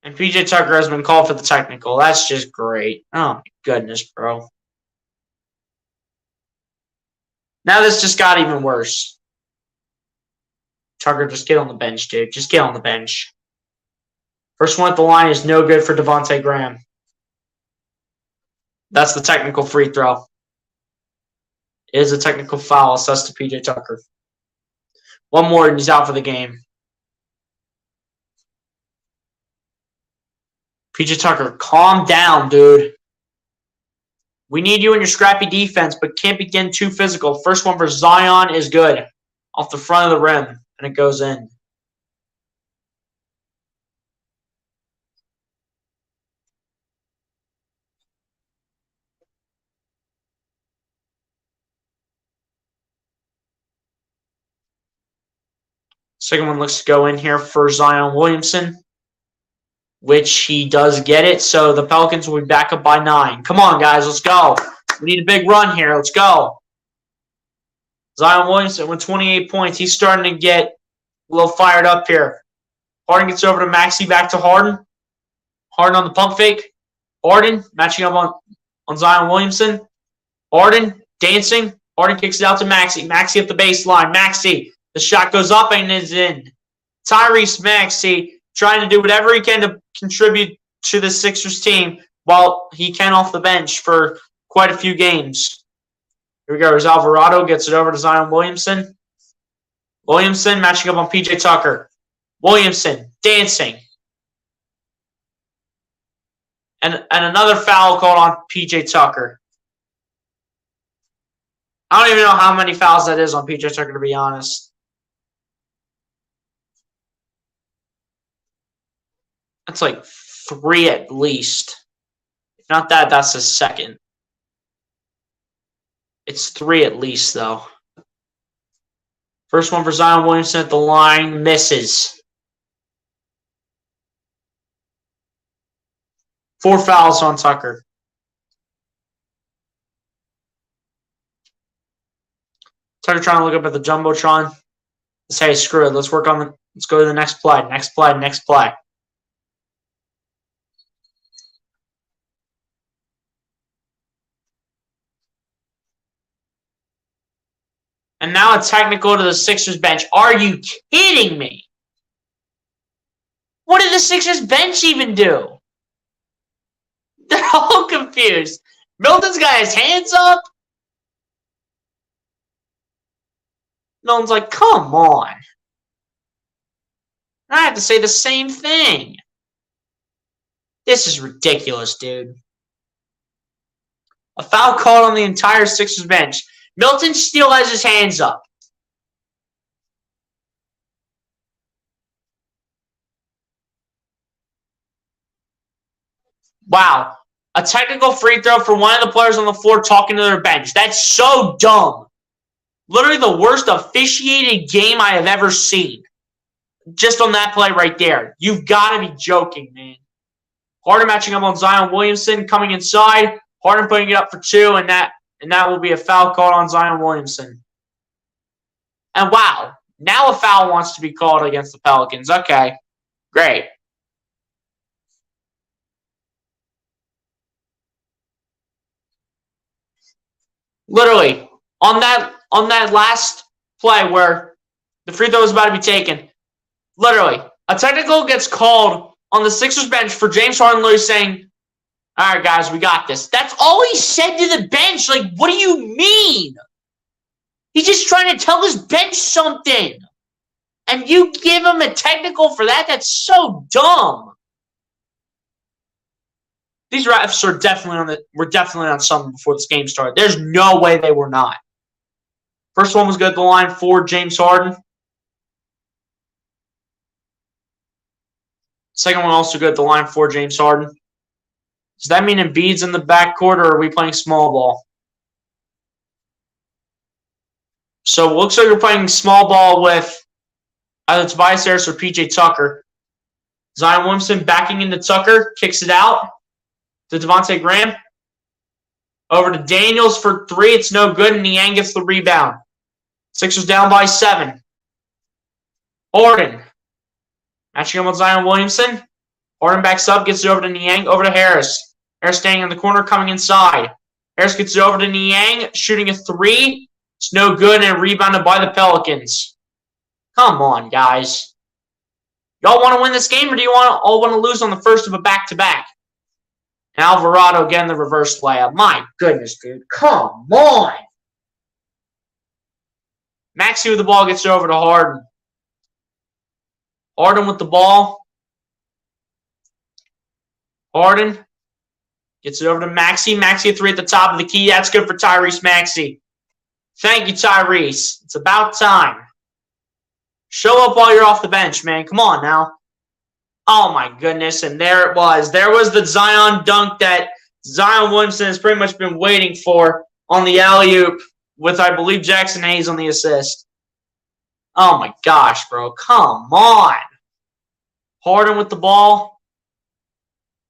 And P.J. Tucker has been called for the technical. That's just great. Oh, my goodness, bro. Now this just got even worse. Tucker, just get on the bench, dude. Just get on the bench. First one at the line is no good for Devontae Graham. That's the technical free throw. It is a technical foul assessed to P.J. Tucker. One more and he's out for the game. P.J. Tucker, calm down, dude. We need you in your scrappy defense, but can't be getting too physical. First one for Zion is good. Off the front of the rim, and it goes in. Second one looks to go in here for Zion Williamson, which he does get it. So the Pelicans will be back up by 9. Come on, guys. Let's go. We need a big run here. Let's go. Zion Williamson with 28 points. He's starting to get a little fired up here. Harden gets over to Maxey, back to Harden. Harden on the pump fake. Harden matching up on Zion Williamson. Harden dancing. Harden kicks it out to Maxey. Maxey at the baseline. Maxey. The shot goes up and is in. Tyrese Maxey trying to do whatever he can to contribute to the Sixers team while he can off the bench for quite a few games. Here we go. Here's Alvarado. Gets it over to Zion Williamson. Williamson matching up on P.J. Tucker. Williamson dancing. And another foul called on P.J. Tucker. I don't even know how many fouls that is on P.J. Tucker, to be honest. That's like 3 at least. If not that, that's his second. It's 3 at least, though. First one for Zion Williamson at the line. Misses. 4 fouls on Tucker. Tucker trying to look up at the Jumbotron. Let's say, screw it. Let's go to the next play. Next play. And now a technical to the Sixers bench. Are you kidding me? What did the Sixers bench even do? They're all confused. Milton's got his hands up. Milton's like, come on. I have to say the same thing. This is ridiculous, dude. A foul called on the entire Sixers bench. Milton still has his hands up. Wow. A technical free throw for one of the players on the floor talking to their bench. That's so dumb. Literally the worst officiated game I have ever seen. Just on that play right there. You've got to be joking, man. Harden matching up on Zion Williamson, coming inside. Harden putting it up for 2, and that will be a foul called on Zion Williamson. And wow, now a foul wants to be called against the Pelicans. Okay, great. Literally, on that last play where the free throw was about to be taken, literally, a technical gets called on the Sixers bench for James Harden literally saying, all right, guys, we got this. That's all he said to the bench. Like, what do you mean? He's just trying to tell his bench something. And you give him a technical for that? That's so dumb. These refs are were definitely on something before this game started. There's no way they were not. First one was good at the line for James Harden. Second one also good at the line for James Harden. Does that mean Embiid's in the backcourt, or are we playing small ball? So it looks like we're playing small ball with either Tobias Harris or P.J. Tucker. Zion Williamson backing into Tucker, kicks it out to Devontae Graham. Over to Daniels for 3. It's no good, and Niang gets the rebound. Sixers down by 7. Harden matching up with Zion Williamson. Harden backs up, gets it over to Niang, over to Harris. Harris staying in the corner, coming inside. Harris gets it over to Niang, shooting a 3. It's no good, and rebounded by the Pelicans. Come on, guys. Y'all want to win this game, or do you all want to lose on the first of a back-to-back? And Alvarado getting the reverse layup. My goodness, dude. Come on. Maxey with the ball gets it over to Harden. Harden with the ball. Harden gets it over to Maxey. Maxey a 3 at the top of the key. That's good for Tyrese Maxey. Thank you, Tyrese. It's about time. Show up while you're off the bench, man. Come on now. Oh, my goodness. And there it was. There was the Zion dunk that Zion Williamson has pretty much been waiting for on the alley-oop with, I believe, Jackson Hayes on the assist. Oh, my gosh, bro. Come on. Harden with the ball.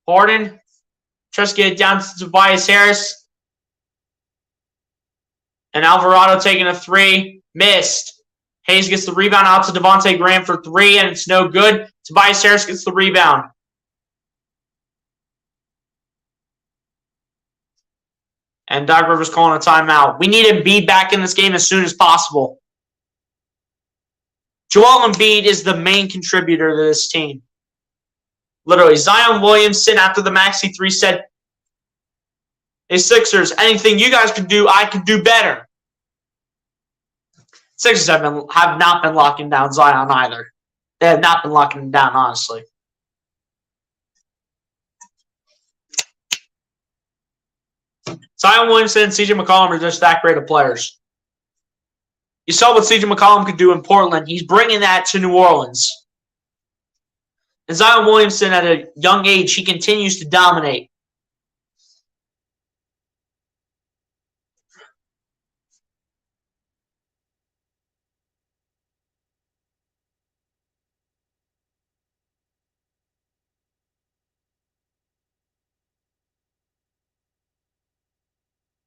Harden tries to get it down to Tobias Harris. And Alvarado taking a 3. Missed. Hayes gets the rebound out to Devontae Graham for 3, and it's no good. Tobias Harris gets the rebound. And Doc Rivers calling a timeout. We need Embiid back in this game as soon as possible. Joel Embiid is the main contributor to this team. Literally, Zion Williamson, after the Maxey 3, said, Hey, Sixers, anything you guys can do, I can do better. Sixers have not been locking down Zion either. They have not been locking him down, honestly. Zion Williamson and CJ McCollum are just that great of players. You saw what CJ McCollum could do in Portland. He's bringing that to New Orleans. And Zion Williamson, at a young age, he continues to dominate.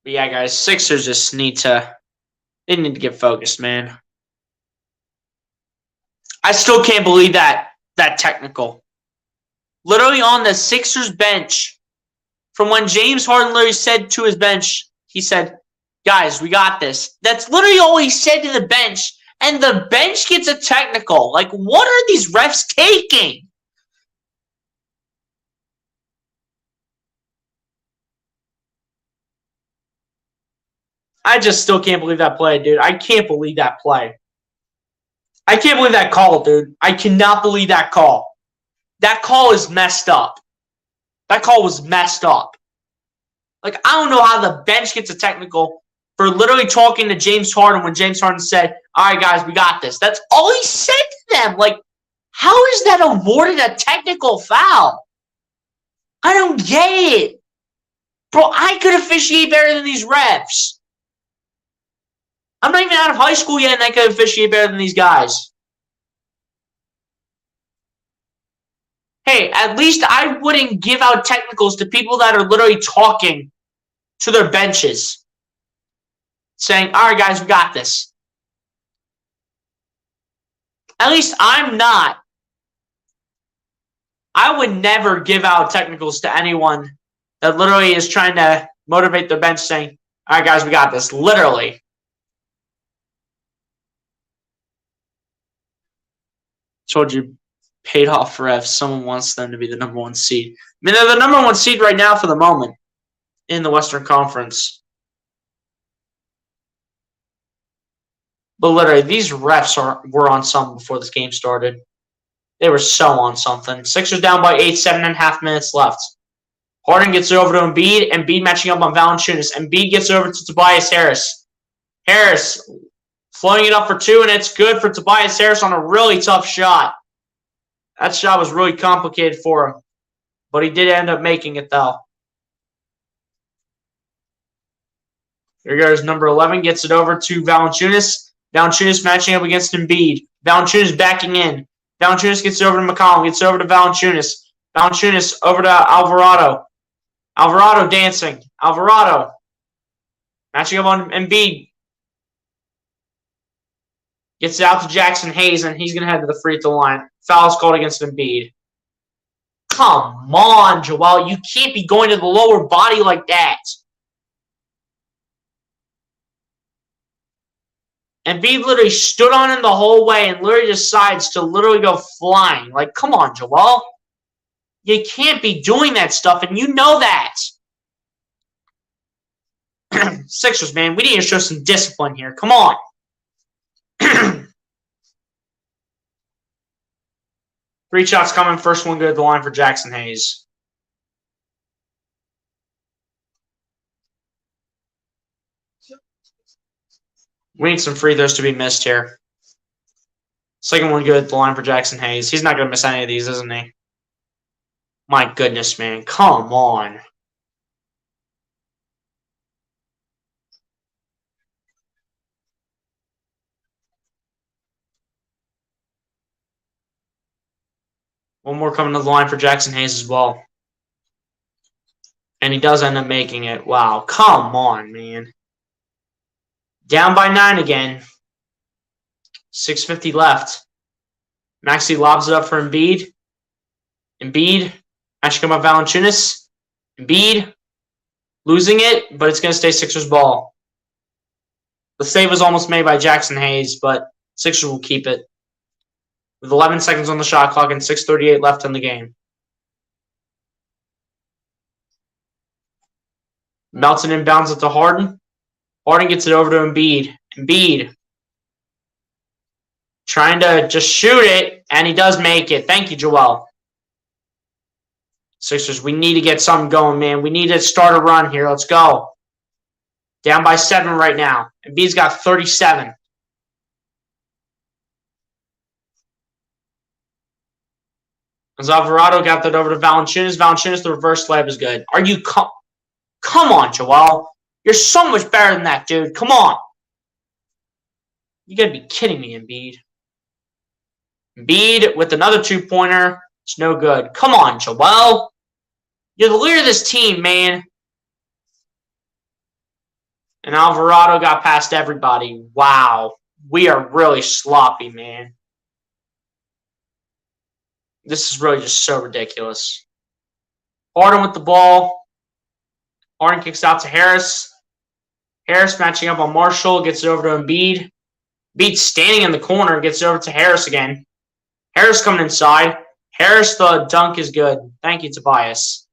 But yeah, guys, Sixers just need to get focused, man. I still can't believe that technical. Literally on the Sixers bench, from when James Harden literally said to his bench, he said, guys, we got this. That's literally all he said to the bench, and the bench gets a technical. Like, what are these refs taking? I just still can't believe that play, dude. I can't believe that play. I can't believe that call, dude. I cannot believe that call. That call is messed up. That call was messed up. Like, I don't know how the bench gets a technical for literally talking to James Harden when James Harden said, all right, guys, we got this. That's all he said to them. Like, how is that awarded a technical foul? I don't get it. Bro, I could officiate better than these refs. I'm not even out of high school yet, and I could officiate better than these guys. Hey, at least I wouldn't give out technicals to people that are literally talking to their benches, saying, all right, guys, we got this. At least I'm not. I would never give out technicals to anyone that literally is trying to motivate their bench, saying, all right, guys, we got this. Literally. Told you, paid off refs. Someone wants them to be the number one seed. I mean, they're the number one seed right now for the moment in the Western Conference. But literally, these refs were on something before this game started. They were so on something. Sixers down by 8, 7.5 minutes left. Harden gets it over to Embiid. Embiid matching up on Valanciunas. Embiid gets it over to Tobias Harris. Harris floating it up for 2, and it's good for Tobias Harris on a really tough shot. That shot was really complicated for him. But he did end up making it, though. Here goes number 11. Gets it over to Valanciunas. Valanciunas matching up against Embiid. Valanciunas backing in. Valanciunas gets it over to McCollum. Gets it over to Valanciunas. Valanciunas over to Alvarado. Alvarado dancing. Alvarado matching up on Embiid. Gets it out to Jackson Hayes, and he's going to head to the free throw line. Foul is called against Embiid. Come on, Joel. You can't be going to the lower body like that. Embiid literally stood on him the whole way and literally decides to literally go flying. Like, come on, Joel. You can't be doing that stuff, and you know that. Sixers, man, we need to show some discipline here. Come on. 3 shots coming. First one good at the line for Jackson Hayes. We need some free throws to be missed here. Second one good at the line for Jackson Hayes. He's not going to miss any of these, isn't he? My goodness, man. Come on. One more coming to the line for Jackson Hayes as well. And he does end up making it. Wow. Come on, man. Down by 9 again. 6:50 left. Maxey lobs it up for Embiid. Embiid. Matching up on Valanciunas. Embiid. Losing it, but it's going to stay Sixers ball. The save was almost made by Jackson Hayes, but Sixers will keep it. With 11 seconds on the shot clock and 6:38 left in the game. Melton inbounds it to Harden. Harden gets it over to Embiid. Embiid trying to just shoot it, and he does make it. Thank you, Joel. Sixers, we need to get something going, man. We need to start a run here. Let's go. Down by 7 right now. Embiid's got 37. As Alvarado got that over to Valanciunas. Valanciunas, the reverse layup is good. Are you... Come on, Joel. You're so much better than that, dude. Come on. You gotta be kidding me, Embiid. Embiid with another 2-pointer. It's no good. Come on, Joel. You're the leader of this team, man. And Alvarado got past everybody. Wow. We are really sloppy, man. This is really just so ridiculous. Harden with the ball. Harden kicks out to Harris. Harris matching up on Marshall. Gets it over to Embiid. Embiid standing in the corner. Gets it over to Harris again. Harris coming inside. Harris, the dunk is good. Thank you, Tobias.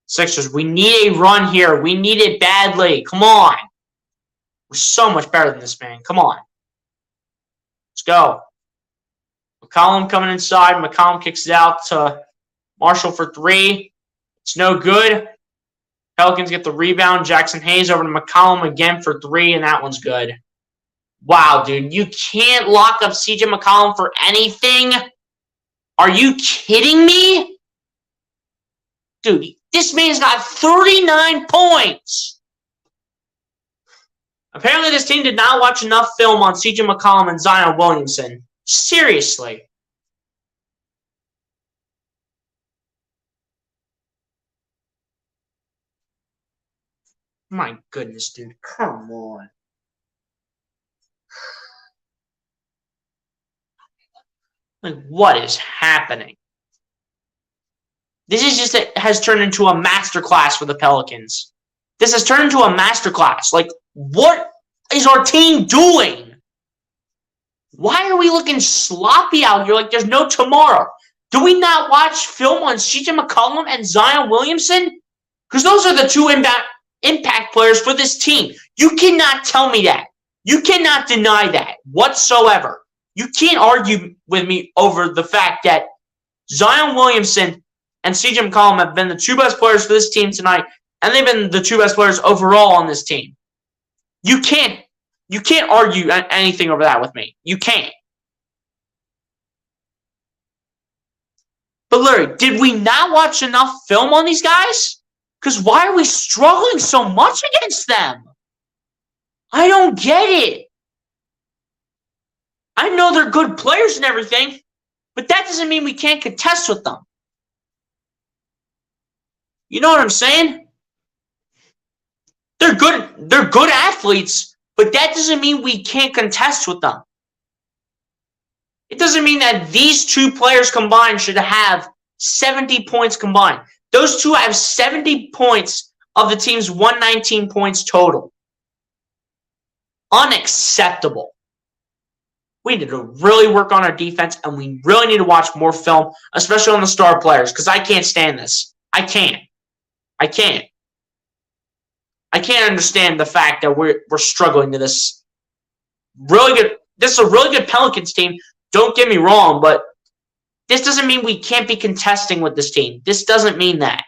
Sixers, we need a run here. We need it badly. Come on. We're so much better than this, man. Come on. Let's go. McCollum coming inside. McCollum kicks it out to Marshall for 3. It's no good. Pelicans get the rebound. Jackson Hayes over to McCollum again for 3, and that one's good. Wow, dude. You can't lock up CJ McCollum for anything? Are you kidding me? Dude, this man's got 39 points. Apparently, this team did not watch enough film on CJ McCollum and Zion Williamson. Seriously. My goodness, dude. Come on. Like, what is happening? This is just has turned into a masterclass for the Pelicans. This has turned into a masterclass. Like, what is our team doing? Why are we looking sloppy out here like there's no tomorrow? Do we not watch film on CJ McCollum and Zion Williamson? Because those are the 2 impact players for this team. You cannot tell me that. You cannot deny that whatsoever. You can't argue with me over the fact that Zion Williamson and CJ McCollum have been the 2 best players for this team tonight, and they've been the 2 best players overall on this team. You can't argue anything over that with me. You can't. But Larry, did we not watch enough film on these guys? Because why are we struggling so much against them? I don't get it. I know they're good players and everything, but that doesn't mean we can't contest with them. You know what I'm saying? They're good athletes, but that doesn't mean we can't contest with them. It doesn't mean that these 2 players combined should have 70 points combined. Those 2 have 70 points of the team's 119 points total. Unacceptable. We need to really work on our defense, and we really need to watch more film, especially on the star players, because I can't stand this. I can't understand the fact that we're struggling to this really good. This is a really good Pelicans team. Don't get me wrong, but this doesn't mean we can't be contesting with this team. This doesn't mean that.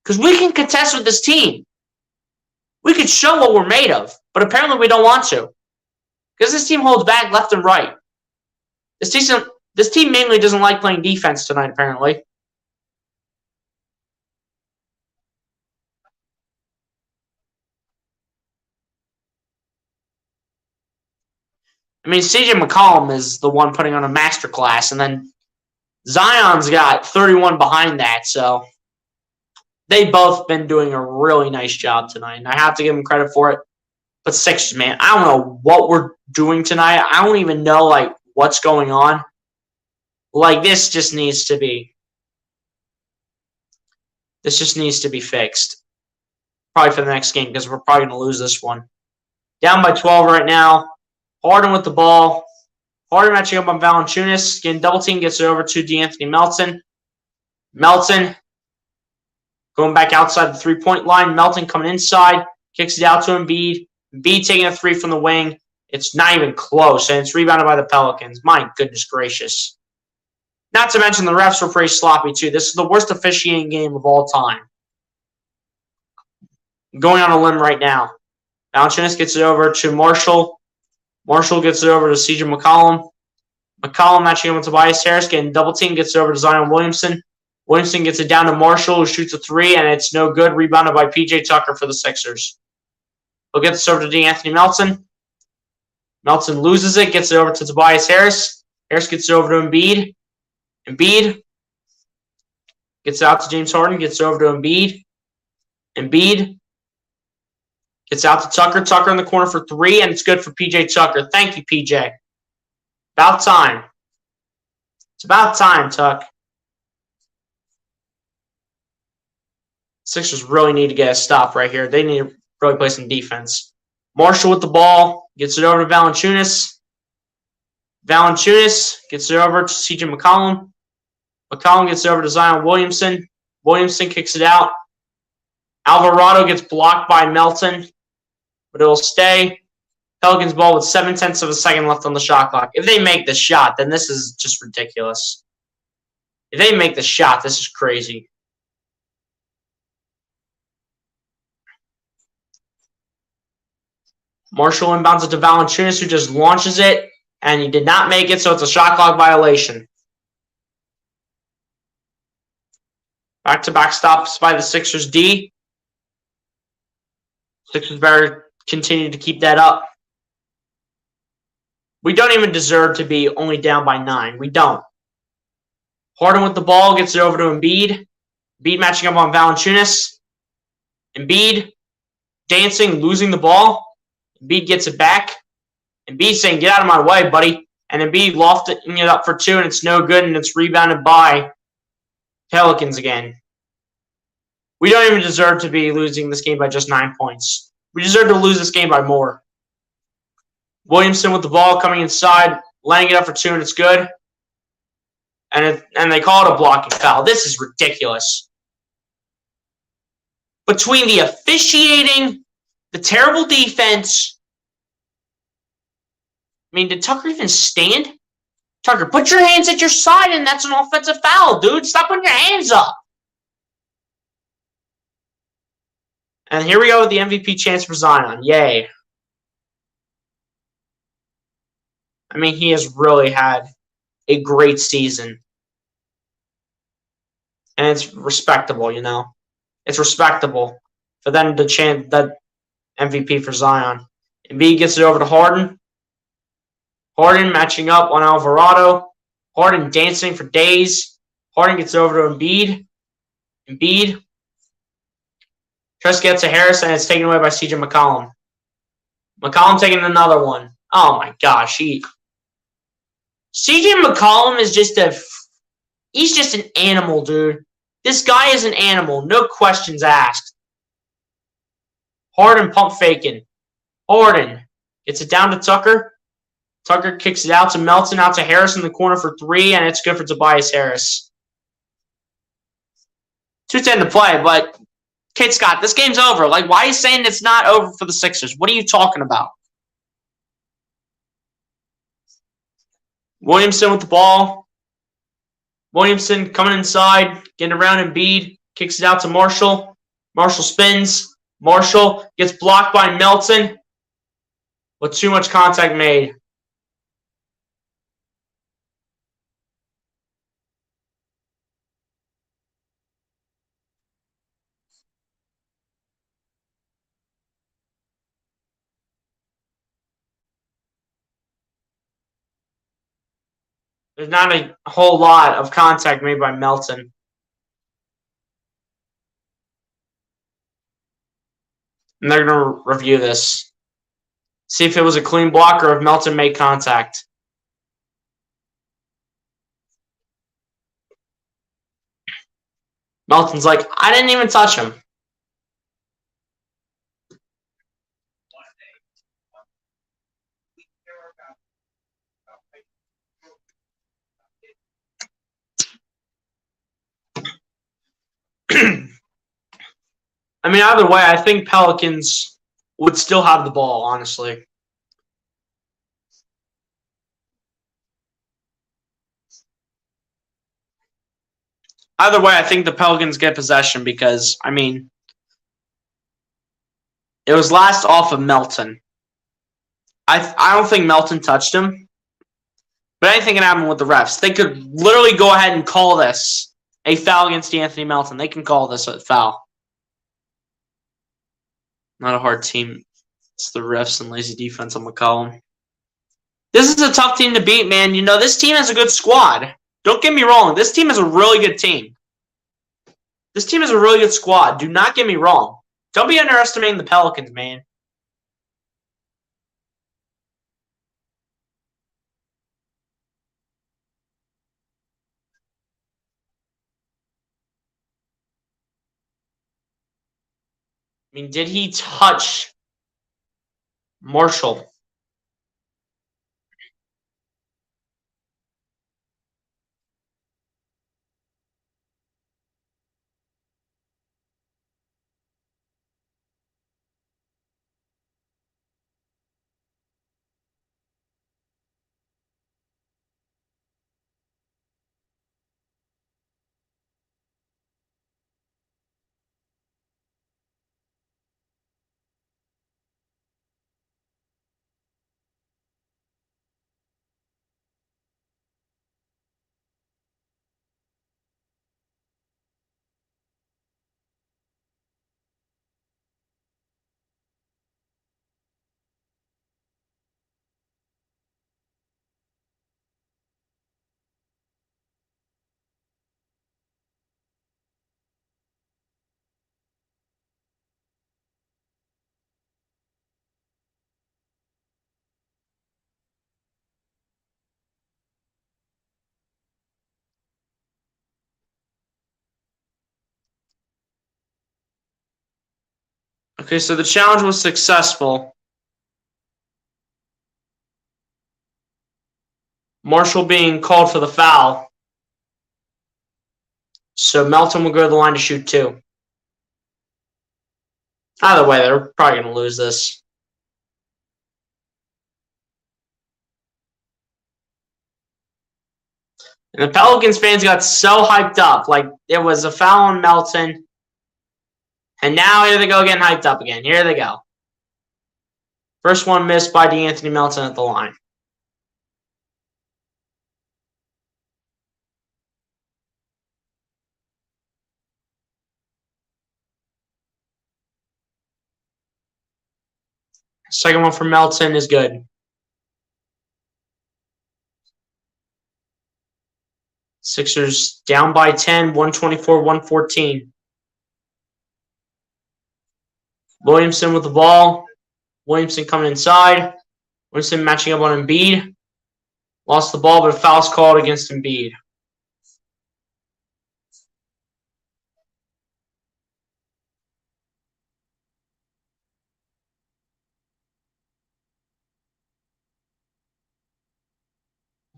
Because we can contest with this team. We could show what we're made of, but apparently we don't want to. Because this team holds back left and right. This team mainly doesn't like playing defense tonight, apparently. I mean, CJ McCollum is the one putting on a masterclass, and then Zion's got 31 behind that, so they've both been doing a really nice job tonight, and I have to give them credit for it. But Sixers, man, I don't know what we're doing tonight. I don't even know, like, what's going on. Like, this just needs to be fixed. Probably for the next game, because we're probably going to lose this one. Down by 12 right now. Harden with the ball. Harden matching up on Valanciunas. Getting double team, gets it over to DeAnthony Melton. Melton Going back outside the three-point line. Melton coming inside. Kicks it out to Embiid. Embiid taking a three from the wing. It's not even close, and it's rebounded by the Pelicans. My goodness gracious. Not to mention the refs were pretty sloppy, too. This is the worst officiating game of all time. I'm going on a limb right now. Valanciunas gets it over to Marshall. Marshall gets it over to CJ McCollum. McCollum matching up with Tobias Harris, getting double team, gets it over to Zion Williamson. Williamson gets it down to Marshall, who shoots a three, and it's no good. Rebounded by PJ Tucker for the Sixers. He'll get this over to DeAnthony Melton. Melton loses it, gets it over to Tobias Harris. Harris gets it over to Embiid. Embiid gets it out to James Harden, gets it over to Embiid. Embiid gets out to Tucker. Tucker in the corner for three, and it's good for PJ Tucker. Thank you, PJ. About time. It's about time, Tuck. Sixers really need to get a stop right here. They need to really play some defense. Marshall with the ball. Gets it over to Valanciunas. Valanciunas gets it over to CJ McCollum. McCollum gets it over to Zion Williamson. Williamson kicks it out. Alvarado gets blocked by Melton, but it will stay. Pelicans ball with 7/10 of a second left on the shot clock. If they make the shot, then this is just ridiculous. If they make the shot, this is crazy. Marshall inbounds it to Valanciunas, who just launches it, and he did not make it, so it's a shot clock violation. Back-to-back stops by the Sixers D. Sixers better continue to keep that up. We don't even deserve to be only down by 9. We don't. Harden with the ball, gets it over to Embiid. Embiid matching up on Valanciunas. Embiid dancing, losing the ball. Embiid gets it back. Embiid saying, get out of my way, buddy. And Embiid lofting it up for two, and it's no good, and it's rebounded by Pelicans again. We don't even deserve to be losing this game by just 9 points. We deserve to lose this game by more. Williamson with the ball coming inside, laying it up for two, and it's good. And they call it a blocking foul. This is ridiculous. Between the officiating, the terrible defense. I mean, did Tucker even stand? Tucker, put your hands at your side, and that's an offensive foul, dude. Stop putting your hands up. And here we go with the MVP chance for Zion. Yay. I mean, he has really had a great season. And it's respectable, you know. It's respectable for them to chant that MVP for Zion. Embiid gets it over to Harden. Harden matching up on Alvarado. Harden dancing for days. Harden gets it over to Embiid. Embiid tries to get to Harris, and it's taken away by CJ McCollum. McCollum taking another one. Oh, my gosh. CJ McCollum is he's just an animal, dude. This guy is an animal. No questions asked. Harden pump faking. Harden gets it down to Tucker. Tucker kicks it out to Melton, out to Harris in the corner for three, and it's good for Tobias Harris. 2:10 to play, but Kate Scott, this game's over. Like, why are you saying it's not over for the Sixers? What are you talking about? Williamson with the ball. Williamson coming inside, getting around Embiid, kicks it out to Marshall. Marshall spins. Marshall gets blocked by Melton with too much contact made. There's not a whole lot of contact made by Melton. And they're going to review this. See if it was a clean block or if Melton made contact. Melton's like, I didn't even touch him. I mean, either way, I think Pelicans would still have the ball, honestly. Either way, I think the Pelicans get possession because, I mean, it was last off of Melton. I don't think Melton touched him, but anything can happen with the refs. They could literally go ahead and call this a foul against Anthony Melton. They can call this a foul. Not a hard team. It's the refs and lazy defense on McCollum. This is a tough team to beat, man. You know, this team has a good squad. Don't get me wrong. This team is a really good team. This team is a really good squad. Do not get me wrong. Don't be underestimating the Pelicans, man. I mean, did he touch Marshall? Okay, so the challenge was successful. Marshall being called for the foul. So Melton will go to the line to shoot two. Either way, they're probably going to lose this. And the Pelicans fans got so hyped up. Like, it was a foul on Melton. And now here they go getting hyped up again. Here they go. First one missed by DeAnthony Melton at the line. Second one for Melton is good. Sixers down by 10, 124-114. Williamson with the ball. Williamson coming inside. Williamson matching up on Embiid. Lost the ball, but a foul's called against Embiid.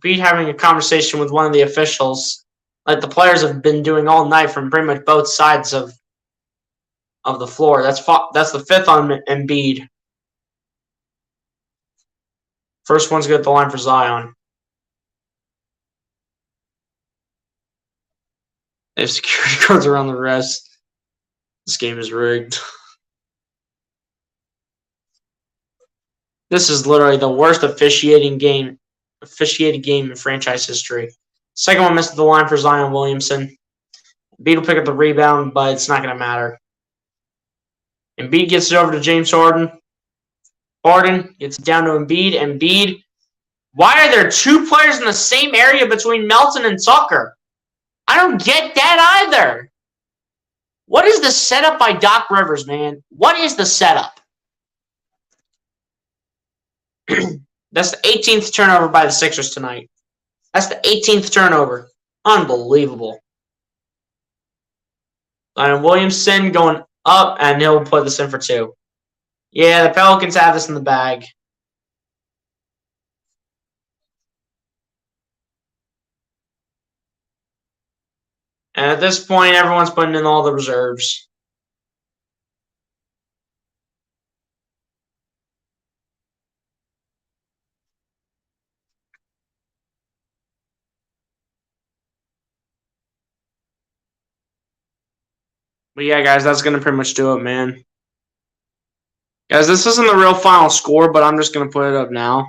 Embiid having a conversation with one of the officials, like the players have been doing all night from pretty much both sides of the floor. That's the fifth on Embiid. First one's good at the line for Zion. They have security guards around the rest. This game is rigged. This is literally the worst officiated game in franchise history. Second one missed the line for Zion Williamson. Embiid will pick up the rebound, but it's not going to matter. Embiid gets it over to James Harden. Harden gets it down to Embiid. Embiid. Why are there two players in the same area between Melton and Tucker? I don't get that either. What is the setup by Doc Rivers, man? What is the setup? That's the 18th turnover by the Sixers tonight. That's the 18th turnover. Unbelievable. Zion Williamson going up, and he'll put this in for two. Yeah, the Pelicans have this in the bag. And at this point, everyone's putting in all the reserves. But yeah, guys, that's going to pretty much do it, man. Guys, this isn't the real final score, but I'm just going to put it up now.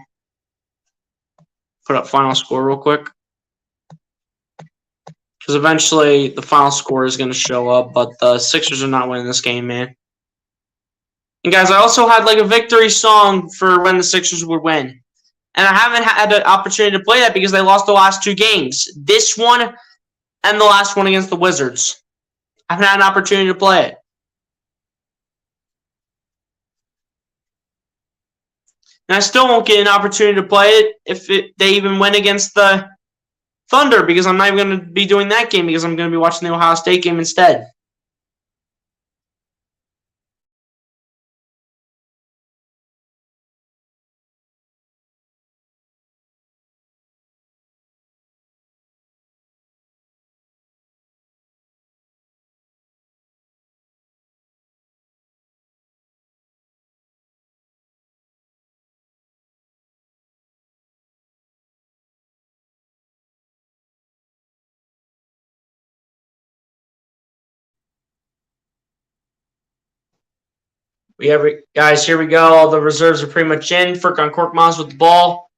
Put up final score real quick. Because eventually the final score is going to show up, but the Sixers are not winning this game, man. And guys, I also had like a victory song for when the Sixers would win. And I haven't had an opportunity to play that because they lost the last two games. This one and the last one against the Wizards. I haven't had an opportunity to play it. And I still won't get an opportunity to play it if they even win against the Thunder because I'm not even going to be doing that game because I'm going to be watching the Ohio State game instead. Guys, here we go. All the reserves are pretty much in. Furkan Korkmaz with the ball.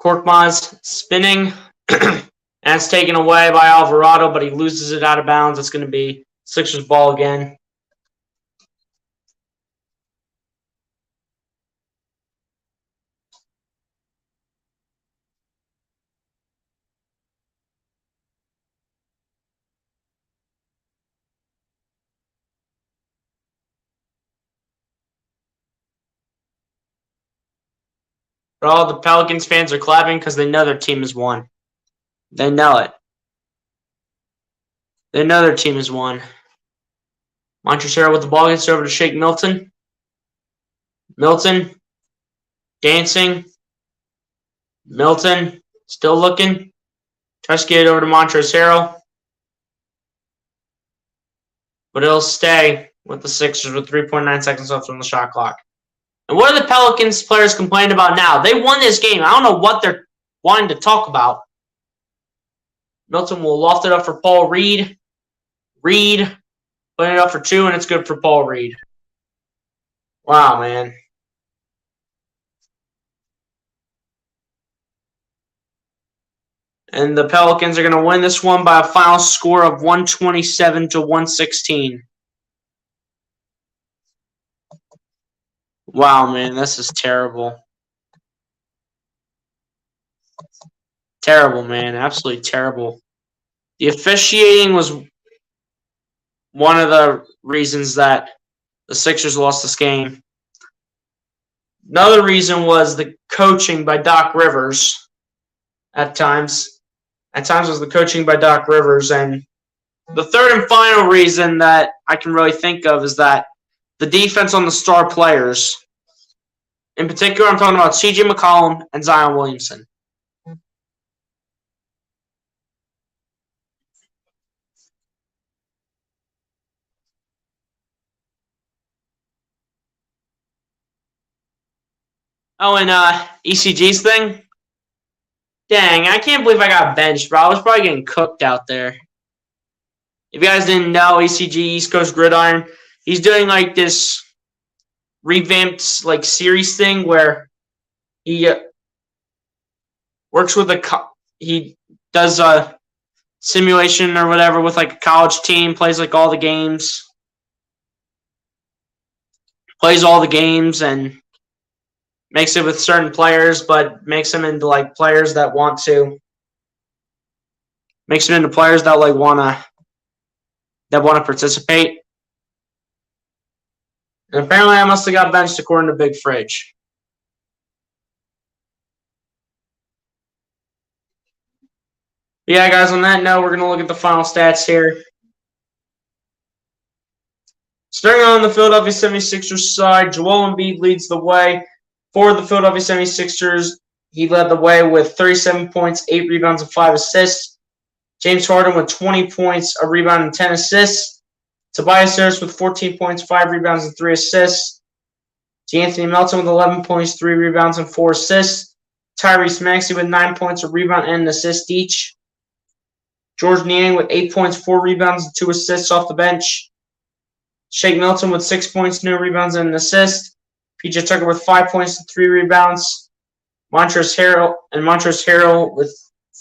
Korkmaz spinning. And it's taken away by Alvarado, but he loses it out of bounds. It's going to be Sixers ball again. But all the Pelicans fans are clapping because they know their team has won. They know it. They know their team has won. Montrezl with the ball gets over to Shake Milton. Milton dancing. Milton still looking. Tries to get it over to Montrezl. But it'll stay with the Sixers with 3.9 seconds left on the shot clock. And what are the Pelicans players complaining about now? They won this game. I don't know what they're wanting to talk about. Milton will loft it up for Paul Reed. Reed putting it up for two, and it's good for Paul Reed. Wow, man. And the Pelicans are going to win this one by a final score of 127 to 116. Wow, man, this is terrible. Terrible, man. Absolutely terrible. The officiating was one of the reasons that the Sixers lost this game. Another reason was the coaching by Doc Rivers at times. At times was the coaching by Doc Rivers. And the third and final reason that I can really think of is that the defense on the star players. In particular, I'm talking about C.J. McCollum and Zion Williamson. Oh, and ECG's thing? Dang, I can't believe I got benched, bro. I was probably getting cooked out there. If you guys didn't know, ECG, East Coast Gridiron, he's doing like this revamped like series thing where he works with he does a simulation or whatever with like a college team, plays like all the games, and makes it with certain players, but makes them into like players that want to. Makes them into players that like want to participate. And apparently I must have got benched according to Big Fridge. But yeah, guys, on that note, we're going to look at the final stats here. Starting on the Philadelphia 76ers side, Joel Embiid leads the way. For the Philadelphia 76ers, he led the way with 37 points, 8 rebounds, and 5 assists. James Harden with 20 points, a rebound, and 10 assists. Tobias Harris with 14 points, 5 rebounds, and 3 assists. Anthony Melton with 11 points, 3 rebounds, and 4 assists. Tyrese Maxey with 9 points, a rebound, and an assist each. George Niang with 8 points, 4 rebounds, and 2 assists off the bench. Shake Milton with 6 points, no rebounds, and an assist. PJ Tucker with 5 points and 3 rebounds. Montrezl Harrell with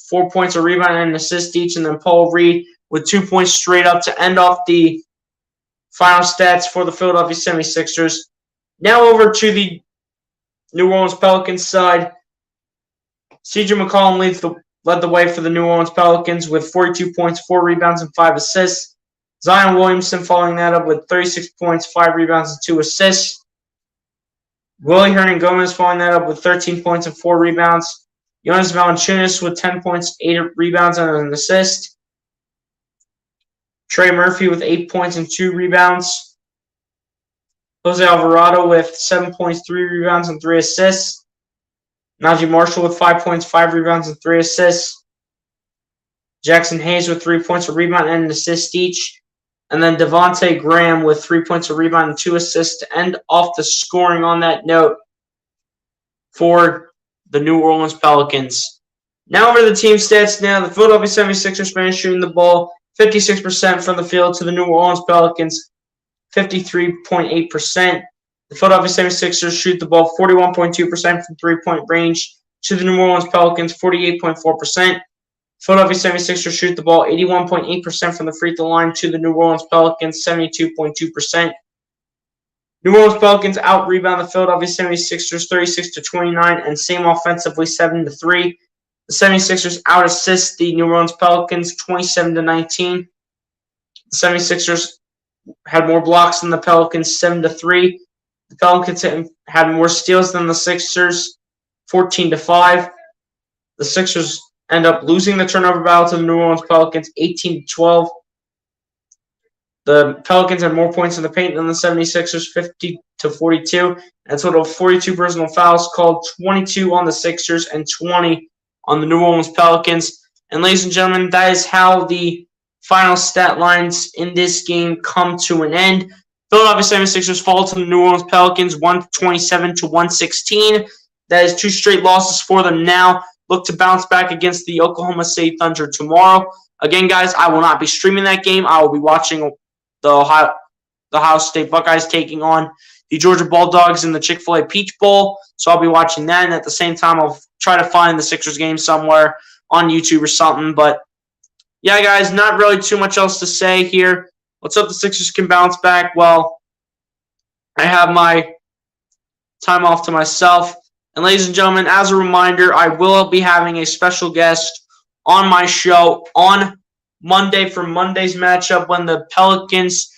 4 points, a rebound, and an assist each. And then Paul Reed with 2 points straight up to end off the final stats for the Philadelphia 76ers. Now over to the New Orleans Pelicans side. CJ McCollum led the way for the New Orleans Pelicans with 42 points, 4 rebounds, and 5 assists. Zion Williamson following that up with 36 points, 5 rebounds, and 2 assists. Willie Hernangomez following that up with 13 points and 4 rebounds. Jonas Valanciunas with 10 points, 8 rebounds, and an assist. Trey Murphy with 8 points and 2 rebounds. Jose Alvarado with 7 points, 3 rebounds, and 3 assists. Najee Marshall with 5 points, 5 rebounds, and 3 assists. Jackson Hayes with 3 points, a rebound, and an assist each. And then Devontae Graham with 3 points, a rebound, and 2 assists to end off the scoring on that note for the New Orleans Pelicans. Now over to the team stats now. The Philadelphia 76ers finished shooting the ball 56% from the field to the New Orleans Pelicans 53.8%. The Philadelphia 76ers shoot the ball 41.2% from three-point range to the New Orleans Pelicans 48.4%. Philadelphia 76ers shoot the ball 81.8% from the free throw line to the New Orleans Pelicans 72.2%. New Orleans Pelicans out-rebound the Philadelphia 76ers 36-29 and same offensively 7-3. The 76ers out-assist the New Orleans Pelicans 27-19. The 76ers had more blocks than the Pelicans 7-3. The Pelicans had more steals than the Sixers 14-5. The Sixers end up losing the turnover battle to the New Orleans Pelicans 18-12. The Pelicans had more points in the paint than the 76ers 50-42. And a total of 42 personal fouls called, 22 on the Sixers and 20 on the New Orleans Pelicans. And ladies and gentlemen, that is how the final stat lines in this game come to an end. Philadelphia 76ers fall to the New Orleans Pelicans 127-116. That is 2 straight losses for them now. Look to bounce back against the Oklahoma City Thunder tomorrow. Again, guys, I will not be streaming that game. I will be watching the Ohio State Buckeyes taking on the Georgia Bulldogs in the Chick-fil-A Peach Bowl. So I'll be watching that. And at the same time, I'll try to find the Sixers game somewhere on YouTube or something. But, yeah, guys, not really too much else to say here. Let's hope the Sixers can bounce back. Well, I have my time off to myself. And ladies and gentlemen, as a reminder, I will be having a special guest on my show on Monday for Monday's matchup when the Pelicans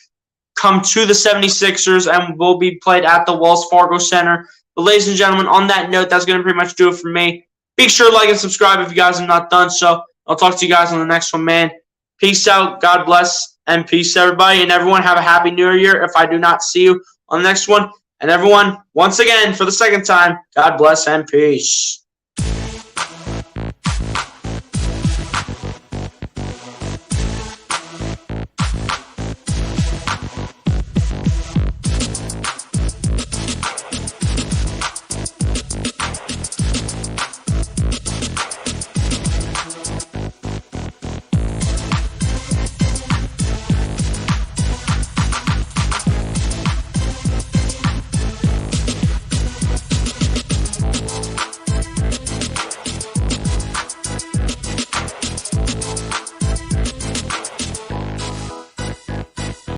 come to the 76ers and will be played at the Wells Fargo Center. But ladies and gentlemen, on that note, that's going to pretty much do it for me. Be sure to like and subscribe if you guys have not done so. I'll talk to you guys on the next one, man. Peace out. God bless. And peace, everybody. And everyone, have a happy New Year if I do not see you on the next one. And everyone, once again, for the second time, God bless and peace.